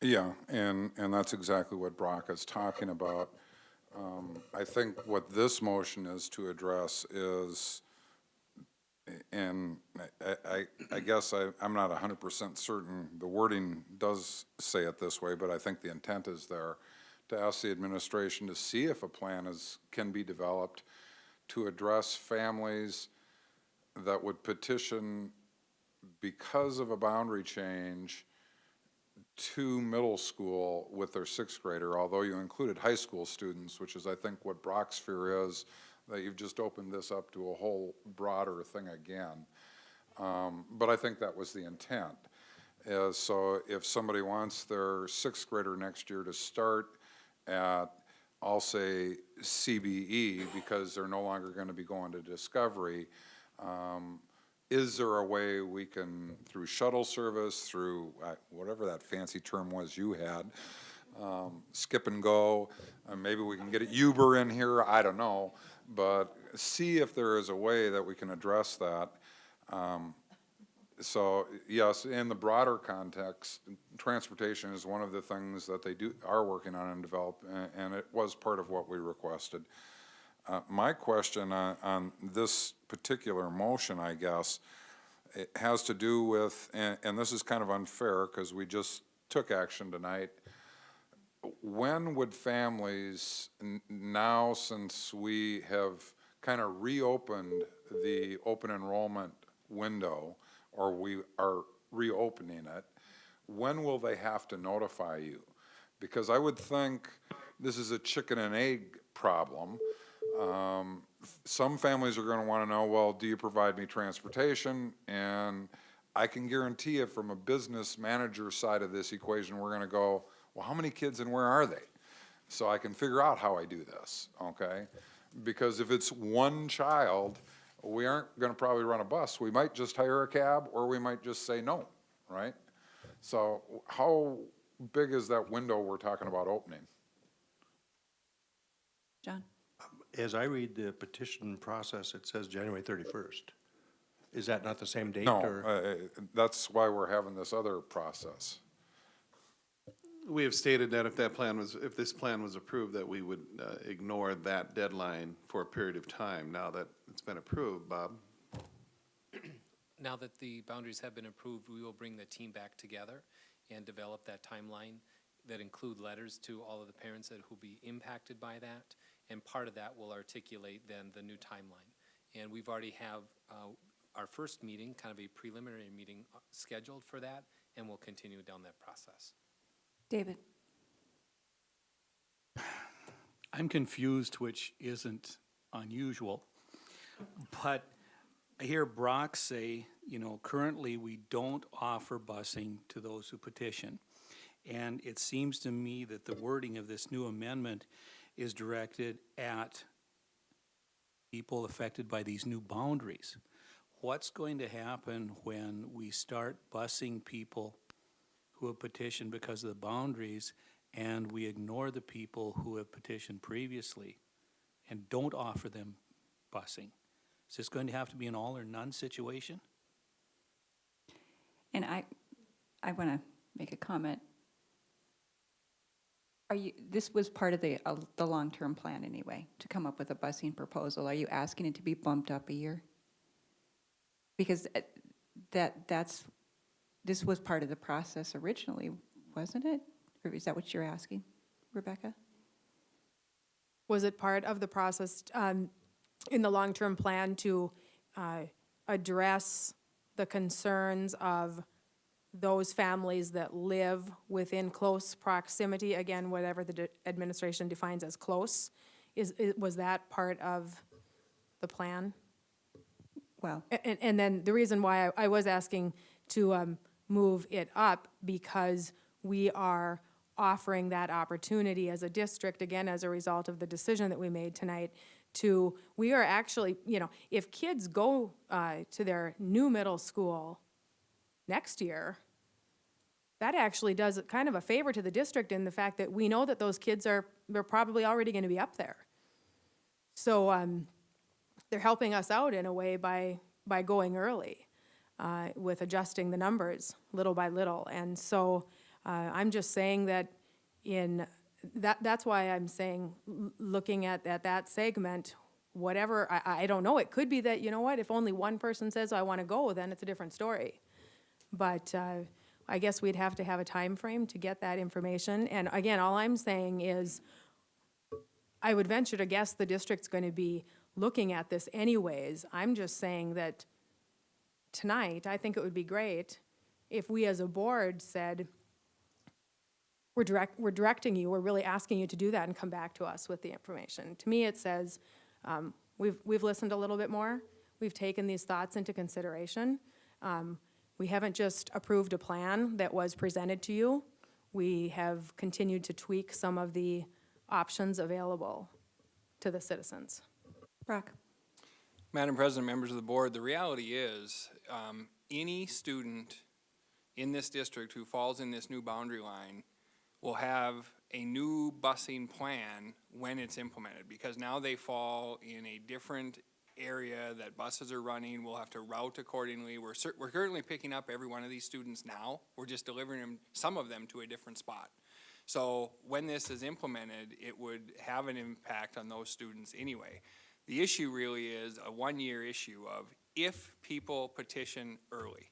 Yeah, and that's exactly what Brock is talking about. I think what this motion is to address is, and I guess I'm not 100% certain, the wording does say it this way, but I think the intent is there, to ask the administration to see if a plan can be developed to address families that would petition because of a boundary change to middle school with their sixth grader, although you included high school students, which is I think what Brock's fear is, that you've just opened this up to a whole broader thing again. But I think that was the intent. So if somebody wants their sixth grader next year to start at, I'll say, CBE, because they're no longer going to be going to Discovery, is there a way we can, through shuttle service, through whatever that fancy term was you had, skip and go, maybe we can get it Uber in here, I don't know, but see if there is a way that we can address that. So yes, in the broader context, transportation is one of the things that they are working on and develop, and it was part of what we requested. My question on this particular motion, I guess, it has to do with, and this is kind of unfair because we just took action tonight. When would families, now since we have kind of reopened the open enrollment window, or we are reopening it, when will they have to notify you? Because I would think this is a chicken and egg problem. Some families are going to want to know, well, do you provide me transportation? And I can guarantee you from a business manager side of this equation, we're going to go, well, how many kids and where are they? So I can figure out how I do this, okay? Because if it's one child, we aren't going to probably run a bus. We might just hire a cab, or we might just say no, right? So how big is that window we're talking about opening? John? As I read the petition process, it says January 31st. Is that not the same date? No, Or that's why we're having this other process. We have stated that if this plan was approved, that we would ignore that deadline for a period of time. Now that it's been approved, Bob? Now that the boundaries have been approved, we will bring the team back together and develop that timeline that include letters to all of the parents that will be impacted by that. And part of that will articulate then the new timeline. And we've already have our first meeting, kind of a preliminary meeting scheduled for that, and we'll continue down that process. David? I'm confused, which isn't unusual, but I hear Brock say, currently we don't offer busing to those who petition. And it seems to me that the wording of this new amendment is directed at people affected by these new boundaries. What's going to happen when we start busing people who have petitioned because of the boundaries and we ignore the people who have petitioned previously and don't offer them busing? Is this going to have to be an all or none situation? And I want to make a comment. This was part of the long-term plan anyway, to come up with a busing proposal. Are you asking it to be bumped up a year? Because this was part of the process originally, wasn't it? Or is that what you're asking, Rebecca? Was it part of the process in the long-term plan to address the concerns of those families that live within close proximity, again, whatever the administration defines as close? Was that part of the plan? Well. And then the reason why I was asking to move it up, because we are offering that opportunity as a district, again, as a result of the decision that we made tonight, we are actually, if kids go to their new middle school next year, that actually does kind of a favor to the district in the fact that we know that those kids they're probably already going to be up there. So they're helping us out in a way by going early with adjusting the numbers little by little. And so I'm just saying that that's why I'm saying, looking at that segment, whatever, I don't know, it could be that, if only one person says, I want to go, then it's a different story. But I guess we'd have to have a time frame to get that information. And again, all I'm saying is, I would venture to guess the district's going to be looking at this anyways. I'm just saying that tonight, I think it would be great if we as a board said, we're directing you, we're really asking you to do that and come back to us with the information. To me, it says, we've listened a little bit more. We've taken these thoughts into consideration. We haven't just approved a plan that was presented to you. We have continued to tweak some of the options available to the citizens. Brock? Madam President, members of the board, the reality is any student in this district who falls in this new boundary line will have a new busing plan when it's implemented, because now they fall in a different area that buses are running. We'll have to route accordingly. We're currently picking up every one of these students now. We're just delivering some of them to a different spot. So when this is implemented, it would have an impact on those students anyway. The issue really is a one-year issue of if people petition early.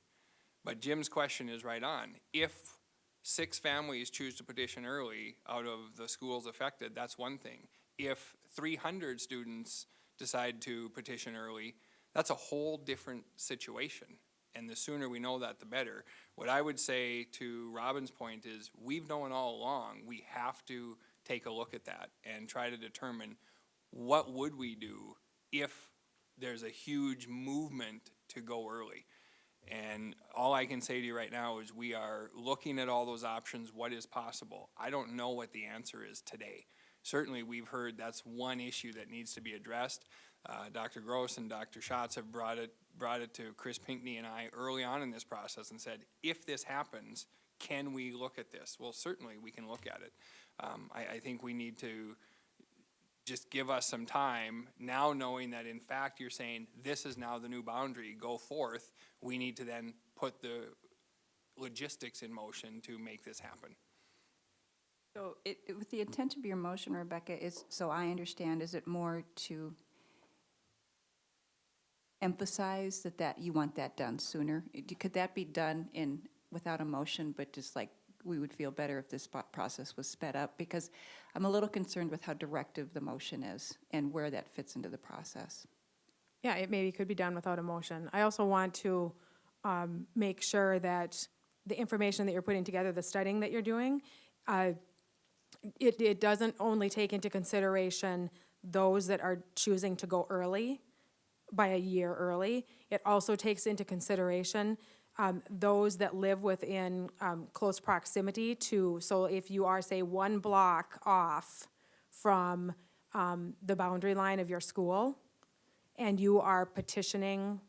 But Jim's question is right on. If 6 families choose to petition early out of the schools affected, that's one thing. If 300 students decide to petition early, that's a whole different situation. And the sooner we know that, the better. What I would say to Robin's point is, we've known all along, we have to take a look at that and try to determine what would we do if there's a huge movement to go early. And all I can say to you right now is we are looking at all those options, what is possible. I don't know what the answer is today. Certainly, we've heard that's one issue that needs to be addressed. Dr. Gross and Dr. Schatz have brought it to Chris Pinkney and I early on in this process and said, if this happens, can we look at this? Well, certainly we can look at it. I think we need to just give us some time, now knowing that in fact you're saying this is now the new boundary, go forth, we need to then put the logistics in motion to make this happen. So with the intent of your motion, Rebecca, is, so I understand, is it more to emphasize that you want that done sooner? Could that be done without a motion, but just like we would feel better if this process was sped up? Because I'm a little concerned with how directive the motion is and where that fits into the process. Yeah, it maybe could be done without a motion. I also want to make sure that the information that you're putting together, the studying that you're doing, it doesn't only take into consideration those that are choosing to go early, by a year early. It also takes into consideration those that live within close proximity to, so if you are, say, 1 block off from the boundary line of your school, and you are petitioning,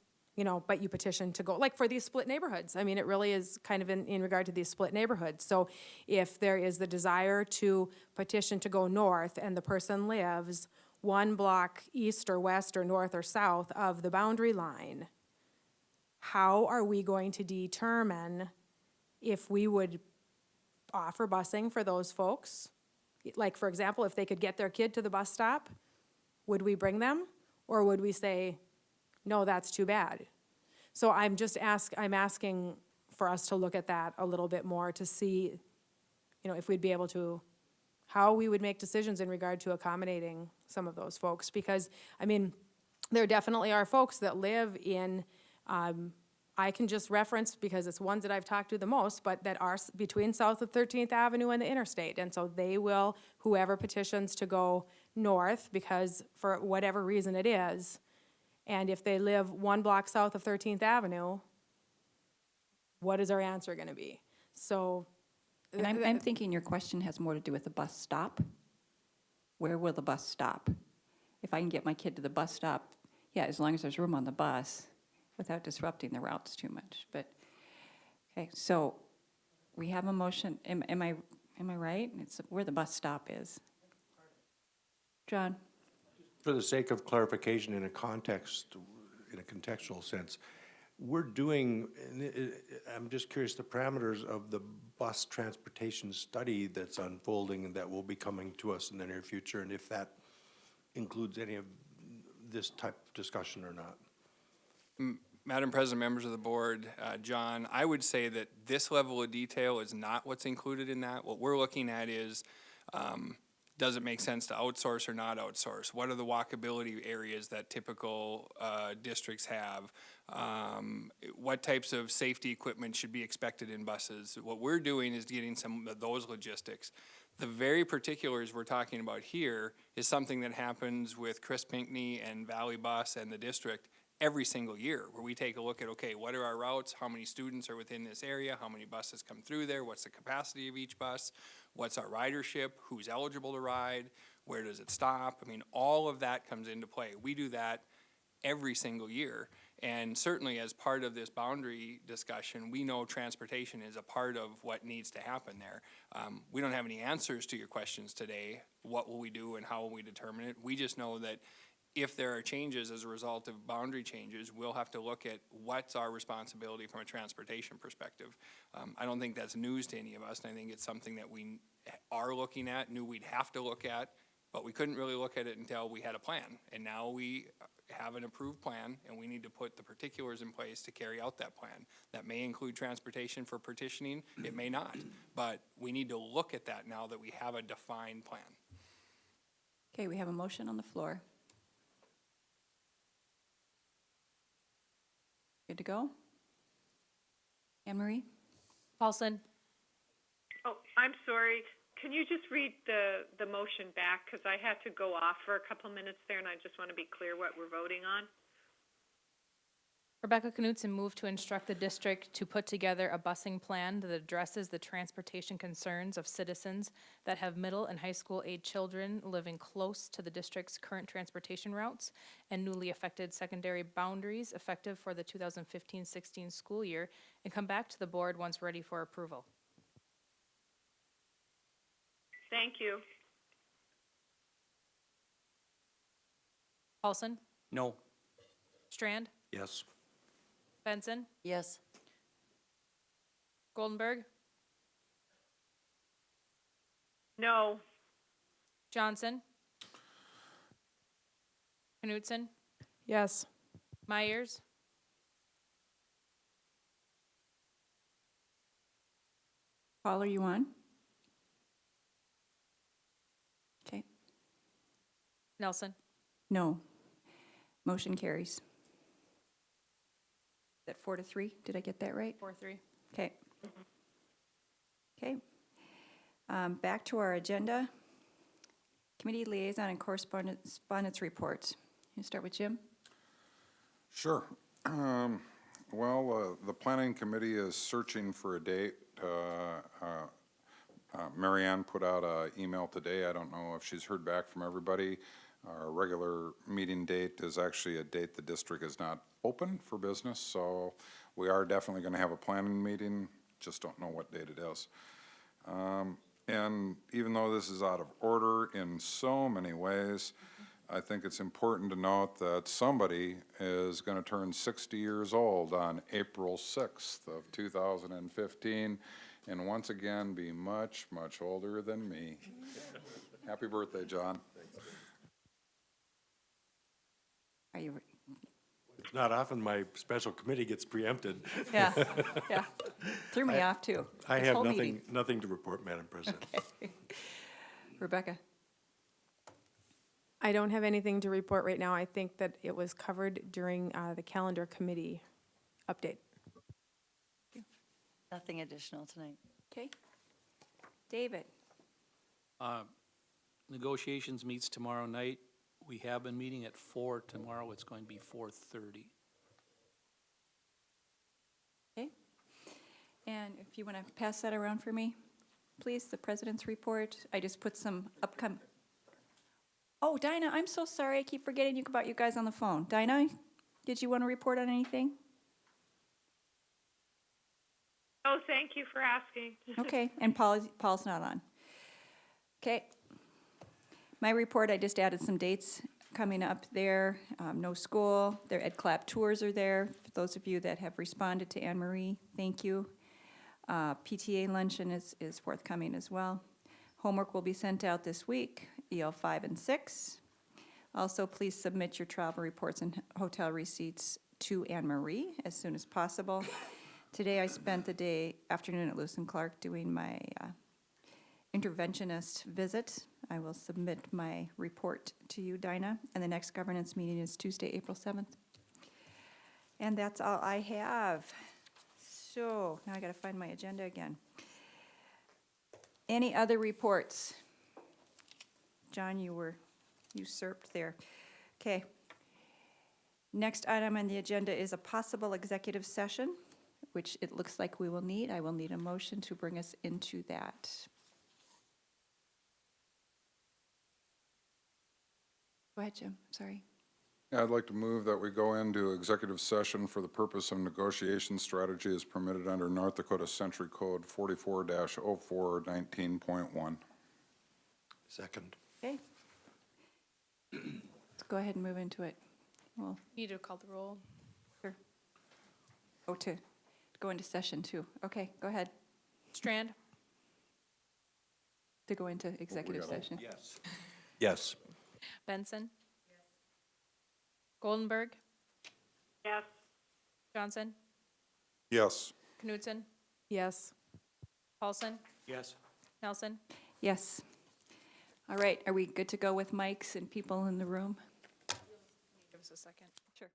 but you petition to go, like for these split neighborhoods. I mean, it really is kind of in regard to these split neighborhoods. So if there is the desire to petition to go north and the person lives 1 block east or west or north or south of the boundary line, how are we going to determine if we would offer busing for those folks? Like, for example, if they could get their kid to the bus stop, would we bring them? Or would we say, no, that's too bad? So I'm asking for us to look at that a little bit more to see, if we'd be able to, how we would make decisions in regard to accommodating some of those folks. Because, I mean, there definitely are folks that live in, I can just reference, because it's ones that I've talked to the most, but that are between south of 13th Avenue and the interstate. And so they will, whoever petitions to go north, because for whatever reason it is, and if they live 1 block south of 13th Avenue, what is our answer going to be? So, And I'm thinking your question has more to do with the bus stop. Where will the bus stop? If I can get my kid to the bus stop, yeah, as long as there's room on the bus, without disrupting the routes too much. But, okay, so we have a motion. Am I right? It's where the bus stop is. John? For the sake of clarification in a contextual sense, we're doing, I'm just curious, the parameters of the bus transportation study that's unfolding and that will be coming to us in the near future, and if that includes any of this type of discussion or not. Madam President, members of the board, John, I would say that this level of detail is not what's included in that. What we're looking at is, does it make sense to outsource or not outsource? What are the walkability areas that typical districts have? What types of safety equipment should be expected in buses? What we're doing is getting some of those logistics. The very particulars we're talking about here is something that happens with Chris Pinckney and Valley Bus and the district every single year, where we take a look at, okay, what are our routes? How many students are within this area? How many buses come through there? What's the capacity of each bus? What's our ridership? Who's eligible to ride? Where does it stop? I mean, all of that comes into play. We do that every single year. And certainly as part of this boundary discussion, we know transportation is a part of what needs to happen there. We don't have any answers to your questions today. What will we do and how will we determine it? We just know that if there are changes as a result of boundary changes, we'll have to look at what's our responsibility from a transportation perspective. I don't think that's news to any of us, and I think it's something that we are looking at, knew we'd have to look at, but we couldn't really look at it until we had a plan. And now we have an approved plan, and we need to put the particulars in place to carry out that plan. That may include transportation for petitioning, it may not, but we need to look at that now that we have a defined plan. Okay, we have a motion on the floor. Good to go? Anne Marie? Paulson? Oh, I'm sorry. Can you just read the motion back? Because I had to go off for a couple minutes there, and I just want to be clear what we're voting on. Rebecca Knutson moved to instruct the district to put together a busing plan that addresses the transportation concerns of citizens that have middle and high school age children living close to the district's current transportation routes and newly affected secondary boundaries effective for the 2015-16 school year, and come back to the board once ready for approval. Thank you. Paulson, No. Strand, Yes. Benson, Yes. Goldenberg, No. Johnson, Knutson, Yes. Myers, Paul, are you on? Okay, Nelson. no. Motion carries. Is that 4-3? Did I get that right? 4-3. Okay. Okay. Back to our agenda. Committee liaison and correspondence reports. You start with Jim? Sure. Well, the planning committee is searching for a date. Mary Ann put out an email today. I don't know if she's heard back from everybody. Our regular meeting date is actually a date the district is not open for business, so we are definitely going to have a planning meeting, just don't know what date it is. And even though this is out of order in so many ways, I think it's important to note that somebody is going to turn 60 years old on April 6th of 2015, and once again be much, much older than me. Happy birthday, John. Are you? It's not often my special committee gets preempted. Yeah, yeah. Threw me off, too. I This have whole nothing, meeting. nothing to report, Madam President. Okay. Rebecca? I don't have anything to report right now. I think that it was covered during the calendar committee update. Nothing additional tonight. Okay. David? Negotiations meets tomorrow night. We have been meeting at 4 tomorrow. It's going to be 4:30. Okay. And if you want to pass that around for me, please, the president's report. I just put some upcoming. Oh, Dinah, I'm so sorry. I keep forgetting about you guys on the phone. Dinah, did you want to report on anything? Oh, thank you for asking. Okay, and Paul's not on. Okay. My report, I just added some dates coming up there. No school. Their Ed Clap tours are there. For those of you that have responded to Anne Marie, thank you. PTA luncheon is forthcoming as well. Homework will be sent out this week, EL 5 and 6. Also, please submit your travel reports and hotel receipts to Anne Marie as soon as possible. Today, I spent the afternoon at Lewis and Clark doing my interventionist visit. I will submit my report to you, Dinah, and the next governance meeting is Tuesday, April 7th. And that's all I have. So now I got to find my agenda again. Any other reports? John, you were usurped there. Okay. Next item on the agenda is a possible executive session, which it looks like we will need. I will need a motion to bring us into that. Go ahead, Jim, sorry. Yeah, I'd like to move that we go into executive session for the purpose of negotiation strategy as permitted under North Dakota Century Code 44-04-19.1. Second. Okay. Let's go ahead and move into it. Well, Need to call the roll. sure. Oh, to go into session too. Okay, go ahead. Strand, To go into executive session. Yes. Yes. Benson. Goldenberg, Yes. Johnson, Yes. Knutson, Yes. Paulson, Yes. Nelson. Yes. All right, are we good to go with mics and people in the room? Give us a second. Sure.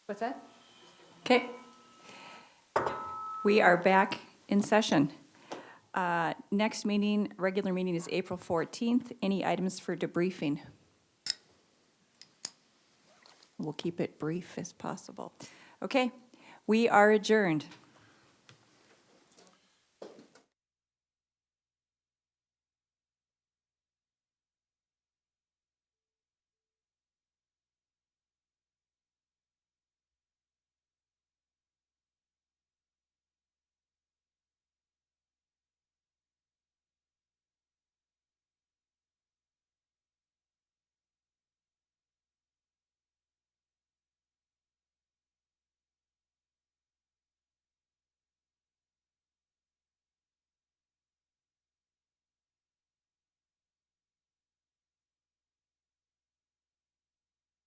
What's that? Okay. We are back in session. Next meeting, regular meeting is April 14th. Any items for debriefing? We'll keep it brief as possible. Okay, we are adjourned.